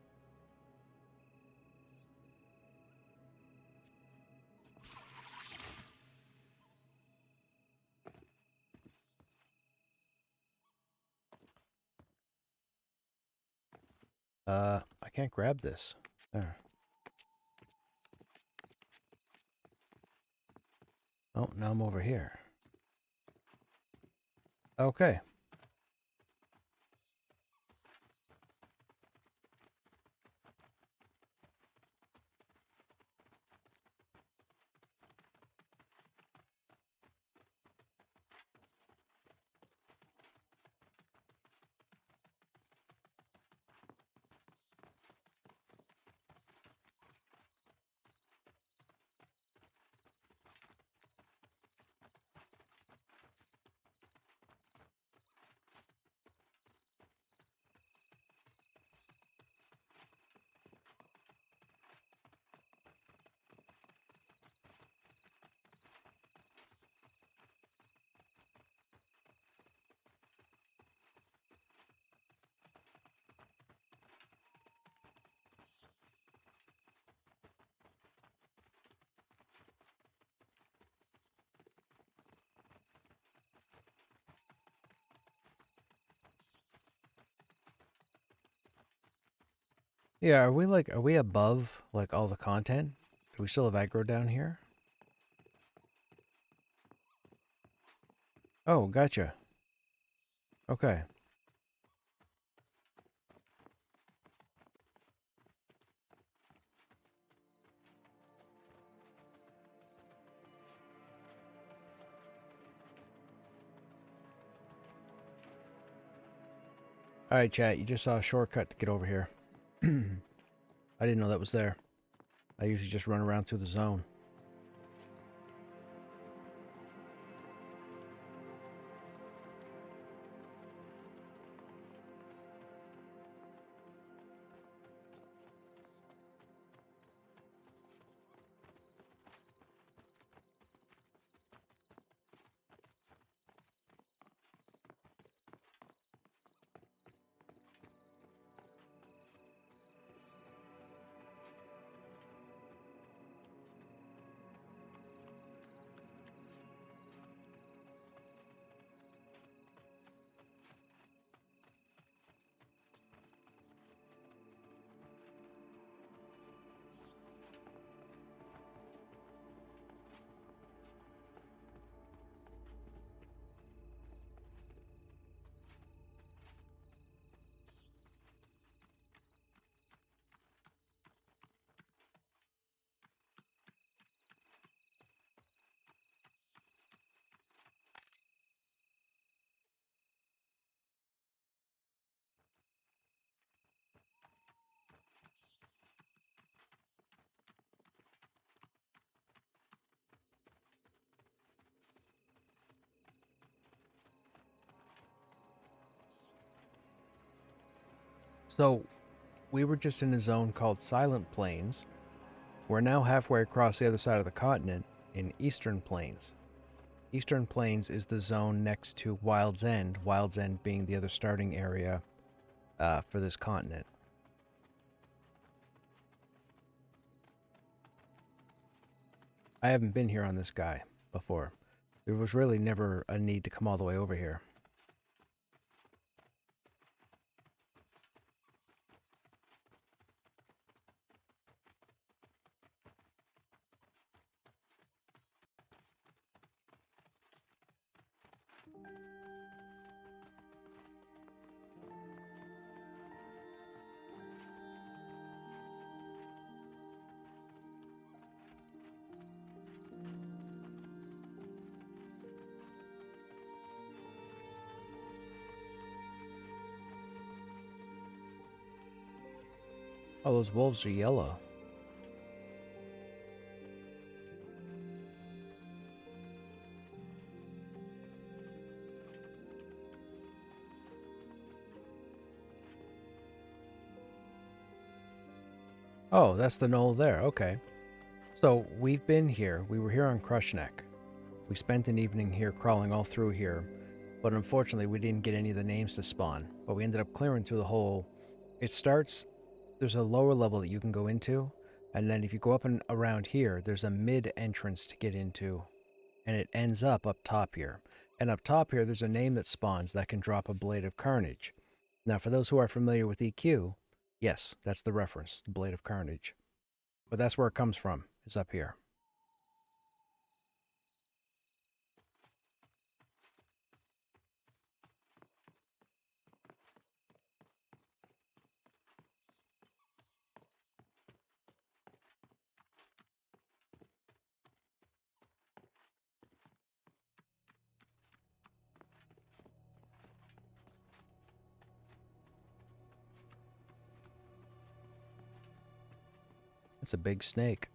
I can't grab this. There. Oh, now I'm over here. Okay. Yeah, are we above, like, all the content? Do we still have aggro down here? Oh, gotcha. Okay. Alright, chat, you just saw a shortcut to get over here. I didn't know that was there. I usually just run around through the zone. So, we were just in a zone called Silent Plains. We're now halfway across the other side of the continent in Eastern Plains. Eastern Plains is the zone next to Wild's End being the other starting area for this continent. I haven't been here on this guy before. There was really never a need to come all the way over here. Oh, those wolves are yellow. Oh, that's the knoll there. Okay. So we've been here. We were here on Krushnek. We spent an evening here crawling all through here, but unfortunately we didn't get any of the names to spawn. But we ended up clearing through the whole... It starts... There's a lower level that you can go into, and then if you go up and around here, there's a mid entrance to get into, and it ends up top here. And up top here, there's a name that spawns that can drop a Blade of Carnage. Now, for those who are familiar with EQ, yes, that's the reference, the Blade of Carnage. But that's where it comes from, is up here. That's a big snake.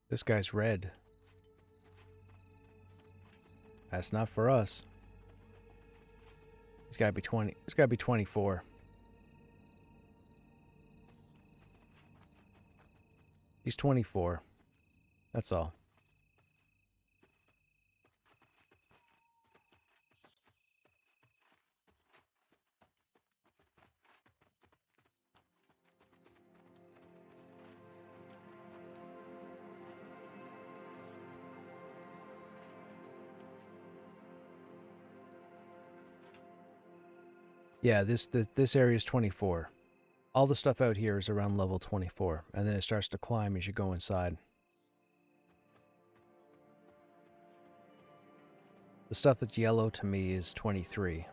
This guy's red. That's not for us. He's gotta be 20. He's gotta be 24. He's 24. That's all. Yeah, this area is 24. All the stuff out here is around level 24, and then it starts to climb as you go inside. The stuff that's yellow to me is 23.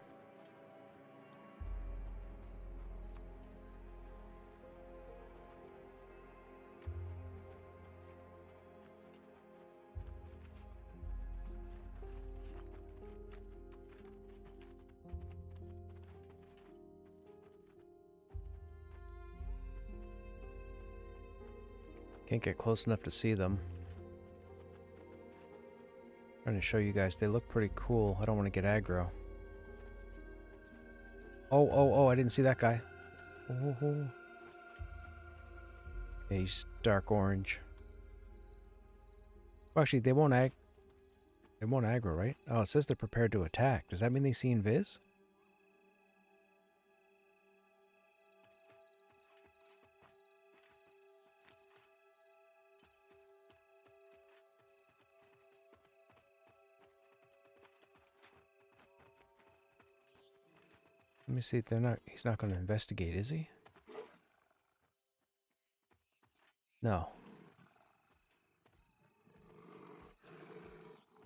Can't get close enough to see them. Trying to show you guys, they look pretty cool. I don't want to get aggro. Oh, I didn't see that guy. Oh. Yeah, he's dark orange. Well, actually, they won't aggro, right? Oh, it says they're prepared to attack. Does that mean they see invis? Let me see if he's not going to investigate, is he? No.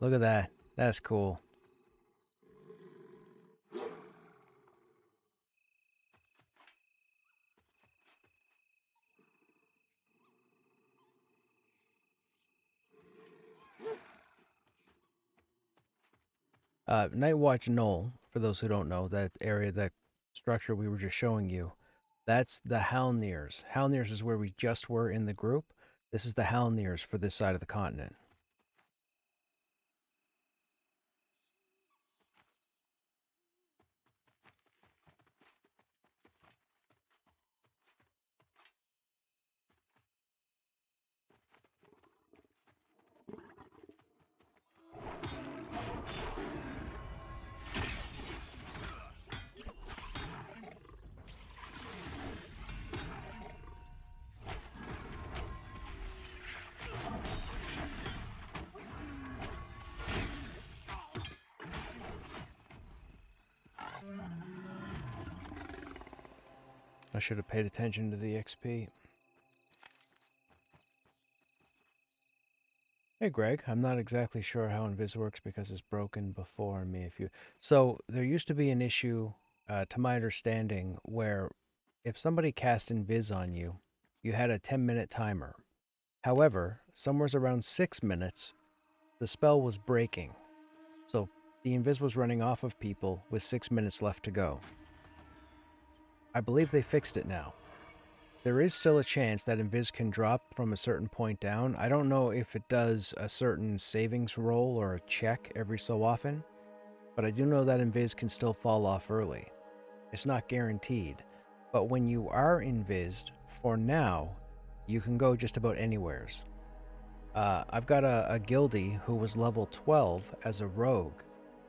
Look at that. That's cool. Night Watch Knoll, for those who don't know, that area, that structure we were just showing you, that's the Halnirs. Halnirs is where we just were in the group. This is the Halnirs for this side of the continent. I should have paid attention to the XP. Hey Greg, I'm not exactly sure how Invis works because it's broken before me. So there used to be an issue, to my understanding, where if somebody cast Invis on you, you had a 10-minute timer. However, somewhere around 6 minutes, the spell was breaking. So the Invis was running off of people with 6 minutes left to go. I believe they fixed it now. There is still a chance that Invis can drop from a certain point down. I don't know if it does a certain savings roll or a check every so often, but I do know that Invis can still fall off early. It's not guaranteed, but when you are Invised, for now, you can go just about anywheres. I've got a guildie who was level 12 as a rogue,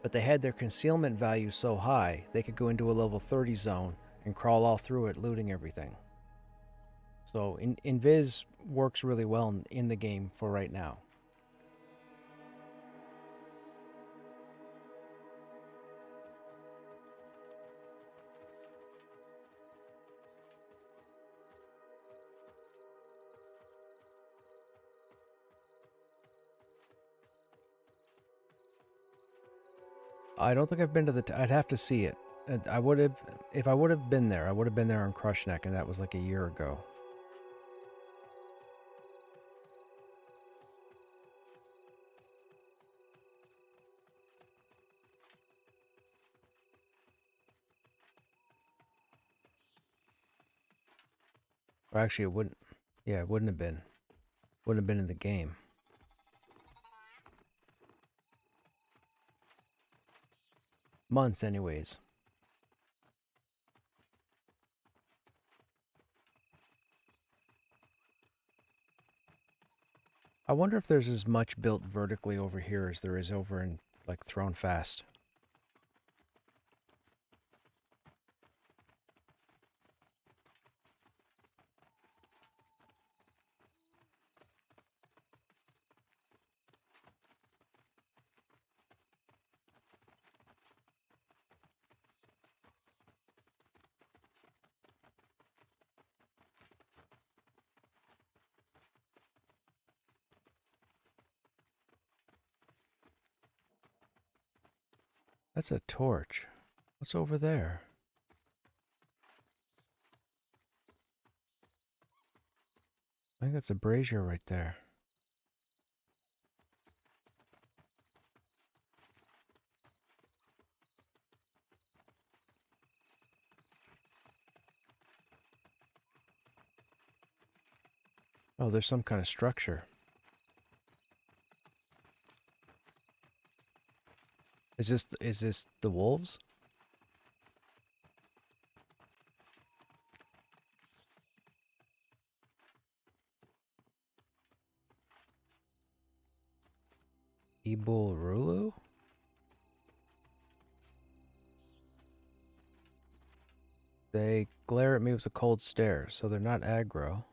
but they had their concealment value so high, they could go into a level 30 zone and crawl all through it, looting everything. So Invis works really well in the game for right now. I don't think I've been to the... I'd have to see it. I would have... If I would have been there, I would have been there on Krushnek, and that was like a year ago. Or actually, it wouldn't. Yeah, it wouldn't have been. Wouldn't have been in the game. Months, anyways. I wonder if there's as much built vertically over here as there is over in, like, Thrown Fast. That's a torch. What's over there? I think that's a brazier right there. Oh, there's some kind of structure. Is this the wolves? Ibulrulu? They glare at me with a cold stare, so they're not aggro.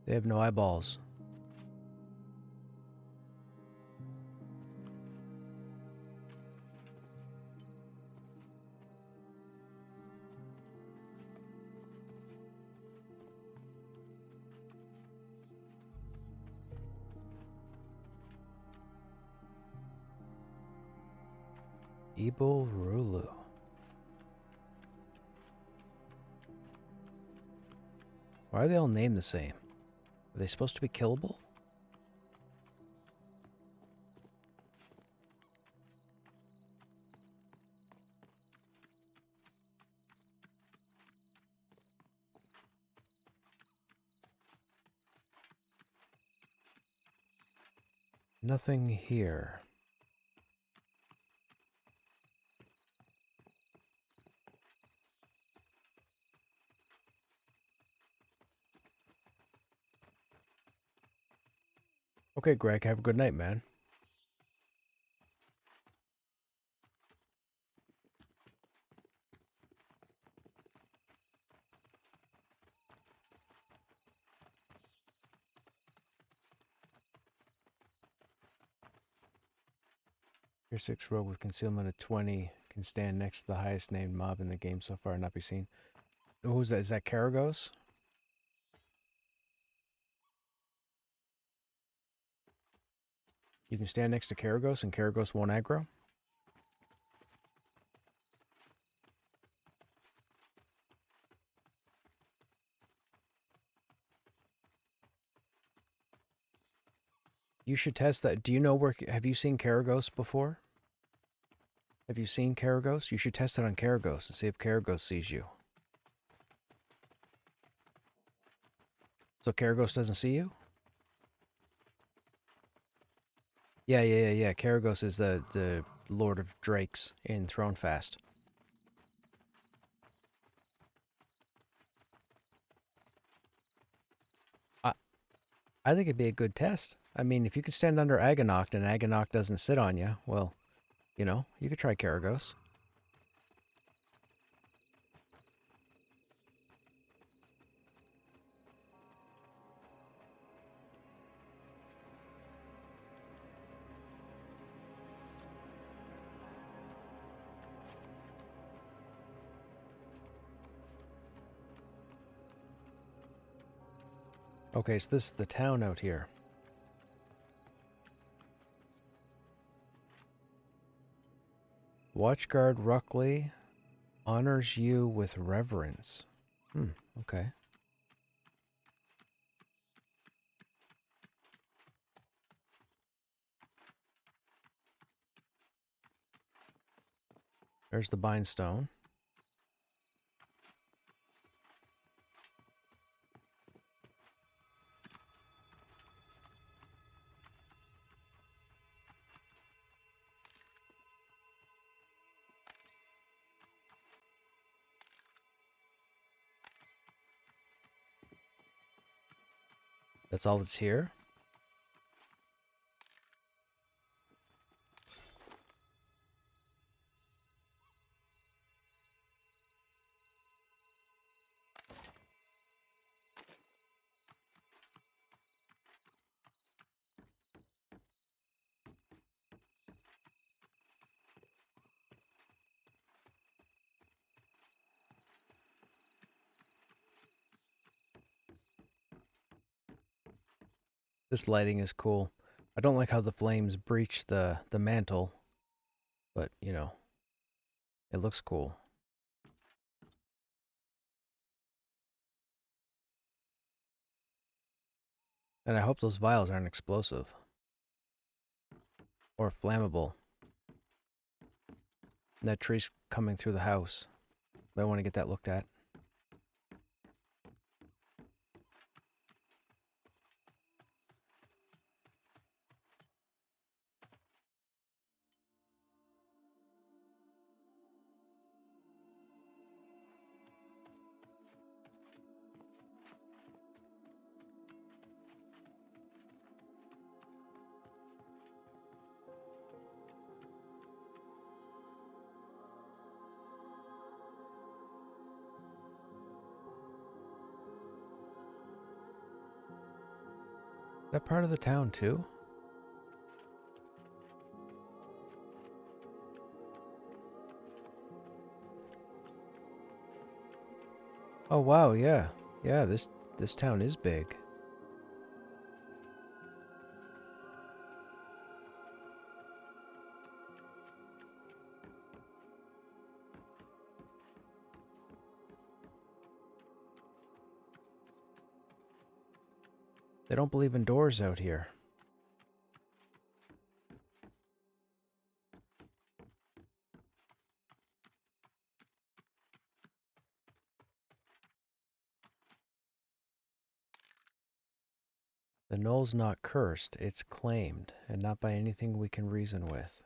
They have no eyeballs. Ibulrulu. Why are they all named the same? Are they supposed to be killable? Nothing here. Okay, Greg, have a good night, man. Tier 6 rogue with concealment of 20 can stand next to the highest named mob in the game so far and not be seen. Who's that? Is that Karagos? You can stand next to Karagos and Karagos won't aggro? You should test that. Do you know where... Have you seen Karagos before? Have you seen Karagos? You should test it on Karagos and see if Karagos sees you. So Karagos doesn't see you? Yeah. Karagos is the Lord of Drakes in Throne Fast. I think it'd be a good test. I mean, if you could stand under Aganoct and Aganoct doesn't sit on you, well, you know, you could try Karagos. Okay, so this is the town out here. Watchguard Ruckley honors you with reverence. Okay. There's the bindstone. That's all that's here? This lighting is cool. I don't like how the flames breach the mantle, but, you know, it looks cool. And I hope those vials aren't explosive. Or flammable. And that tree's coming through the house. I want to get that looked at. That part of the town too? Oh wow, yeah. Yeah, this town is big. They don't believe in doors out here. The knoll's not cursed, it's claimed, and not by anything we can reason with.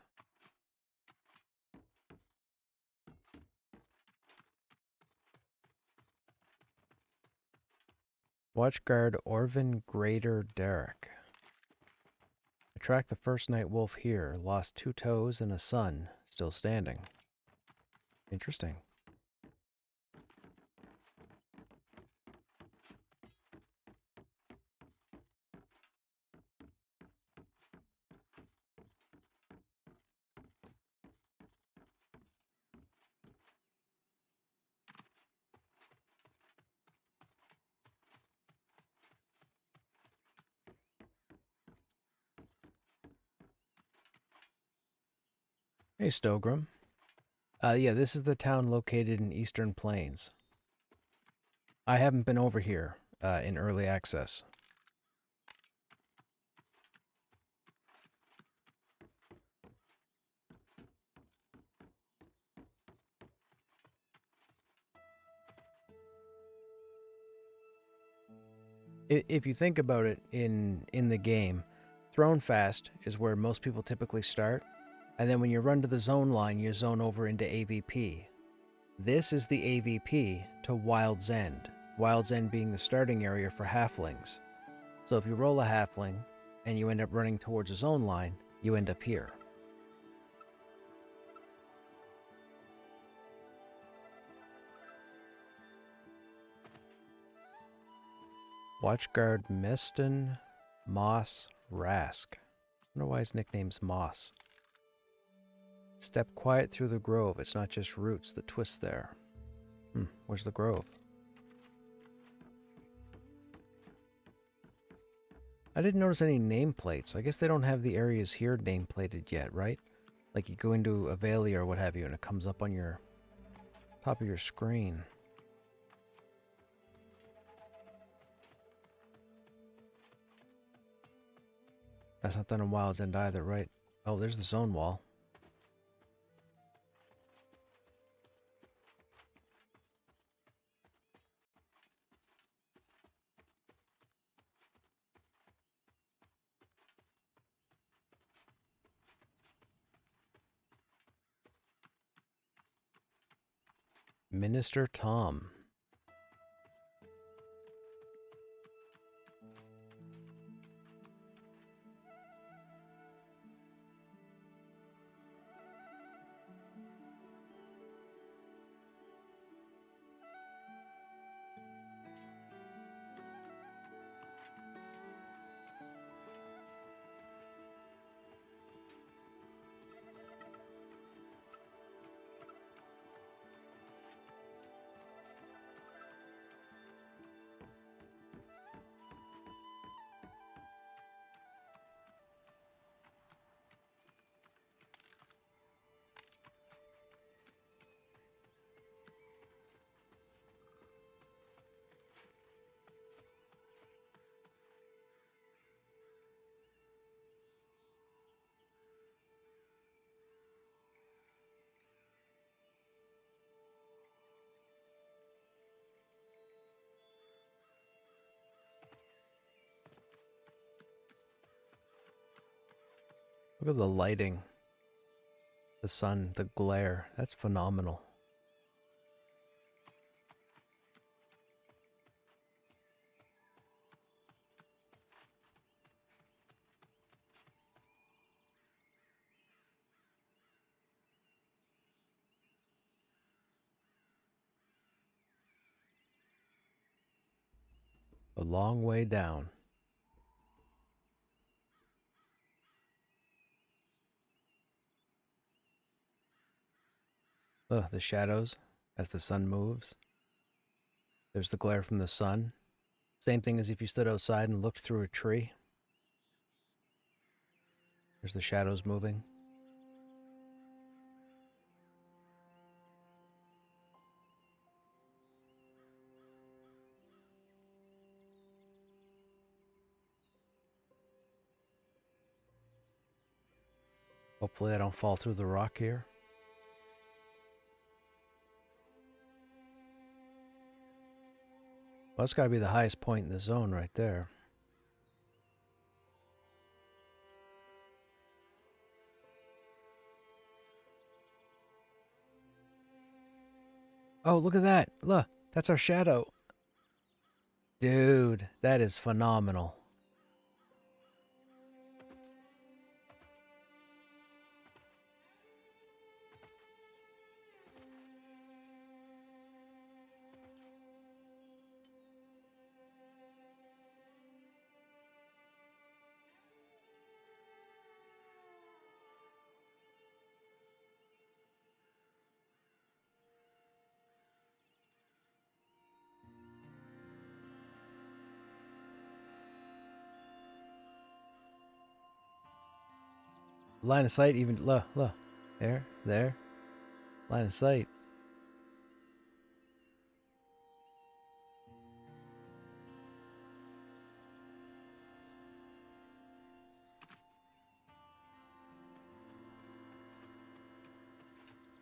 Watchguard Orvin Grader Derrick. I tracked the first night wolf here, lost 2 toes and a son, still standing. Interesting. Hey, Stogram. Yeah, this is the town located in Eastern Plains. I haven't been over here in early access. If you think about it in the game, Thrown Fast is where most people typically start, and then when you run to the zone line, you zone over into AVP. This is the AVP to Wild's End. Wild's End being the starting area for halflings. So if you roll a halfling and you end up running towards a zone line, you end up here. Watchguard Meston Moss Rask. I wonder why his nickname's Moss. Step quiet through the grove. It's not just roots that twist there. Where's the grove? I didn't notice any nameplates. I guess they don't have the areas here nameplated yet, right? Like you go into a valley or what have you and it comes up on your top of your screen. That's not done in Wild's End either, right? Oh, there's the zone wall. Minister Tom. Look at the lighting. The sun, the glare. That's phenomenal. A long way down. Ugh, the shadows as the sun moves. There's the glare from the sun. Same thing as if you stood outside and looked through a tree. There's the shadows moving. Hopefully I don't fall through the rock here. Well, that's got to be the highest point in the zone right there. Oh, look at that. Look, that's our shadow. Dude, that is phenomenal. Line of sight even, look. There. Line of sight.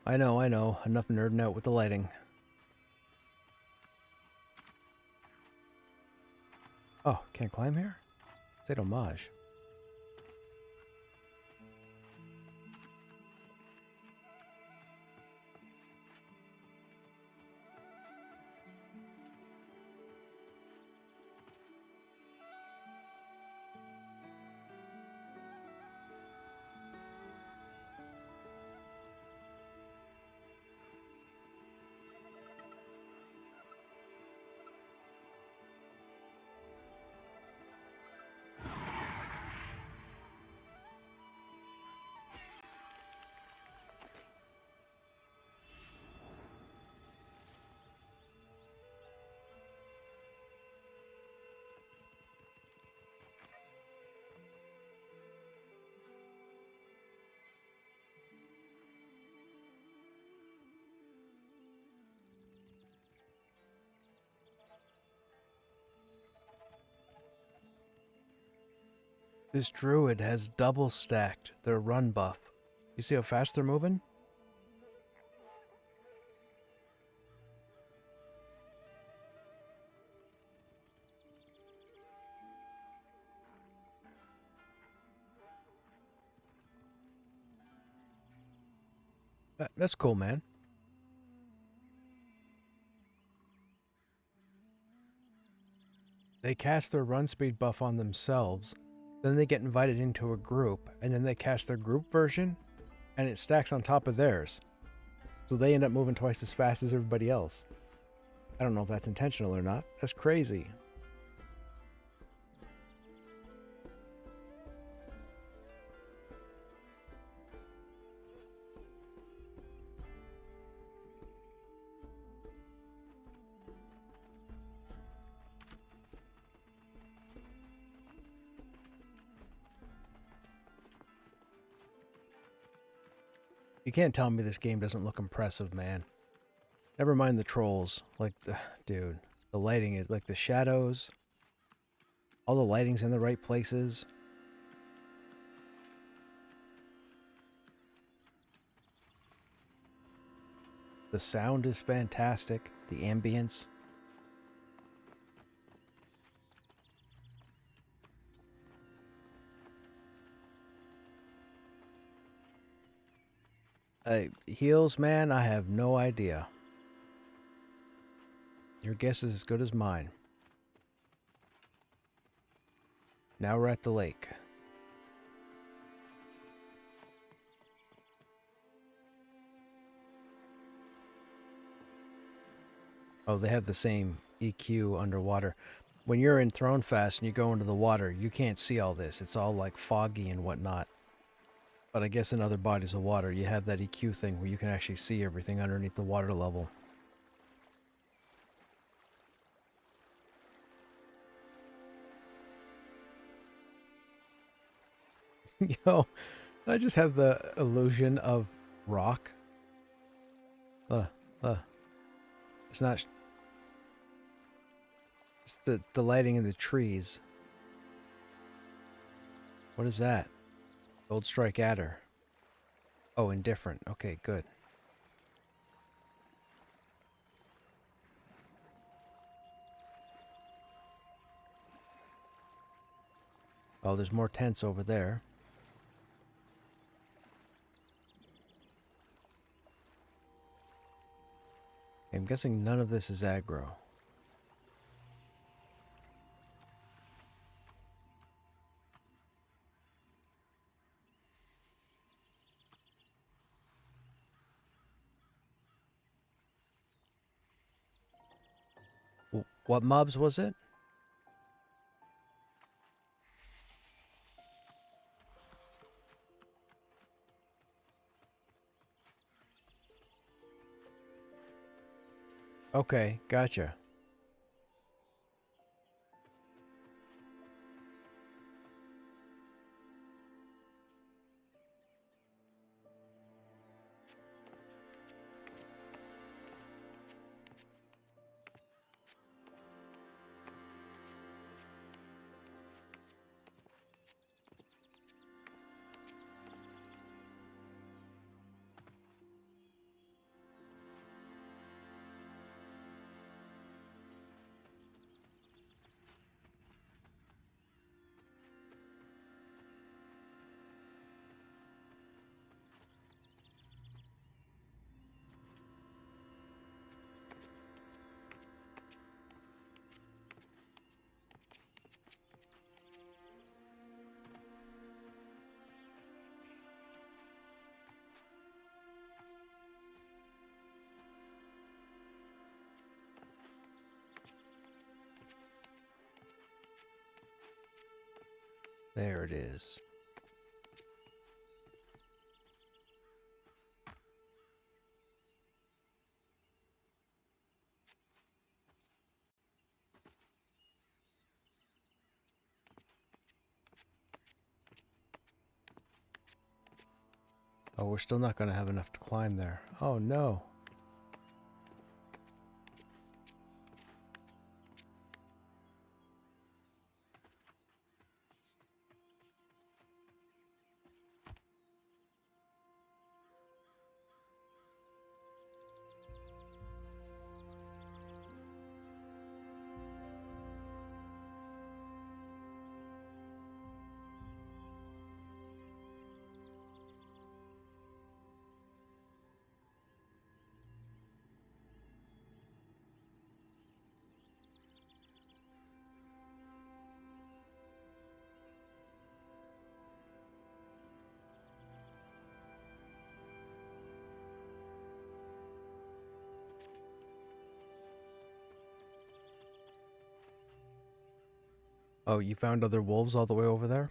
I know. Enough nerding out with the lighting. Oh, can't climb here? C'est dommage. This druid has double stacked their run buff. You see how fast they're moving? That's cool, man. They cast their run speed buff on themselves, then they get invited into a group, and then they cast their group version, and it stacks on top of theirs. So they end up moving twice as fast as everybody else. I don't know if that's intentional or not. That's crazy. You can't tell me this game doesn't look impressive, man. Never mind the trolls. Like, dude, the lighting is like the shadows. All the lighting's in the right places. The sound is fantastic. The ambience. Heals, man, I have no idea. Your guess is as good as mine. Now we're at the lake. Oh, they have the same EQ underwater. When you're in Thronefest and you go into the water, you can't see all this. It's all like foggy and whatnot. But I guess in other bodies of water, you have that EQ thing where you can actually see everything underneath the water level. Yo, I just have the illusion of rock. It's not... It's the lighting in the trees. What is that? Gold Strike Adder. Oh, indifferent. Okay, good. Oh, there's more tents over there. I'm guessing none of this is aggro. What mobs was it? Okay, gotcha. There it is. Oh, we're still not going to have enough to climb there. Oh, no. Oh, you found other wolves all the way over there?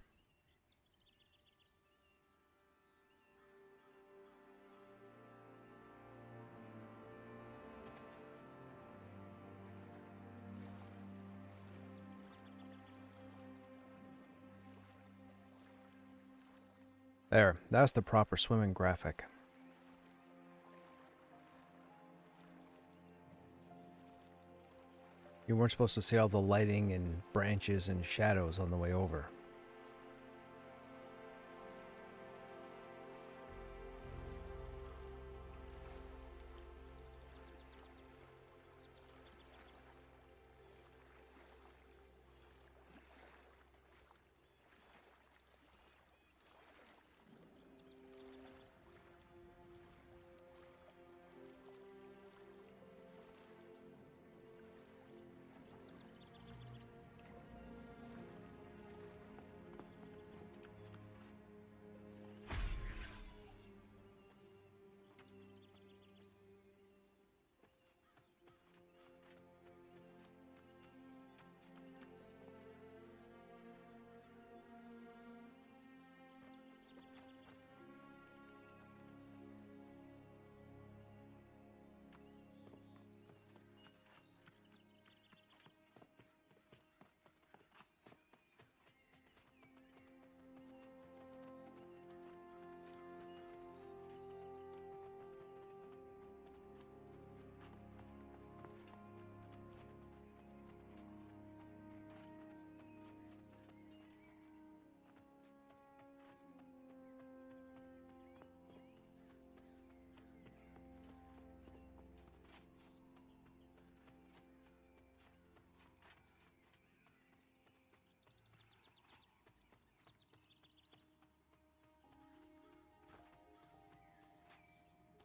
There, that's the proper swimming graphic. You weren't supposed to see all the lighting and branches and shadows on the way over.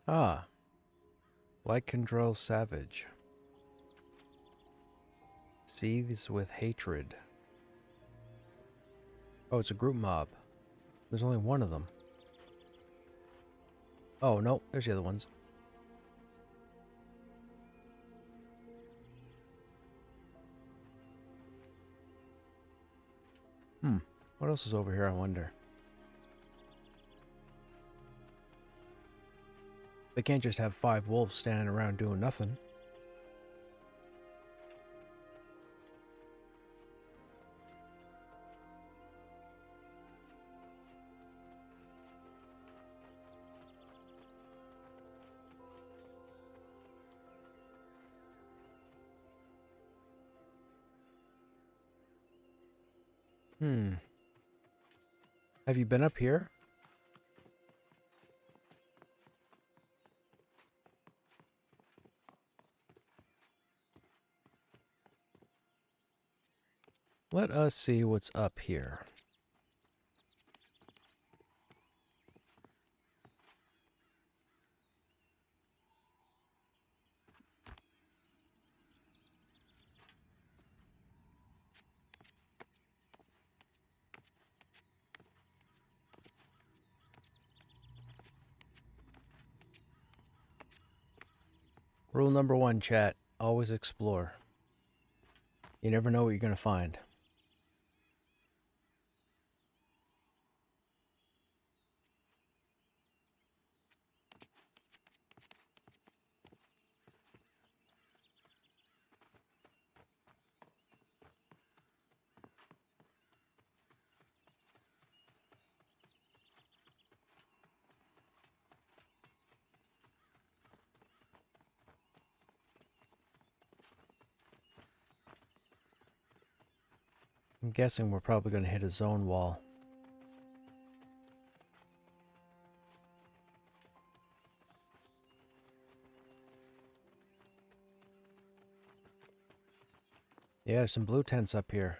Ah, Lycandrel Savage. Seethes with hatred. Oh, it's a group mob. There's only one of them. Oh, no, there's the other ones. What else is over here, I wonder? They can't just have 5 wolves standing around doing nothing. Have you been up here? Let us see what's up here. Rule number 1, chat. Always explore. You never know what you're going to find. I'm guessing we're probably going to hit a zone wall. Yeah, some blue tents up here.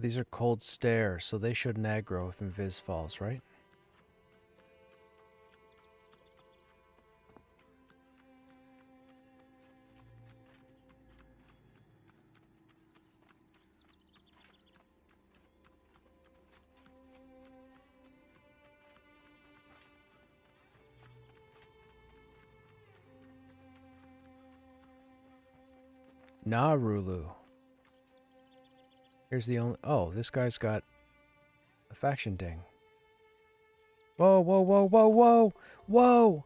These are cold stairs, so they shouldn't aggro if Invis falls, right? Narulu. Here's the only... Oh, this guy's got a faction ding. Whoa, whoa, whoa, whoa, whoa! Whoa!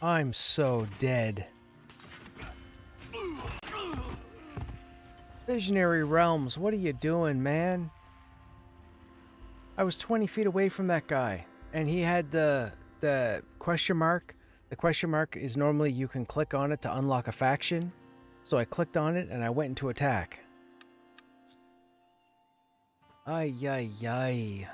I'm so dead. Visionary Realms, what are you doing, man? I was 20 feet away from that guy, and he had the question mark. The question mark is normally you can click on it to unlock a faction. So I clicked on it, and I went into attack. Ay, ay, ay.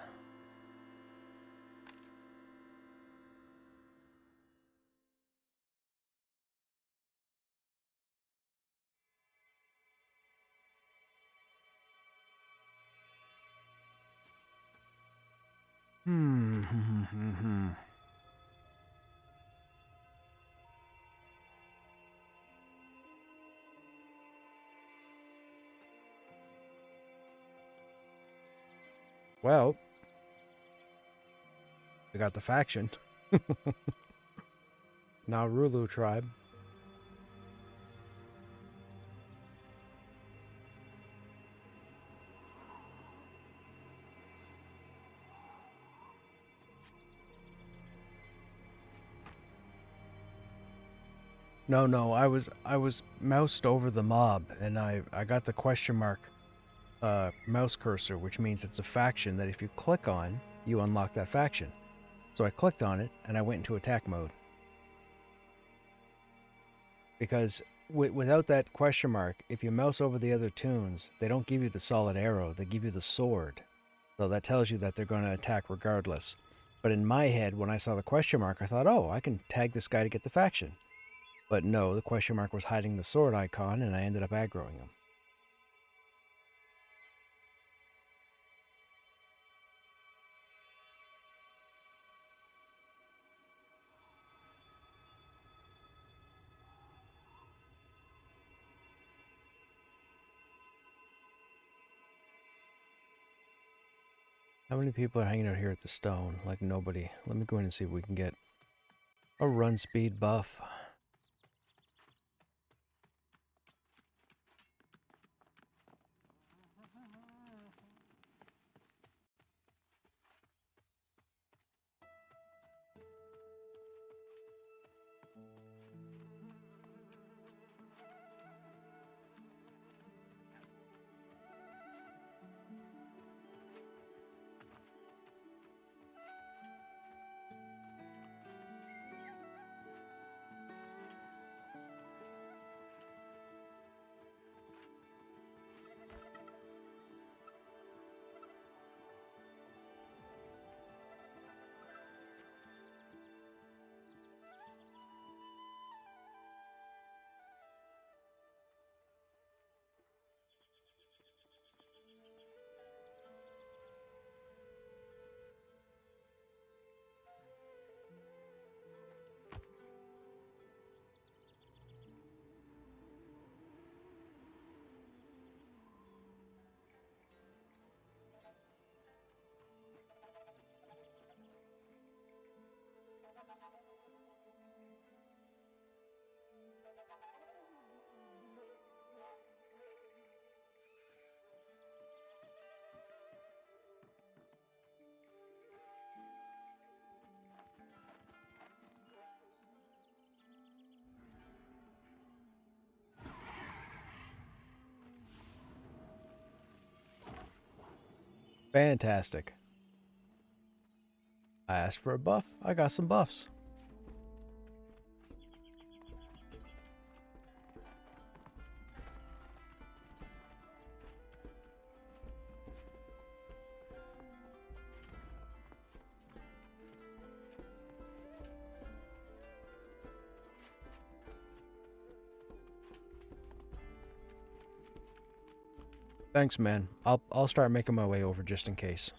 Well, we got the faction. Narulu tribe. No, I was moused over the mob, and I got the question mark mouse cursor, which means it's a faction that if you click on, you unlock that faction. So I clicked on it, and I went into attack mode. Because without that question mark, if you mouse over the other tunes, they don't give you the solid arrow, they give you the sword. So that tells you that they're going to attack regardless. But in my head, when I saw the question mark, I thought, oh, I can tag this guy to get the faction. But no, the question mark was hiding the sword icon, and I ended up aggroing him. How many people are hanging out here at the stone? Like nobody. Let me go in and see if we can get a run speed buff. Fantastic. I asked for a buff. I got some buffs. Thanks, man. I'll start making my way over just in case.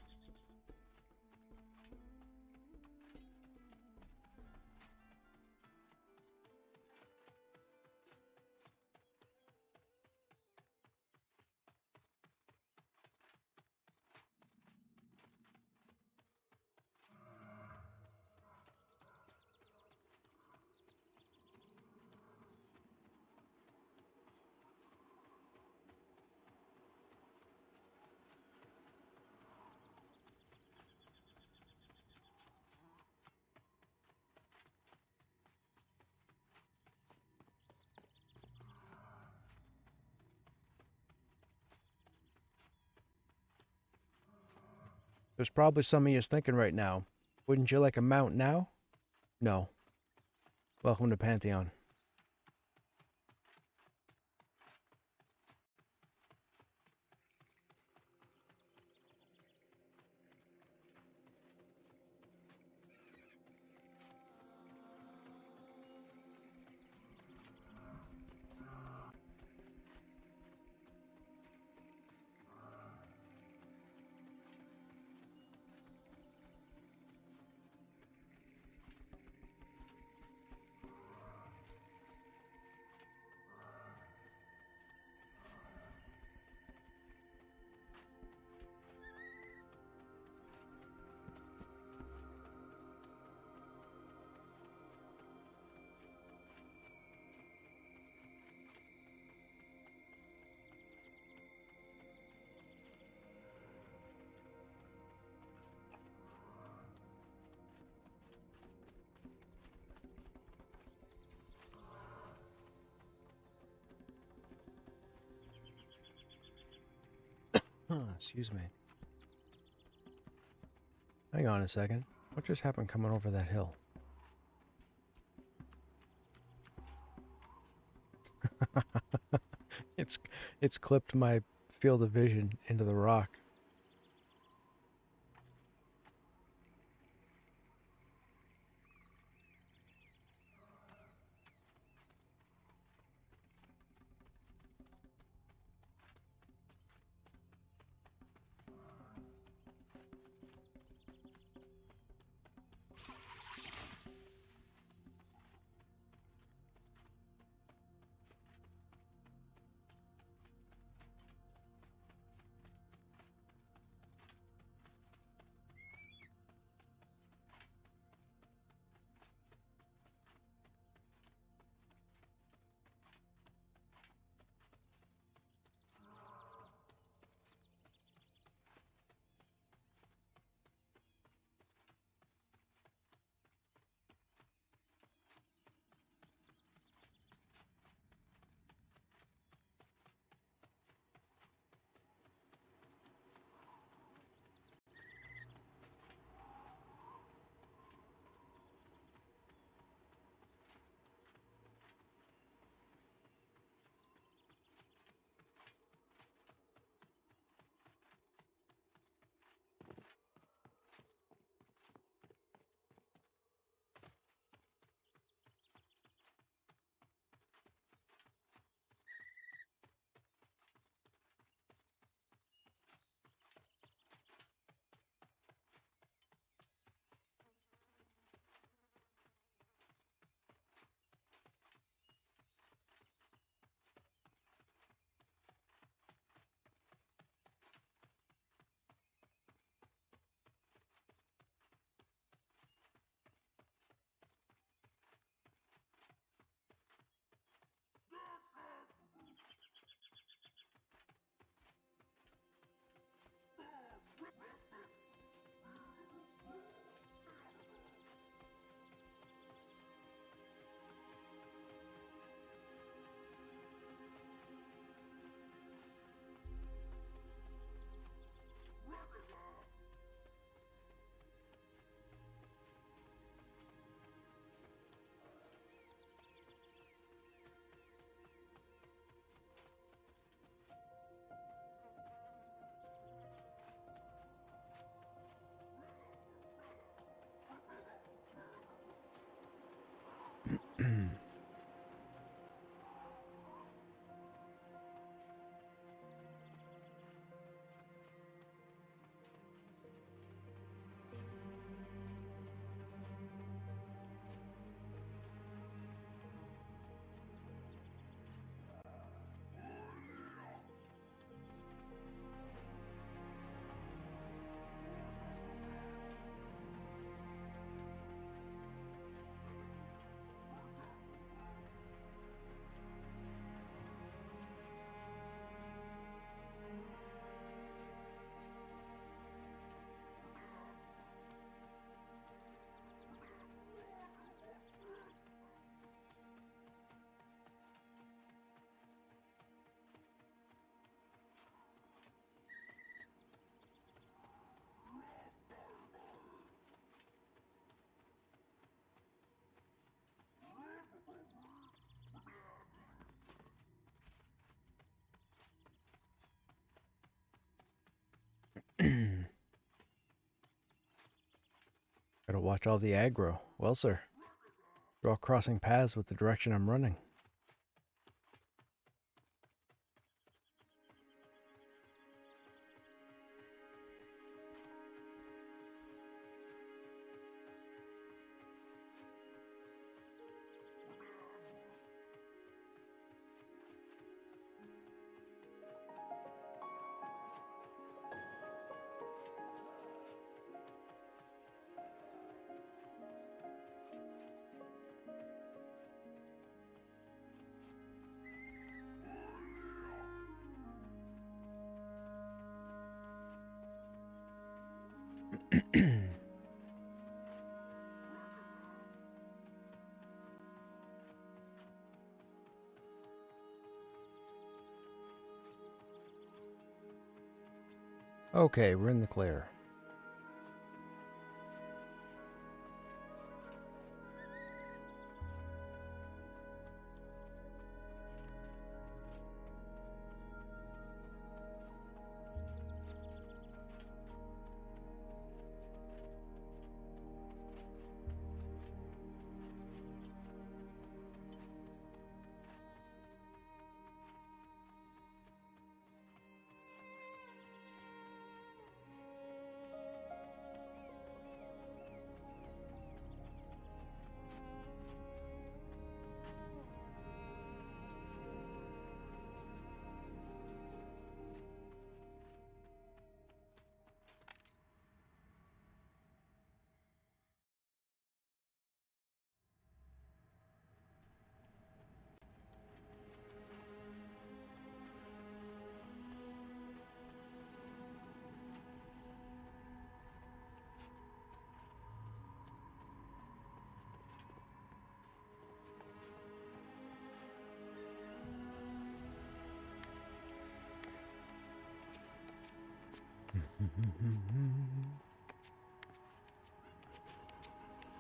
There's probably some of you thinking right now, wouldn't you like a mount now? No. Welcome to Pantheon. Excuse me. Hang on a second. What just happened coming over that hill? It's clipped my field of vision into the rock. Gotta watch all the aggro. Well, sir. You're all crossing paths with the direction I'm running. Okay, we're in the clear.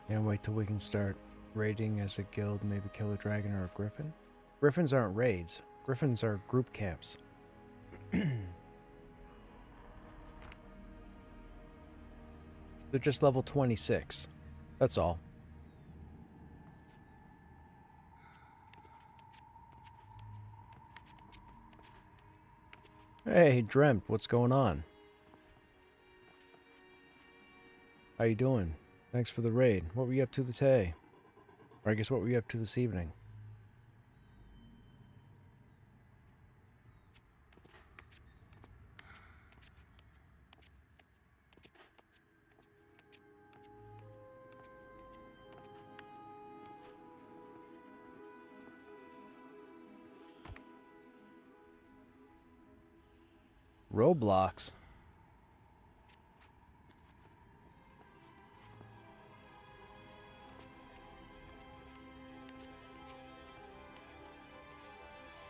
Can't wait till we can start raiding as a guild, maybe kill a dragon or a griffin. Griffins aren't raids. Griffins are group camps. They're just level 26. That's all. Hey, Dreamt, what's going on? How you doing? Thanks for the raid. What were you up to today? Or I guess what were you up to this evening? Roblox.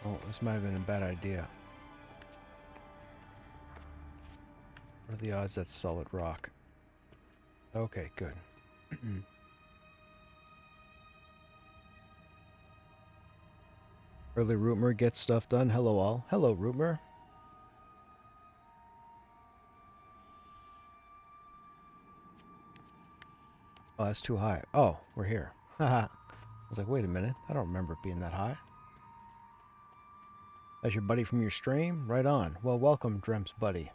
Oh, this might have been a bad idea. What are the odds that's solid rock? Okay, good. Early Rootmer gets stuff done. Hello all. Hello, Rootmer. Oh, that's too high. Oh, we're here. Haha. I was like, wait a minute. I don't remember it being that high. That's your buddy from your stream? Right on. Well, welcome, Dremp's buddy.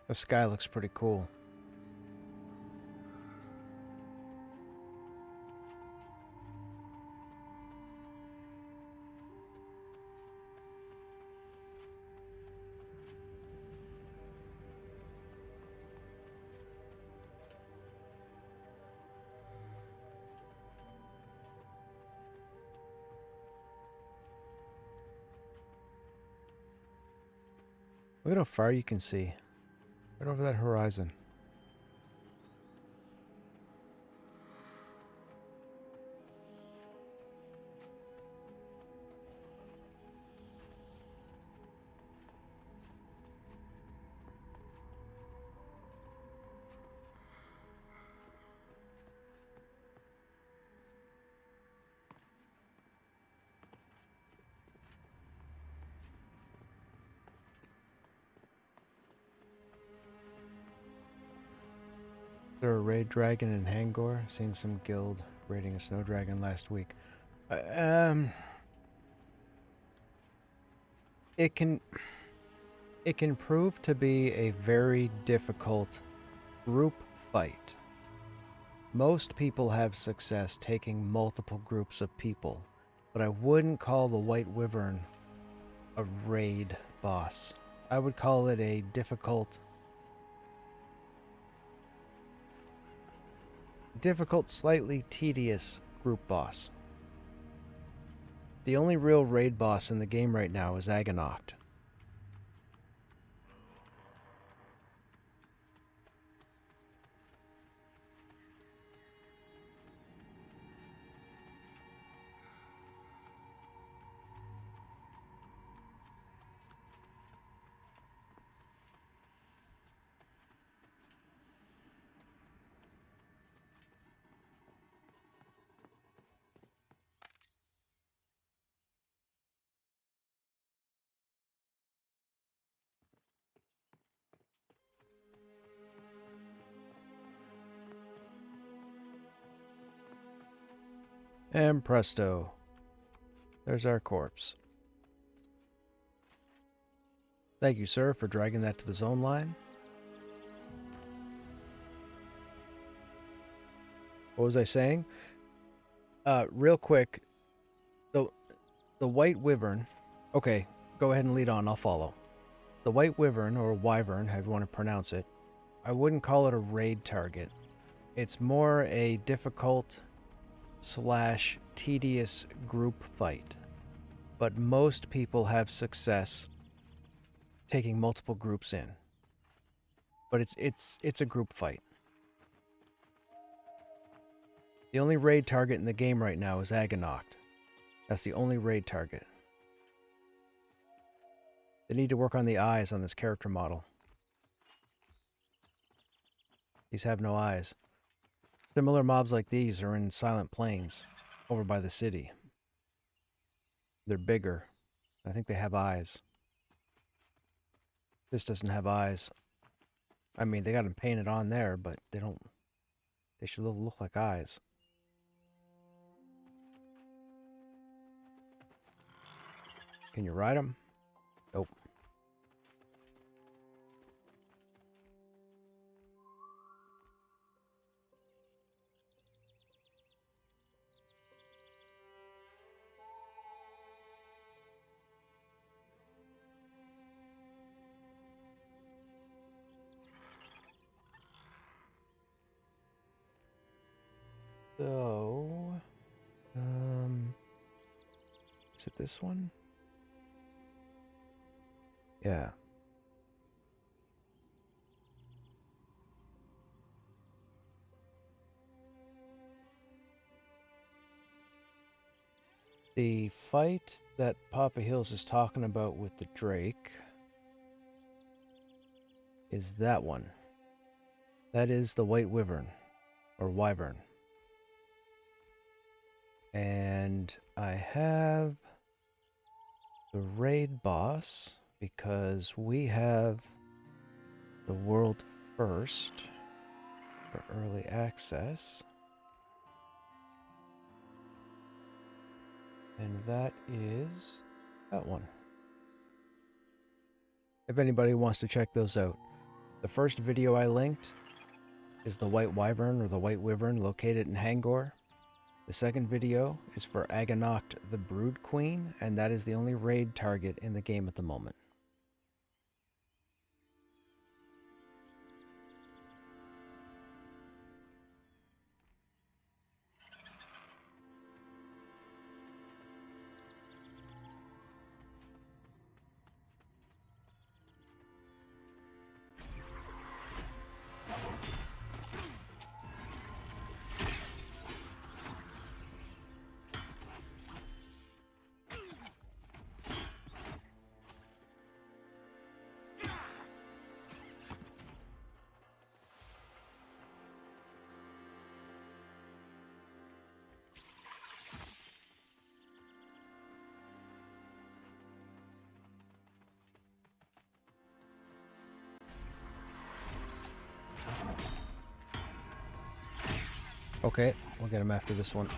The sky looks pretty cool. Look at how far you can see. Right over that horizon. there a raid dragon in Hangor? Seen some guild raiding a snow dragon last week. It can prove to be a very difficult group fight. Most people have success taking multiple groups of people, but I wouldn't call the White Wyvern a raid boss. I would call it a difficult, slightly tedious group boss. The only real raid boss in the game right now is Aganoct. And presto, there's our corpse. Thank you, sir, for dragging that to the zone line. What was I saying? Real quick, the White Wyvern. Okay, go ahead and lead on. I'll follow. The White Wyvern, or Wyvern, however you want to pronounce it, I wouldn't call it a raid target. It's more a difficult / tedious group fight. But most people have success taking multiple groups in. But it's a group fight. The only raid target in the game right now is Aganoct. That's the only raid target. They need to work on the eyes on this character model. These have no eyes. Similar mobs like these are in Silent Plains, over by the city. They're bigger. I think they have eyes. This doesn't have eyes. I mean, they got them painted on there, but they don't... They should look like eyes. Can you ride them? Nope. So... Is it this one? Yeah. The fight that Papa Hills is talking about with the Drake is that one. That is the White Wyvern, or Wyvern. And I have the raid boss because we have the world first for early access. And that is that one. If anybody wants to check those out. The first video I linked is the White Wyvern or the White Wyvern located in Hangor. The second video is for Aganoct the Brood Queen, and that is the only raid target in the game at the moment. Okay, we'll get him after this one.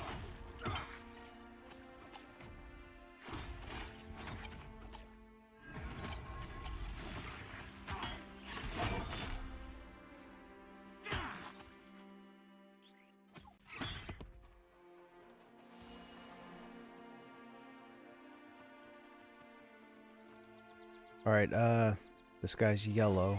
Alright, this guy's yellow.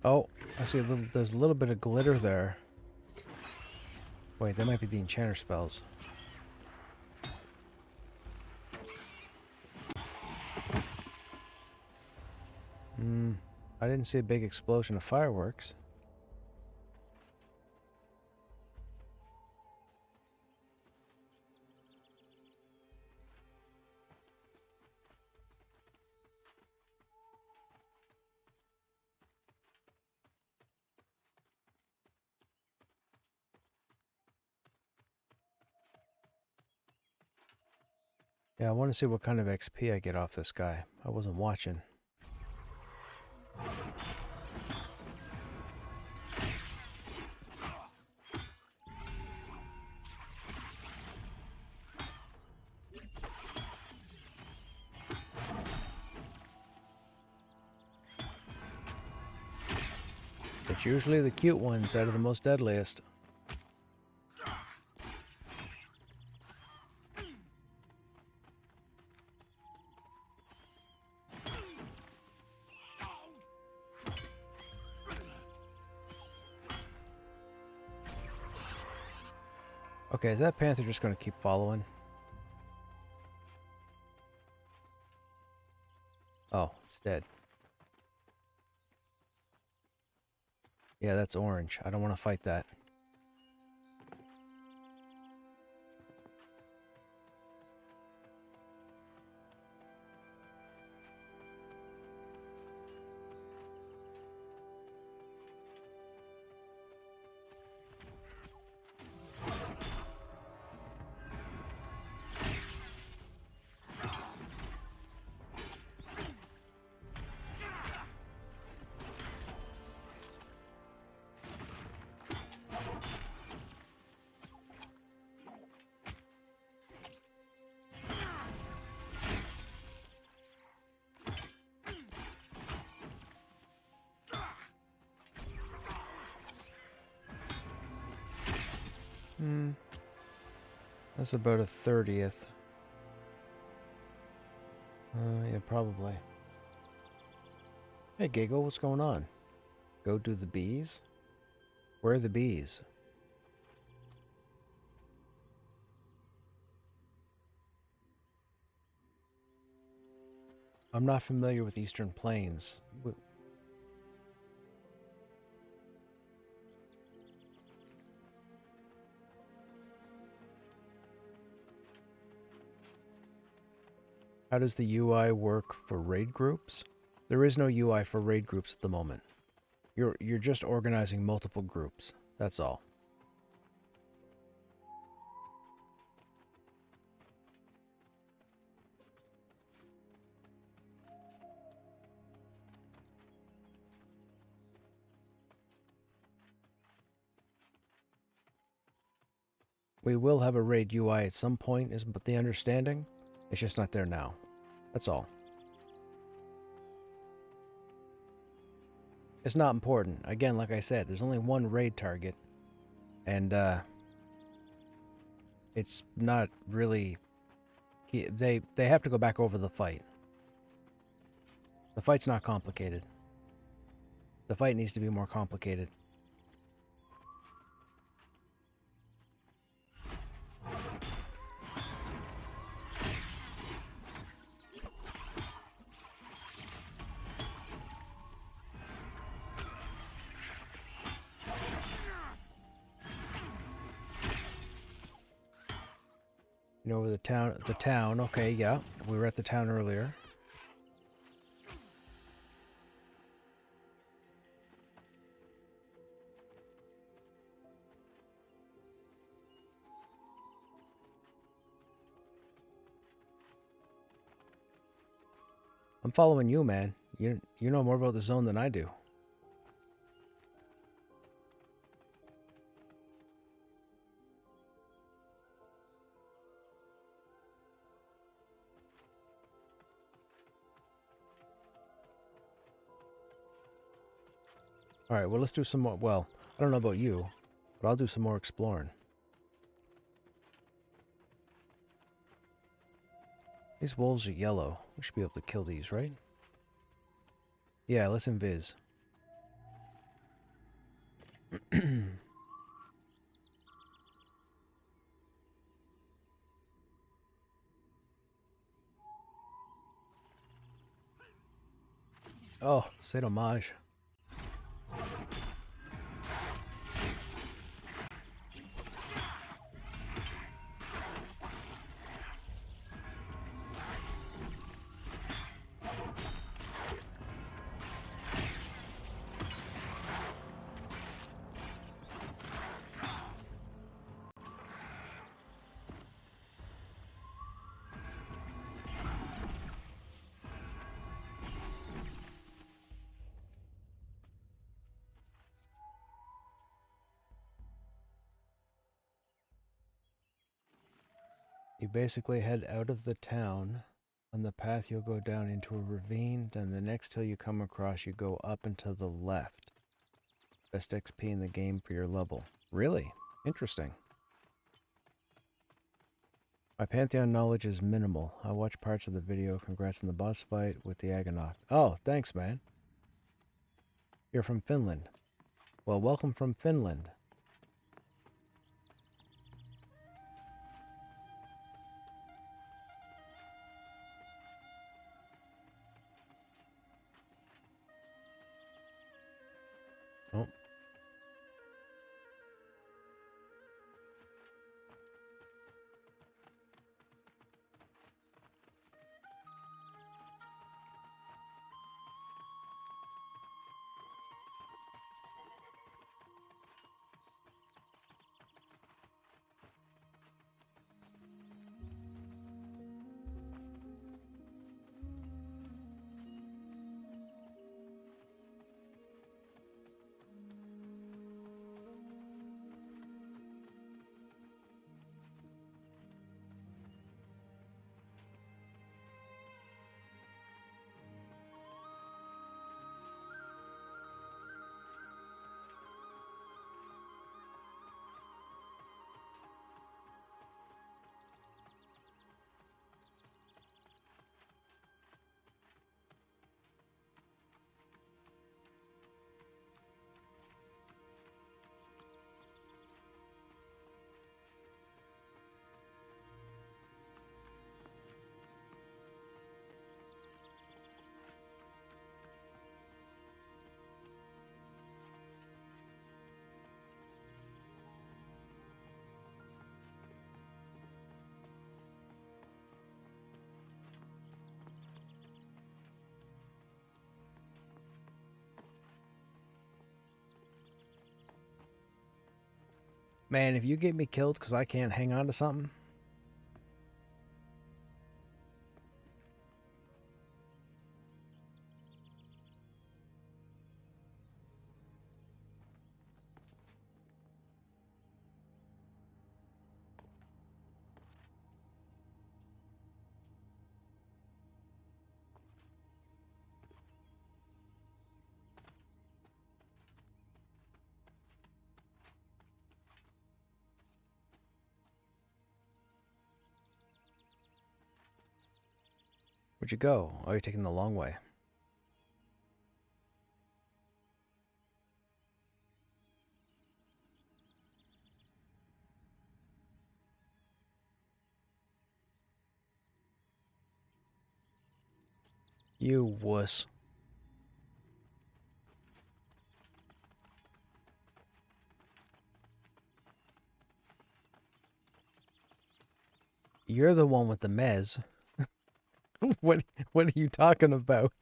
Oh, I see there's a little bit of glitter there. Wait, that might be the enchanter spells. I didn't see a big explosion of fireworks. Yeah, I want to see what kind of XP I get off this guy. I wasn't watching. It's usually the cute ones that are the most deadliest. Okay, is that panther just going to keep following? Oh, it's dead. Yeah, that's orange. I don't want to fight that. That's about a 30th. Yeah, probably. Hey, Giggle, what's going on? Go do the bees? Where are the bees? I'm not familiar with Eastern Plains. How does the UI work for raid groups? There is no UI for raid groups at the moment. You're just organizing multiple groups. That's all. We will have a raid UI at some point, is but the understanding. It's just not there now. That's all. It's not important. Again, like I said, there's only one raid target. And, it's not really... They have to go back over the fight. The fight's not complicated. The fight needs to be more complicated. You know where the town, okay, yeah. We were at the town earlier. I'm following you, man. You know more about the zone than I do. Alright, well, let's do some more. Well, I don't know about you, but I'll do some more exploring. These wolves are yellow. We should be able to kill these, right? Yeah, let's invis. Oh, c'est dommage. You basically head out of the town. On the path, you'll go down into a ravine. Then the next hill you come across, you go up and to the left. Best XP in the game for your level. Really? Interesting. My Pantheon knowledge is minimal. I watched parts of the video. Congrats on the boss fight with the Agonoct. Oh, thanks, man. You're from Finland. Well, welcome from Finland. Oh. Man, if you get me killed because I can't hang on to something... Where'd you go? Oh, you're taking the long way. You wuss. You're the one with the mez. What are you talking about?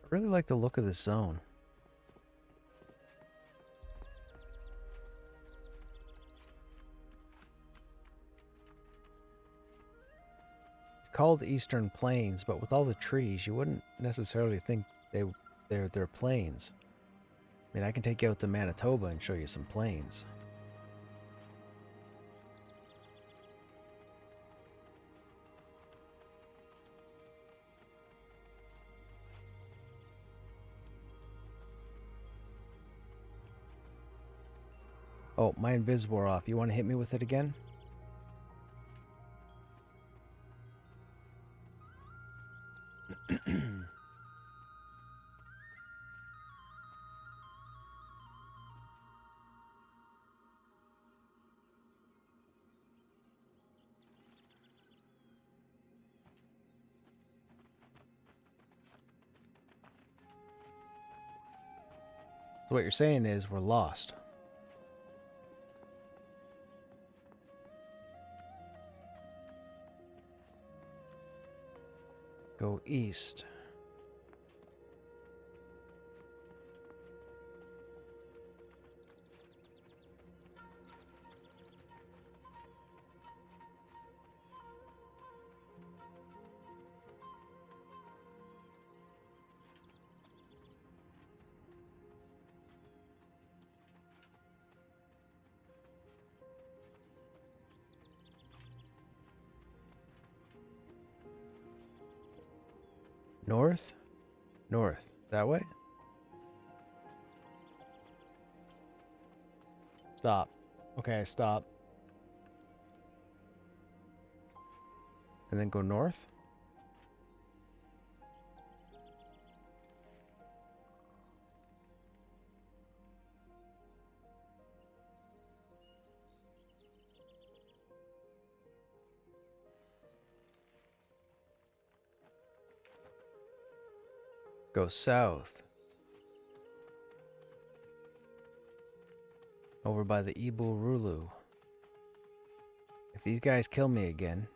I really like the look of this zone. It's called Eastern Plains, but with all the trees, you wouldn't necessarily think they're plains. I mean, I can take you out to Manitoba and show you some plains. Oh, my invis wore off. You want to hit me with it again? So what you're saying is we're lost. Go east. North? North. That way? Stop. Okay, stop. And then go north? Go south. Over by the Ibu-Rulu. If these guys kill me again...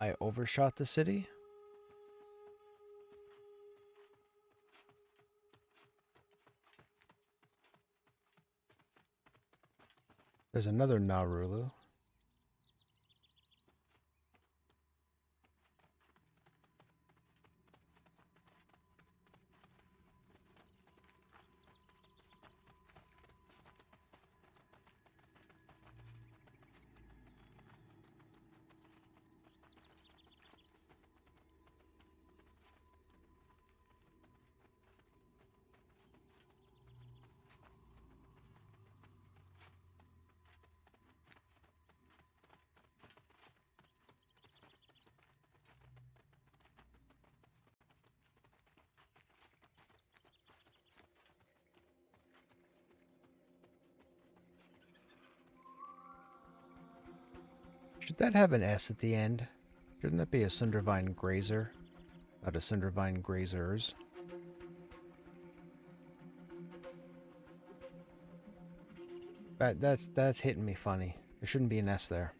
I overshot the city? There's another Narulu. Should that have an S at the end? Shouldn't that be a Cindervine Grazer? Not a Cindervine Grazers? That's hitting me funny. There shouldn't be an S there.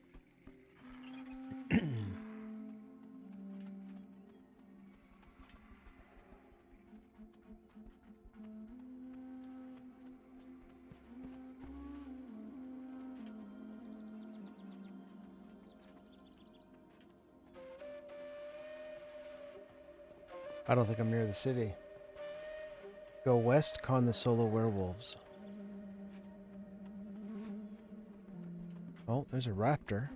I don't think I'm near the city. Go west, con the solo werewolves. Oh, there's a raptor.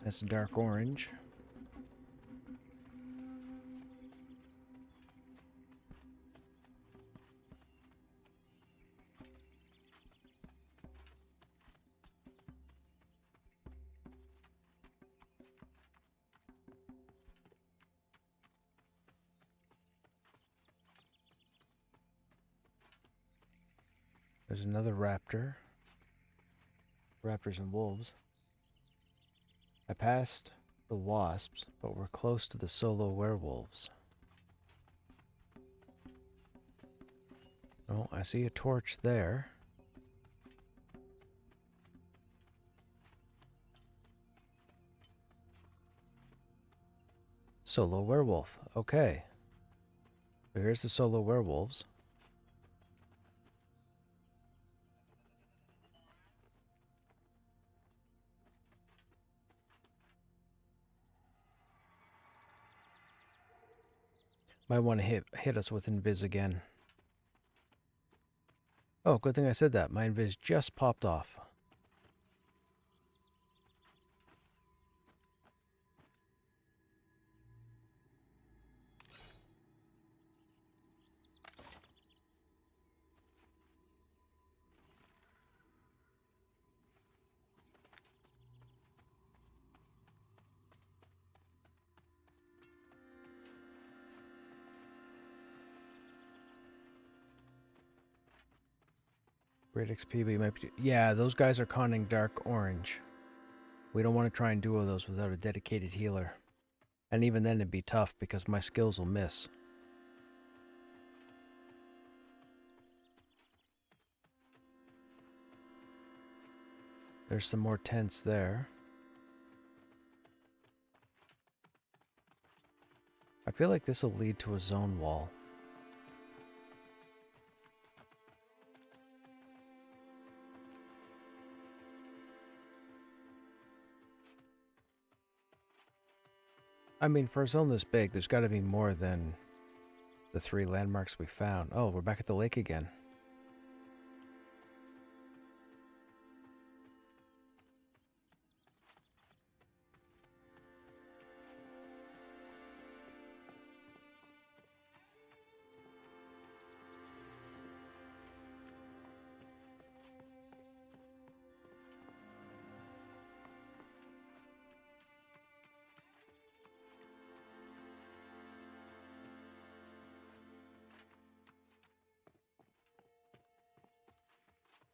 That's dark orange. There's another raptor. Raptors and wolves. I passed the wasps, but we're close to the solo werewolves. Oh, I see a torch there. Solo werewolf. Okay. So here's the solo werewolves. Might want to hit us with invis again. Oh, good thing I said that. My invis just popped off. Great XP, but you might be... Yeah, those guys are conning dark orange. We don't want to try and duo those without a dedicated healer. And even then it'd be tough because my skills will miss. There's some more tents there. I feel like this will lead to a zone wall. I mean, for a zone this big, there's got to be more than the 3 landmarks we found. Oh, we're back at the lake again.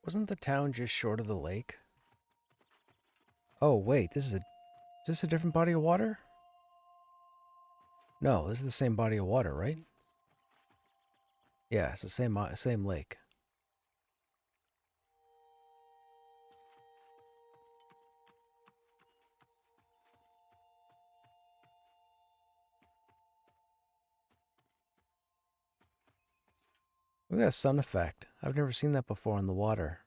Wasn't the town just short of the lake? Oh, wait, is this a different body of water? No, this is the same body of water, right? Yeah, it's the same lake. Look at that sun effect. I've never seen that before in the water.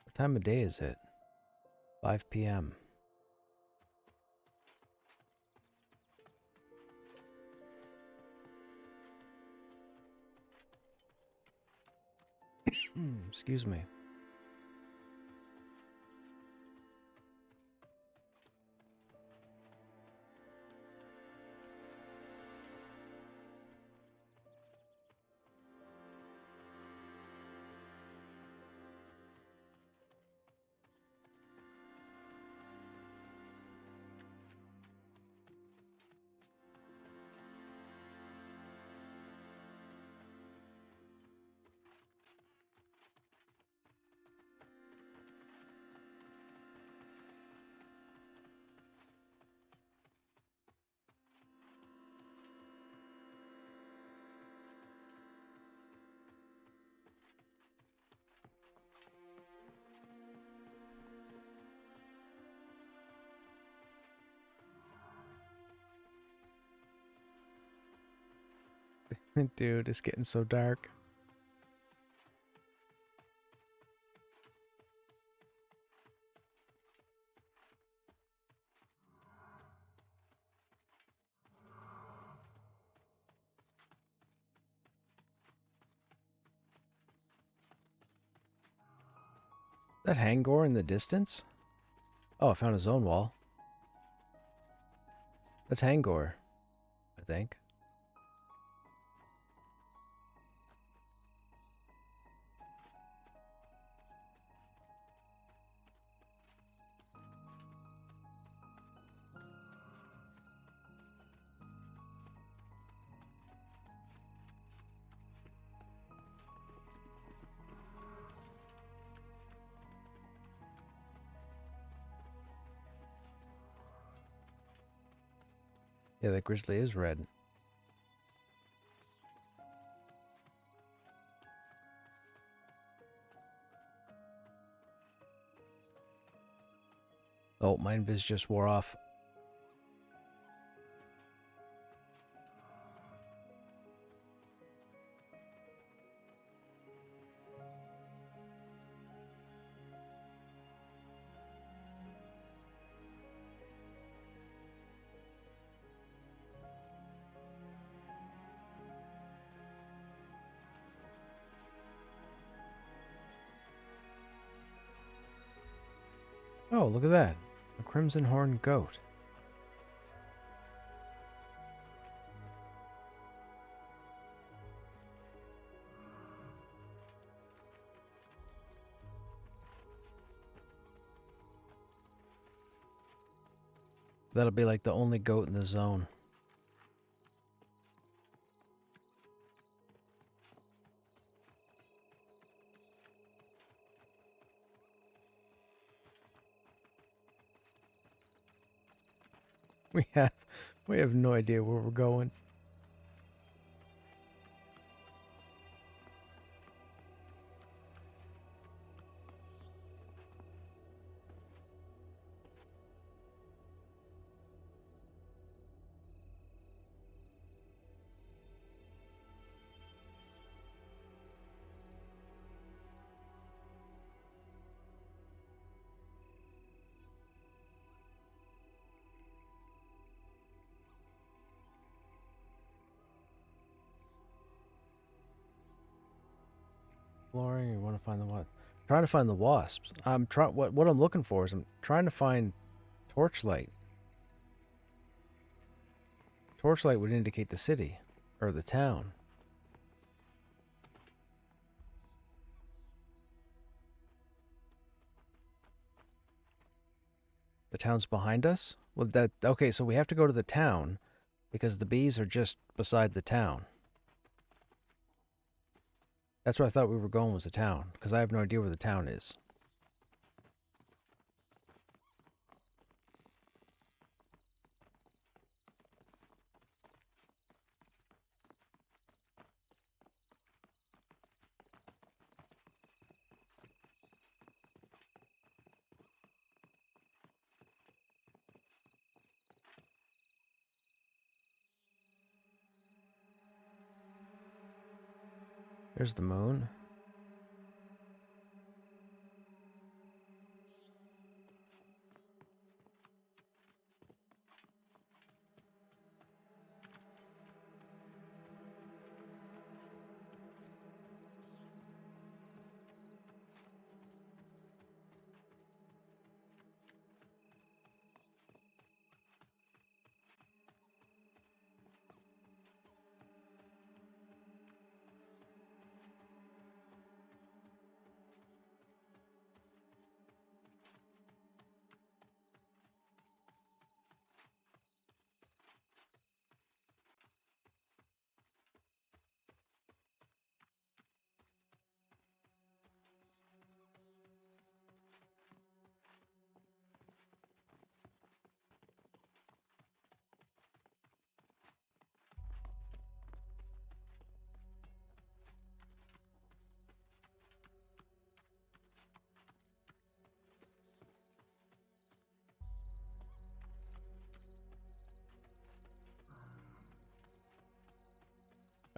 What time of day is it? 5 p.m. Excuse me. Dude, it's getting so dark. That Hangor in the distance? Oh, I found a zone wall. That's Hangor, I think. Yeah, that grizzly is red. Oh, my invis just wore off. Oh, look at that. A crimson horned goat. That'll be like the only goat in the zone. We have no idea where we're going. Exploring, you want to find the what? Trying to find the wasps. I'm trying. What I'm looking for is I'm trying to find torchlight. Torchlight would indicate the city or the town. The town's behind us? Well, that okay, so we have to go to the town because the bees are just beside the town. That's where I thought we were going, was the town, because I have no idea where the town is. There's the moon.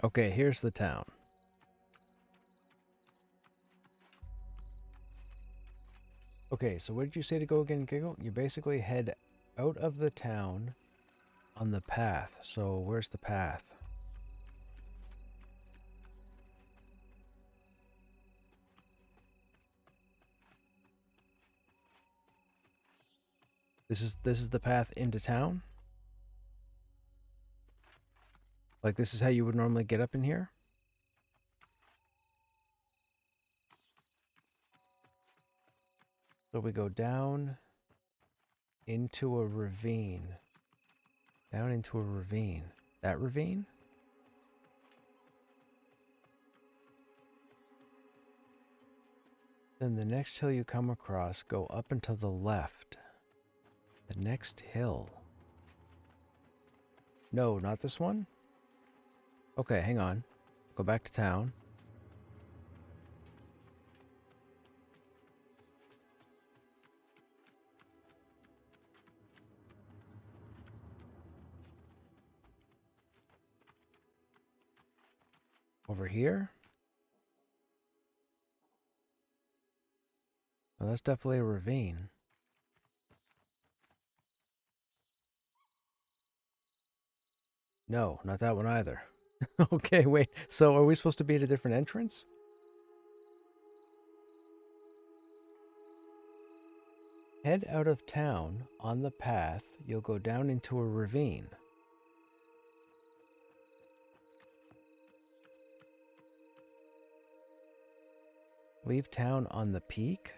Okay, here's the town. Okay, so what did you say to go again, Giggle? You basically head out of the town on the path. So where's the path? This is the path into town? Like, this is how you would normally get up in here? So we go down into a ravine. Down into a ravine. That ravine? Then the next hill you come across, go up and to the left. The next hill. No, not this one? Okay, hang on. Go back to town. Over here? Oh, that's definitely a ravine. No, not that one either. Okay, wait. So are we supposed to be at a different entrance? Head out of town. On the path, you'll go down into a ravine. Leave town on the peak?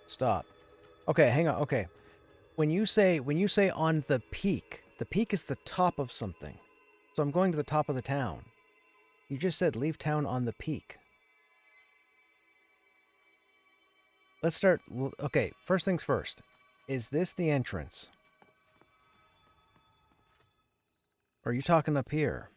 Stop. Okay, hang on. Okay. When you say on the peak is the top of something. So I'm going to the top of the town. You just said leave town on the peak. Let's start. Okay, first things first. Is this the entrance? Or are you talking up here?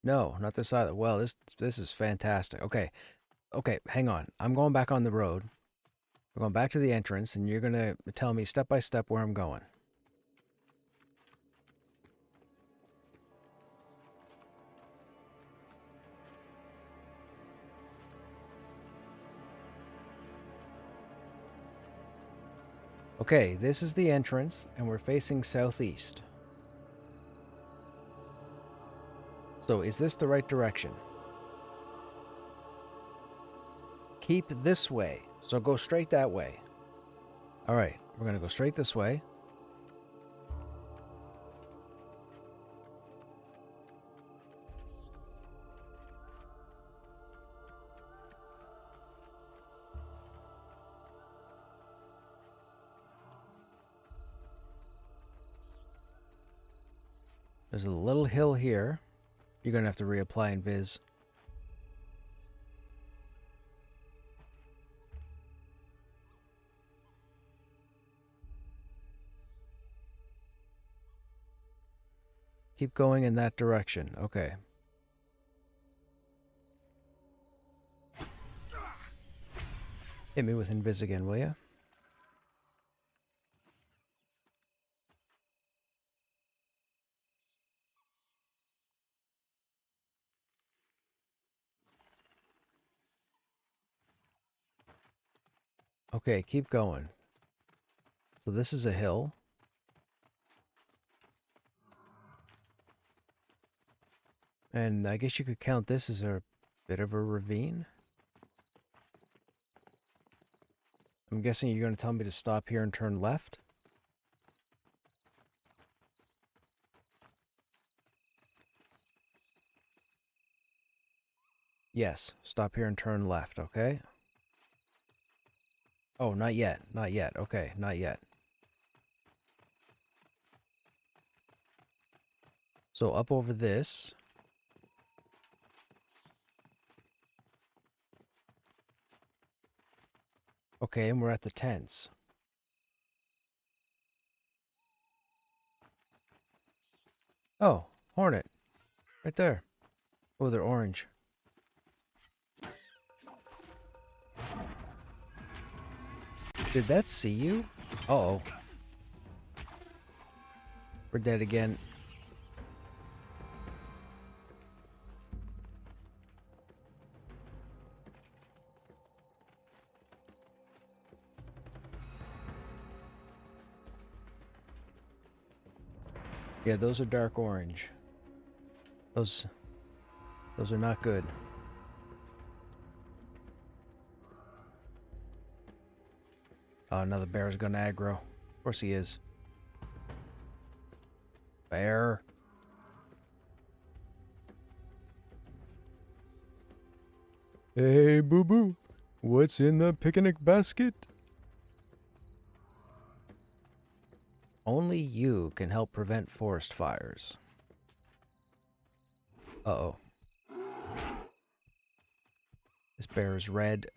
No, not this either. Well, this is fantastic. Okay. Okay, hang on. I'm going back on the road. We're going back to the entrance, and you're going to tell me step by step where I'm going. Okay, this is the entrance, and we're facing southeast. So is this the right direction? Keep this way. So go straight that way. All right, we're going to go straight this way. There's a little hill here. You're going to have to reapply in Viz. Keep going in that direction. Okay. Hit me with Invis again, will ya? Okay, keep going. So this is a hill. And I guess you could count this as a bit of a ravine. I'm guessing you're going to tell me to stop here and turn left? Yes, stop here and turn left, okay? Oh, not yet, not yet, okay, not yet. So up over this. Okay, and we're at the tents. Oh, hornet. Right there. Oh, they're orange. Did that see you? Uh-oh. We're dead again. Yeah, those are dark orange. Those are not good. Oh, now the bear's gonna aggro. Of course he is. Bear. Hey, boo-boo. What's in the picnic basket? Only you can help prevent forest fires. Uh-oh. This bear is red.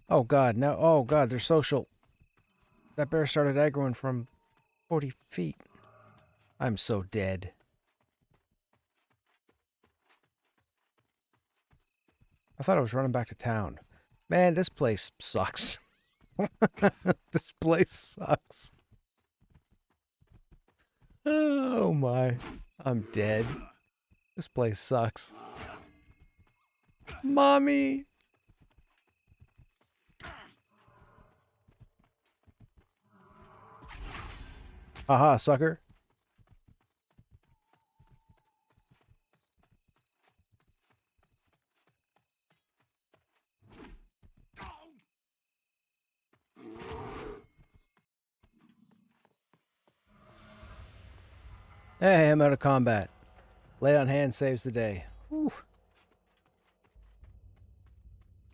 Oh god, no. Oh god, they're social. That bear started aggroing from 40 feet. I'm so dead. I thought I was running back to town. Man, this place sucks. This place sucks. Oh my. I'm dead. This place sucks. Mommy! Haha, sucker. Hey, I'm out of combat. Lay on hand saves the day. Whew.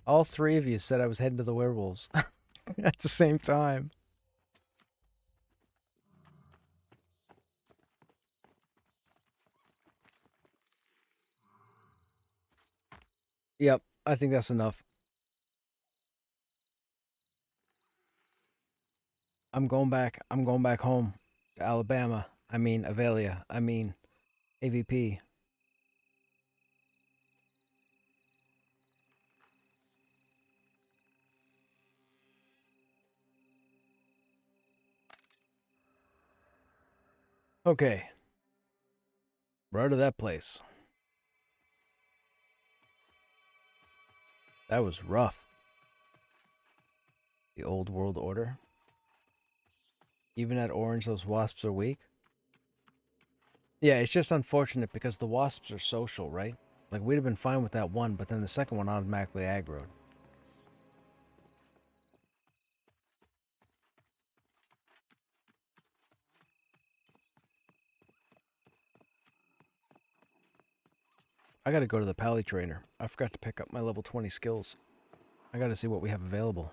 All three of you said I was heading to the werewolves at the same time. Yep, I think that's enough. I'm going back. I'm going back home to Alabama. I mean, Avelia. I mean, AVP. Okay. We're out of that place. That was rough. The old world order. Even at orange, those wasps are weak. Yeah, it's just unfortunate because the wasps are social, right? Like, we'd have been fine with that one, but then the second one automatically aggroed. I gotta go to the pally trainer. I forgot to pick up my level 20 skills. I gotta see what we have available.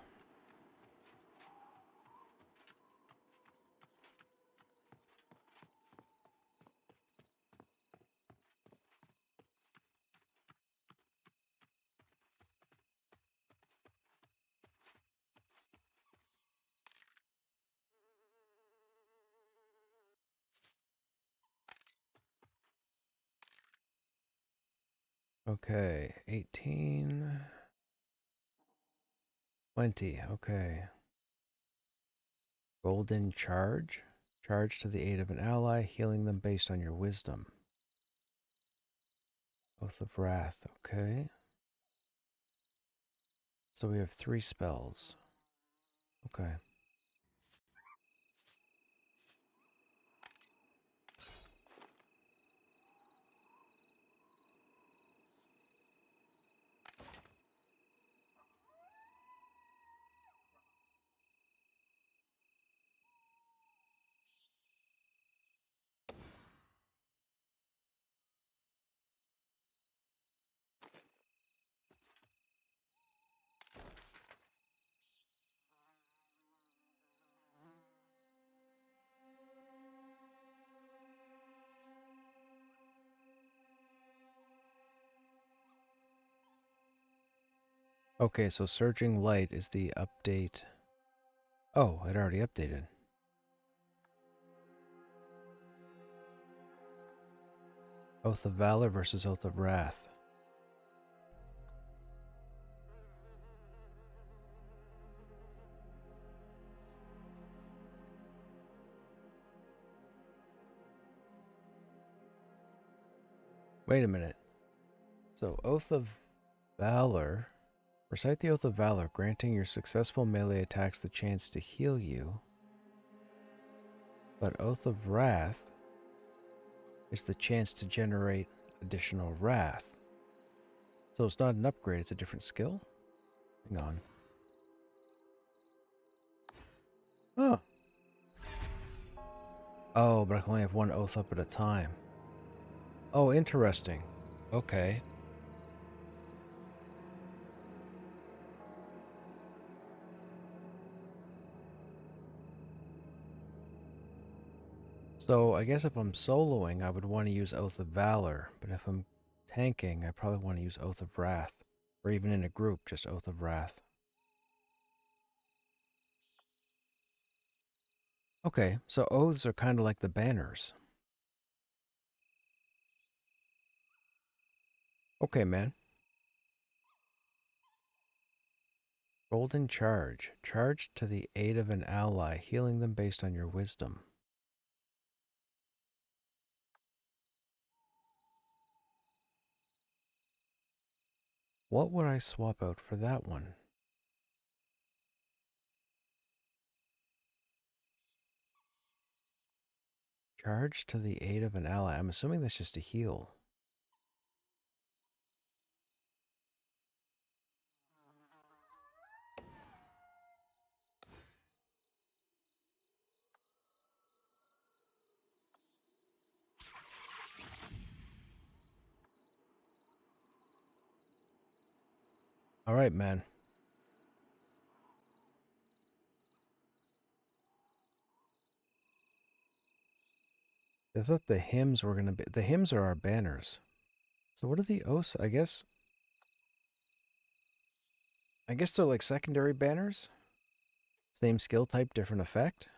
Okay, 18... 20, okay. Golden charge. Charge to the aid of an ally, healing them based on your wisdom. Oath of Wrath, okay. So we have 3 spells. Okay. Okay, so Surging Light is the update. Oh, it already updated. Oath of Valor versus Oath of Wrath. Wait a minute. So Oath of Valor Recite the Oath of Valor, granting your successful melee attacks the chance to heal you. But Oath of Wrath is the chance to generate additional wrath. So it's not an upgrade, it's a different skill? Hang on. Oh. Oh, but I can only have one oath up at a time. Oh, interesting. Okay. So I guess if I'm soloing, I would want to use Oath of Valor, but if I'm tanking, I probably want to use Oath of Wrath. Or even in a group, just Oath of Wrath. Okay, so oaths are kind of like the banners. Okay, man. Golden Charge. Charge to the aid of an ally, healing them based on your wisdom. What would I swap out for that one? Charge to the aid of an ally. I'm assuming that's just a heal. All right, man. I thought the hymns were going to be... The hymns are our banners. So what are the oaths? I guess they're like secondary banners? Same skill type, different effect?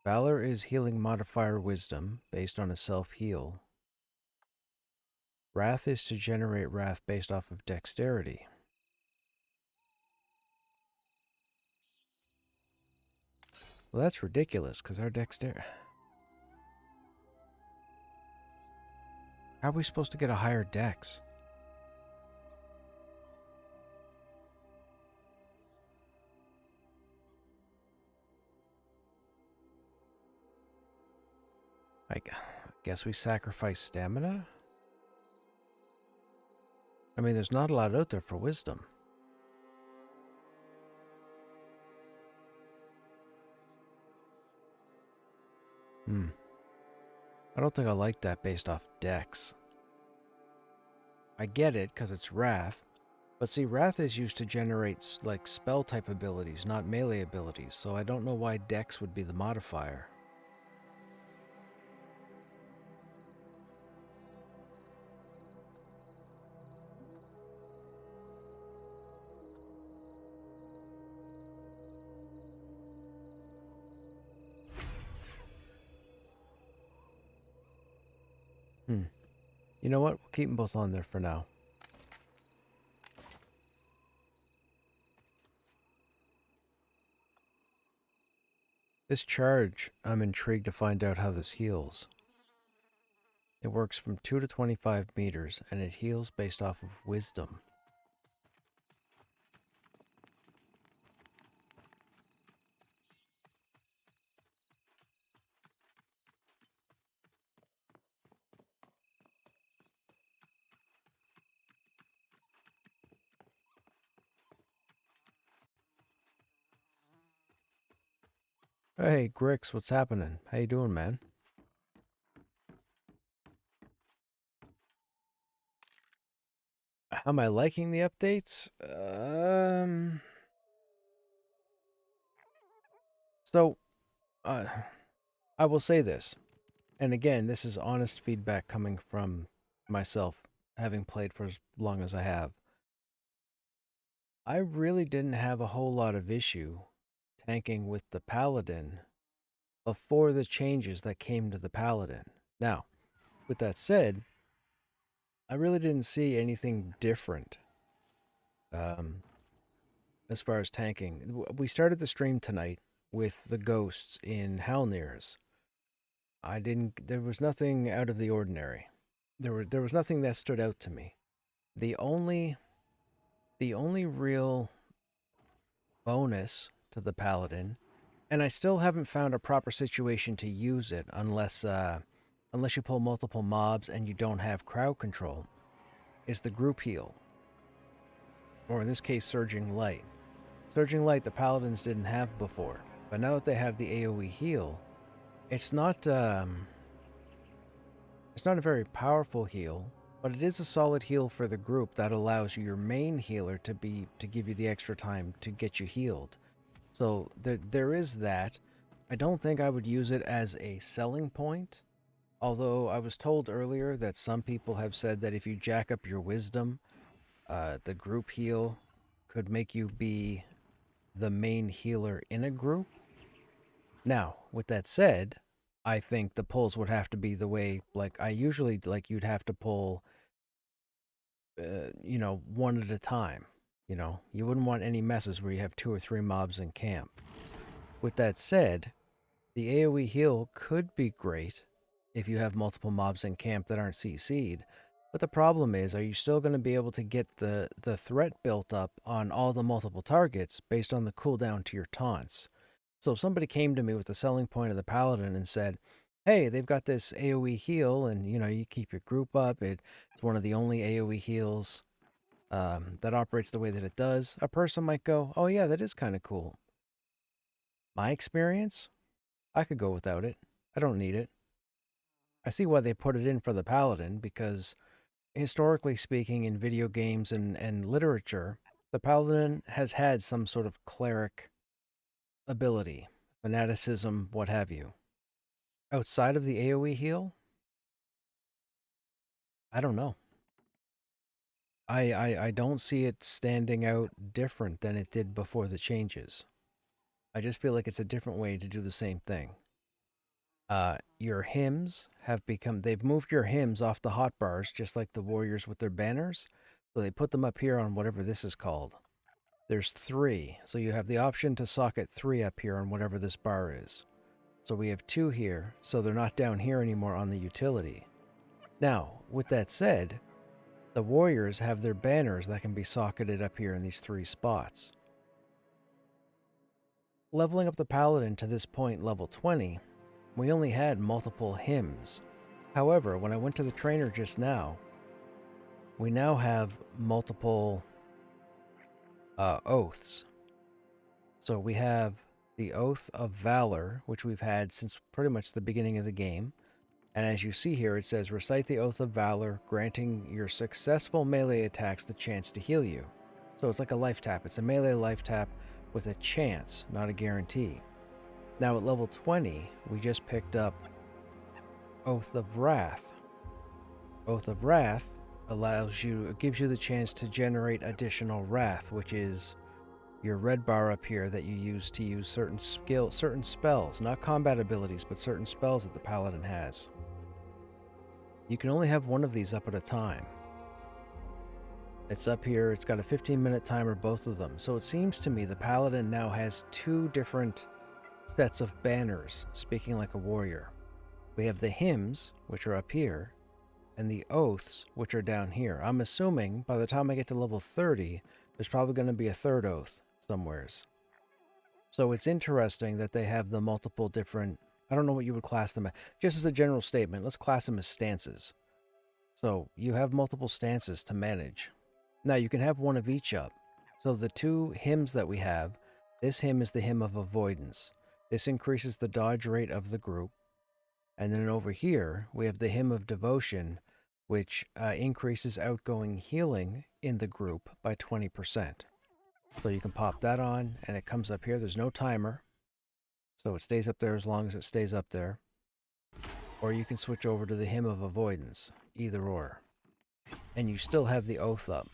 Valor is healing modifier wisdom, based on a self-heal. Wrath is to generate wrath based off of dexterity. Well, that's ridiculous, because our dexterity... How are we supposed to get a higher dex? I guess we sacrifice stamina? I mean, there's not a lot out there for wisdom. I don't think I like that based off dex. I get it, because it's wrath. But see, wrath is used to generate, like, spell type abilities, not melee abilities, so I don't know why dex would be the modifier. You know what? We'll keep them both on there for now. This charge, I'm intrigued to find out how this heals. It works from 2 to 25 meters, and it heals based off of wisdom. Hey, Grix, what's happening? How you doing, man? How am I liking the updates? So, I will say this, and again, this is honest feedback coming from myself, having played for as long as I have. I really didn't have a whole lot of issue tanking with the Paladin before the changes that came to the Paladin. Now, with that said, I really didn't see anything different as far as tanking. We started the stream tonight with the ghosts in Halnir's. There was nothing out of the ordinary. There was nothing that stood out to me. The only real bonus to the paladin, and I still haven't found a proper situation to use it unless you pull multiple mobs and you don't have crowd control, is the group heal. Or in this case, Surging Light. Surging Light the paladins didn't have before, but now that they have the AoE heal, it's not a very powerful heal, but it is a solid heal for the group that allows your main healer to give you the extra time to get you healed. So there is that. I don't think I would use it as a selling point, although I was told earlier that some people have said that if you jack up your wisdom, the group heal could make you be the main healer in a group. Now, with that said, I think the pulls would have to be the way, like, I usually, like, you'd have to pull, one at a time. You wouldn't want any messes where you have 2 or 3 mobs in camp. With that said, the AoE heal could be great if you have multiple mobs in camp that aren't CC'd. But the problem is, are you still going to be able to get the threat built up on all the multiple targets based on the cooldown to your taunts? So if somebody came to me with the selling point of the Paladin and said, hey, they've got this AoE heal, and you keep your group up. It's one of the only AoE heals that operates the way that it does. A person might go, oh yeah, that is kind of cool. My experience, I could go without it. I don't need it. I see why they put it in for the Paladin, because historically speaking, in video games and literature, the Paladin has had some sort of cleric ability, fanaticism, what have you. Outside of the AoE heal, I don't know. I don't see it standing out different than it did before the changes. I just feel like it's a different way to do the same thing. Your hymns they've moved your hymns off the hotbars, just like the warriors with their banners. So they put them up here on whatever this is called. There's 3, so you have the option to socket 3 up here on whatever this bar is. So we have 2 here, so they're not down here anymore on the utility. Now, with that said, the warriors have their banners that can be socketed up here in these 3 spots. Leveling up the paladin to this point, level 20, we only had multiple hymns. However, when I went to the trainer just now, we now have multiple oaths. So we have the Oath of Valor, which we've had since pretty much the beginning of the game. And as you see here, it says, recite the Oath of Valor, granting your successful melee attacks the chance to heal you. So it's like a life tap. It's a melee life tap with a chance, not a guarantee. Now at level 20, we just picked up Oath of Wrath. Oath of Wrath gives you the chance to generate additional wrath, which is your red bar up here that you use to use certain spells, not combat abilities, but certain spells that the paladin has. You can only have one of these up at a time. It's up here, it's got a 15-minute timer, both of them. So it seems to me the paladin now has 2 different sets of banners, speaking like a warrior. We have the hymns, which are up here, and the oaths, which are down here. I'm assuming by the time I get to level 30, there's probably going to be a 3rd oath somewheres. So it's interesting that they have the multiple different, I don't know what you would class them as. Just as a general statement, let's class them as stances. So you have multiple stances to manage. Now you can have one of each up. So the 2 hymns that we have, this hymn is the Hymn of Avoidance. This increases the dodge rate of the group. And then over here, we have the Hymn of Devotion, which increases outgoing healing in the group by 20%. So you can pop that on, and it comes up here. There's no timer, so it stays up there as long as it stays up there. Or you can switch over to the Hymn of Avoidance, either or. And you still have the oath up.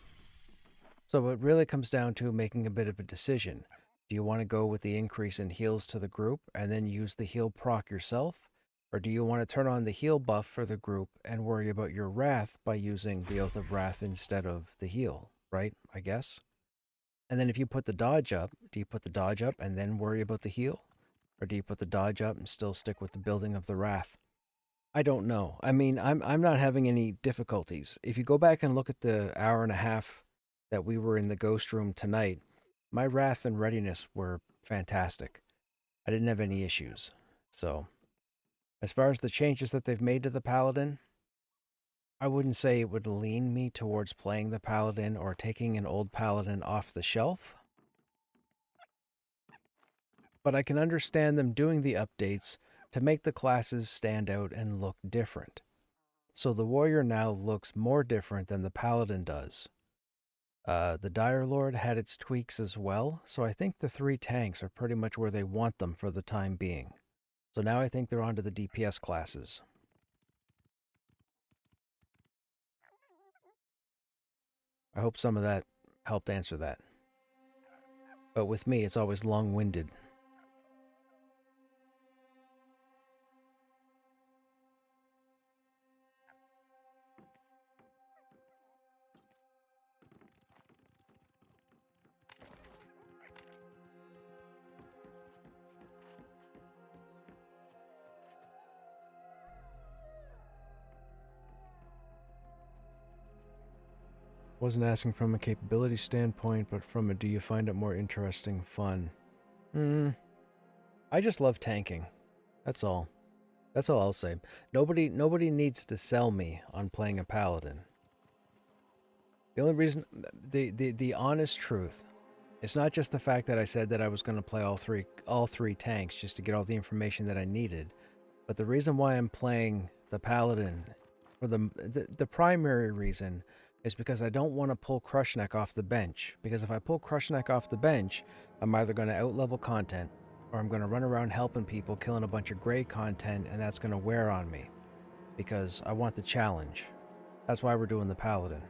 So it really comes down to making a bit of a decision. Do you want to go with the increase in heals to the group and then use the heal proc yourself? Or do you want to turn on the heal buff for the group and worry about your wrath by using the Oath of Wrath instead of the heal, right? I guess. And then if you put the dodge up, do you put the dodge up and then worry about the heal? Or do you put the dodge up and still stick with the building of the wrath? I don't know. I mean, I'm not having any difficulties. If you go back and look at the hour and a half that we were in the ghost room tonight, my wrath and readiness were fantastic. I didn't have any issues. So, as far as the changes that they've made to the paladin, I wouldn't say it would lean me towards playing the paladin or taking an old paladin off the shelf. But I can understand them doing the updates to make the classes stand out and look different. So the warrior now looks more different than the paladin does. The Dire Lord had its tweaks as well, so I think the 3 tanks are pretty much where they want them for the time being. So now I think they're onto the DPS classes. I hope some of that helped answer that. But with me, it's always long-winded. Wasn't asking from a capability standpoint, but from a do you find it more interesting, fun? I just love tanking. That's all. That's all I'll say. Nobody needs to sell me on playing a paladin. The only reason, the honest truth, it's not just the fact that I said that I was going to play all three tanks just to get all the information that I needed, but the reason why I'm playing the paladin, for the primary reason, is because I don't want to pull Krushnek off the bench. Because if I pull Krushnek off the bench, I'm either going to outlevel content, or I'm going to run around helping people, killing a bunch of gray content, and that's going to wear on me. Because I want the challenge. That's why we're doing the paladin.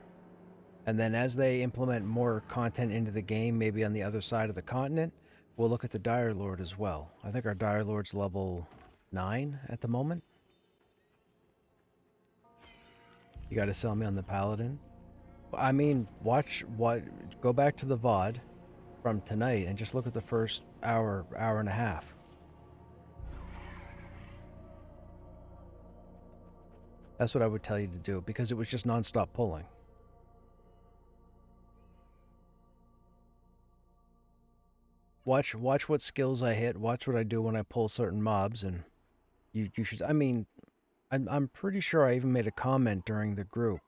And then as they implement more content into the game, maybe on the other side of the continent, we'll look at the Dire Lord as well. I think our Dire Lord's level 9 at the moment. You gotta sell me on the paladin. I mean, go back to the VOD from tonight and just look at the first hour and a half. That's what I would tell you to do, because it was just non-stop pulling. Watch what skills I hit, watch what I do when I pull certain mobs, and you should, I mean, I'm pretty sure I even made a comment during the group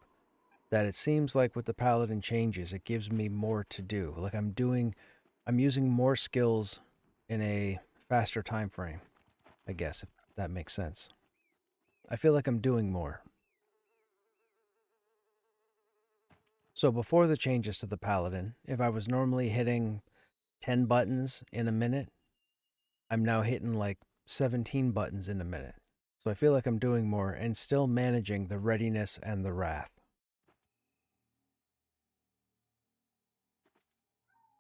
that it seems like with the paladin changes, it gives me more to do. Like I'm using more skills in a faster time frame, I guess, if that makes sense. I feel like I'm doing more. So before the changes to the paladin, if I was normally hitting 10 buttons in a minute, I'm now hitting like 17 buttons in a minute. So I feel like I'm doing more and still managing the readiness and the wrath.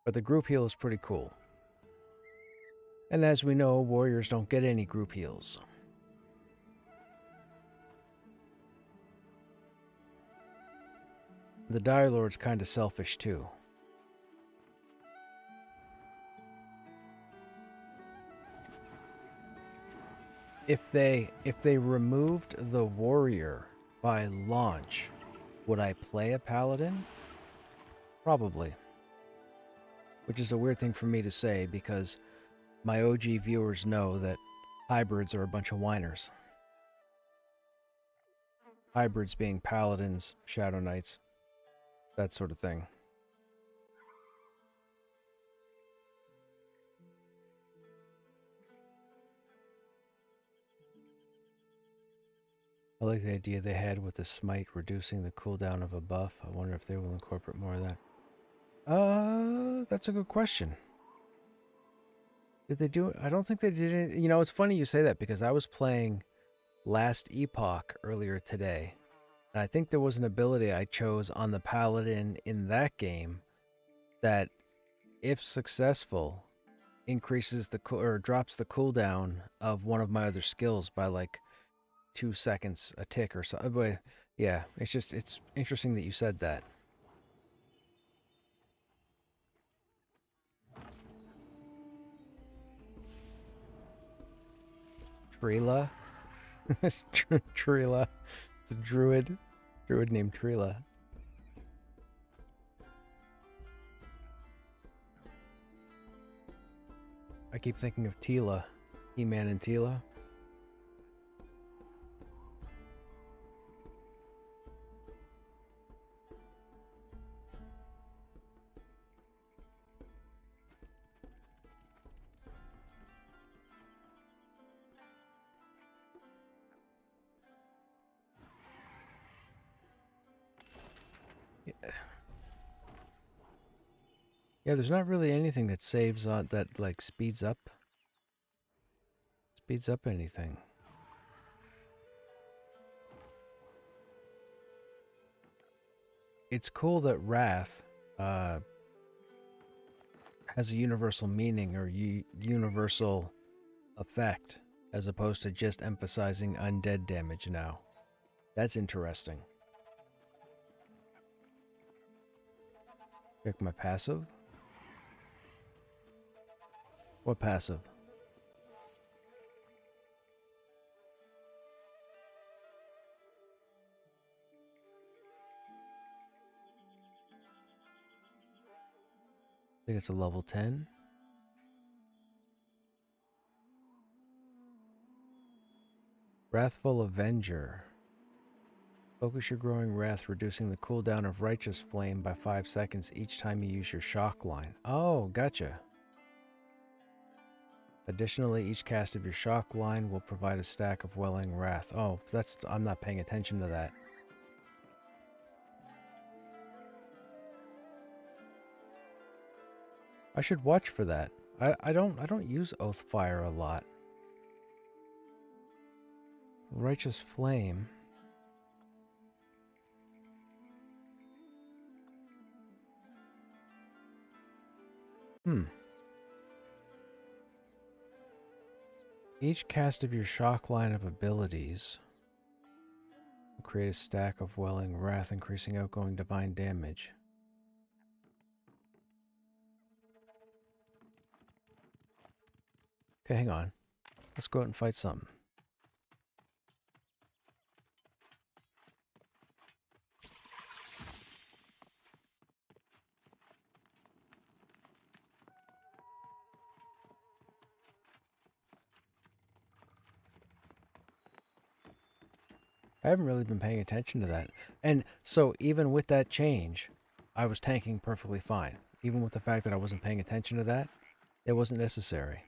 But the group heal is pretty cool. And as we know, warriors don't get any group heals. The Dire Lord's kind of selfish too. If they removed the warrior by launch, would I play a paladin? Probably. Which is a weird thing for me to say because my OG viewers know that hybrids are a bunch of whiners. Hybrids being paladins, shadow knights, that sort of thing. I like the idea they had with the smite reducing the cooldown of a buff. I wonder if they will incorporate more of that. That's a good question. Did they do it? I don't think they did it. You know, it's funny you say that because I was playing Last Epoch earlier today. And I think there was an ability I chose on the paladin in that game that, if successful, increases the or drops the cooldown of one of my other skills by like 2 seconds a tick or so. But yeah, it's interesting that you said that. Trila? It's Trila. It's a druid. Druid named Trila. I keep thinking of Tila. He-Man and Tila. Yeah, there's not really anything that saves on that like speeds up anything. It's cool that Wrath has a universal meaning or universal effect as opposed to just emphasizing undead damage now. That's interesting. Check my passive. What passive? I think it's a level 10. Wrathful Avenger. Focus your growing wrath, reducing the cooldown of Righteous Flame by 5 seconds each time you use your shock line. Oh, gotcha. Additionally, each cast of your shock line will provide a stack of Welling Wrath. Oh, I'm not paying attention to that. I should watch for that. I don't use Oathfire a lot. Righteous Flame. Each cast of your shock line of abilities will create a stack of Welling Wrath, increasing outgoing divine damage. Okay, hang on. Let's go out and fight something. I haven't really been paying attention to that. And so even with that change, I was tanking perfectly fine. Even with the fact that I wasn't paying attention to that, it wasn't necessary.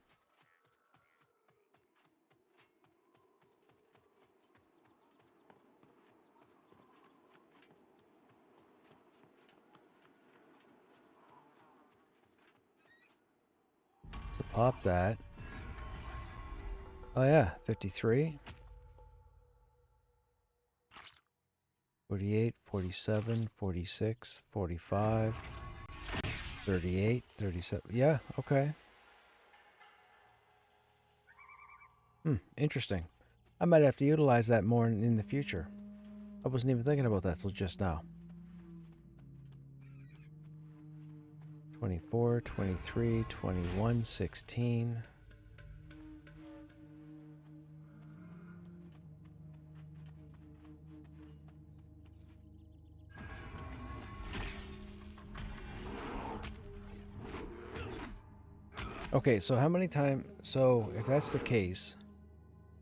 So pop that. Oh yeah, 53. 48, 47, 46, 45, 38, 37. Yeah, okay. Interesting. I might have to utilize that more in the future. I wasn't even thinking about that till just now. 24, 23, 21, 16. Okay, so how many times... So, if that's the case,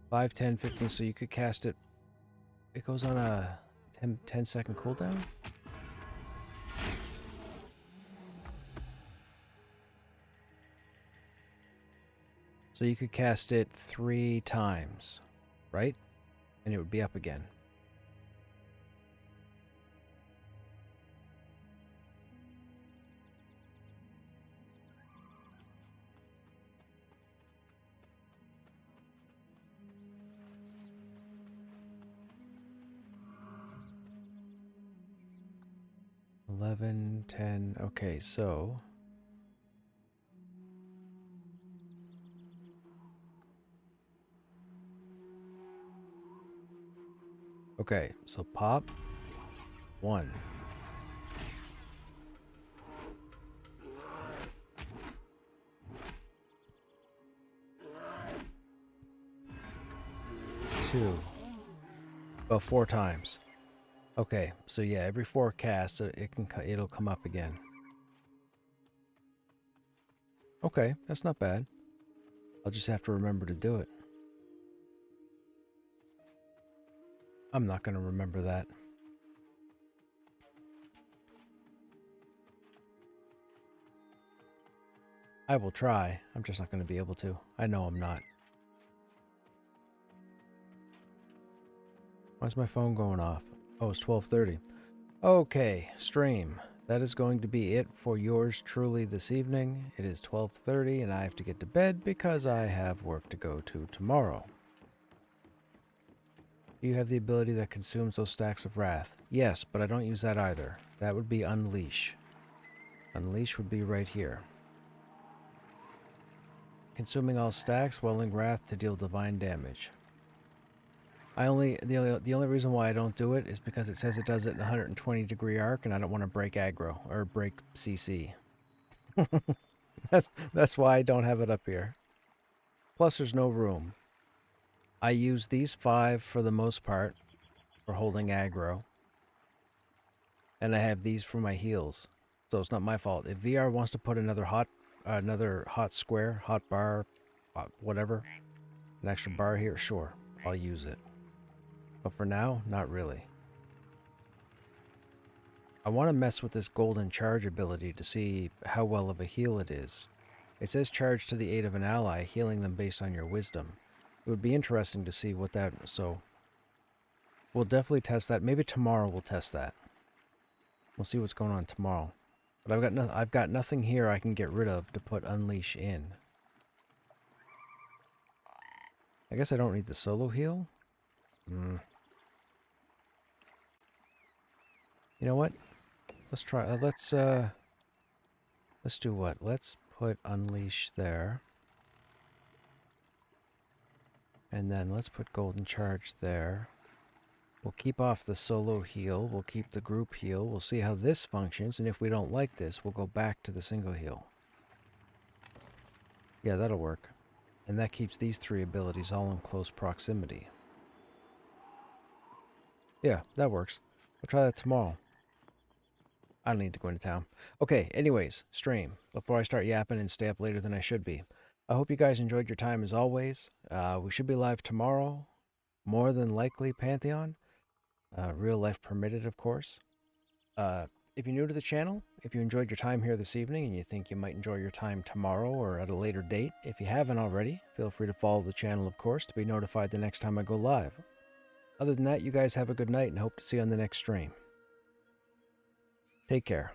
5, 10, 15, so you could cast it... It goes on a 10-second cooldown? So you could cast it 3 times, right? And it would be up again. $11, $10. Okay, so... Okay, so pop 1. 2. 2. Oh, 4 times. Okay, so yeah, every 4 casts, it'll come up again. Okay, that's not bad. I'll just have to remember to do it. I'm not going to remember that. I will try. I'm just not going to be able to. I know I'm not. Why's my phone going off? Oh, it's 12:30. Okay, stream. That is going to be it for yours truly this evening. It is 12:30 and I have to get to bed because I have work to go to tomorrow. Do you have the ability that consumes those stacks of wrath? Yes, but I don't use that either. That would be Unleash. Unleash would be right here. Consuming all stacks, welling wrath to deal divine damage. The only reason why I don't do it is because it says it does it in 120-degree arc, and I don't want to break aggro or break CC. That's why I don't have it up here. Plus, there's no room. I use these 5 for the most part for holding aggro, and I have these for my heals, so it's not my fault. If VR wants to put another hot square, hot bar, whatever, an extra bar here, sure, I'll use it. But for now, not really. I want to mess with this golden charge ability to see how well of a heal it is. It says charge to the aid of an ally, healing them based on your wisdom. It would be interesting to see what that... So, we'll definitely test that. Maybe tomorrow we'll test that. We'll see what's going on tomorrow. But I've got nothing here I can get rid of to put Unleash in. I guess I don't need the solo heal? You know what? Let's try. Let's do what? Let's put Unleash there. And then let's put Golden Charge there. We'll keep off the solo heal. We'll keep the group heal. We'll see how this functions. And if we don't like this, we'll go back to the single heal. Yeah, that'll work. And that keeps these 3 abilities all in close proximity. Yeah, that works. We'll try that tomorrow. I don't need to go into town. Okay, anyways, stream. Before I start yapping and stay up later than I should be. I hope you guys enjoyed your time as always. We should be live tomorrow. More than likely Pantheon. Real life permitted, of course. If you're new to the channel, if you enjoyed your time here this evening and you think you might enjoy your time tomorrow or at a later date, if you haven't already, feel free to follow the channel, of course, to be notified the next time I go live. Other than that, you guys have a good night and hope to see you on the next stream. Take care.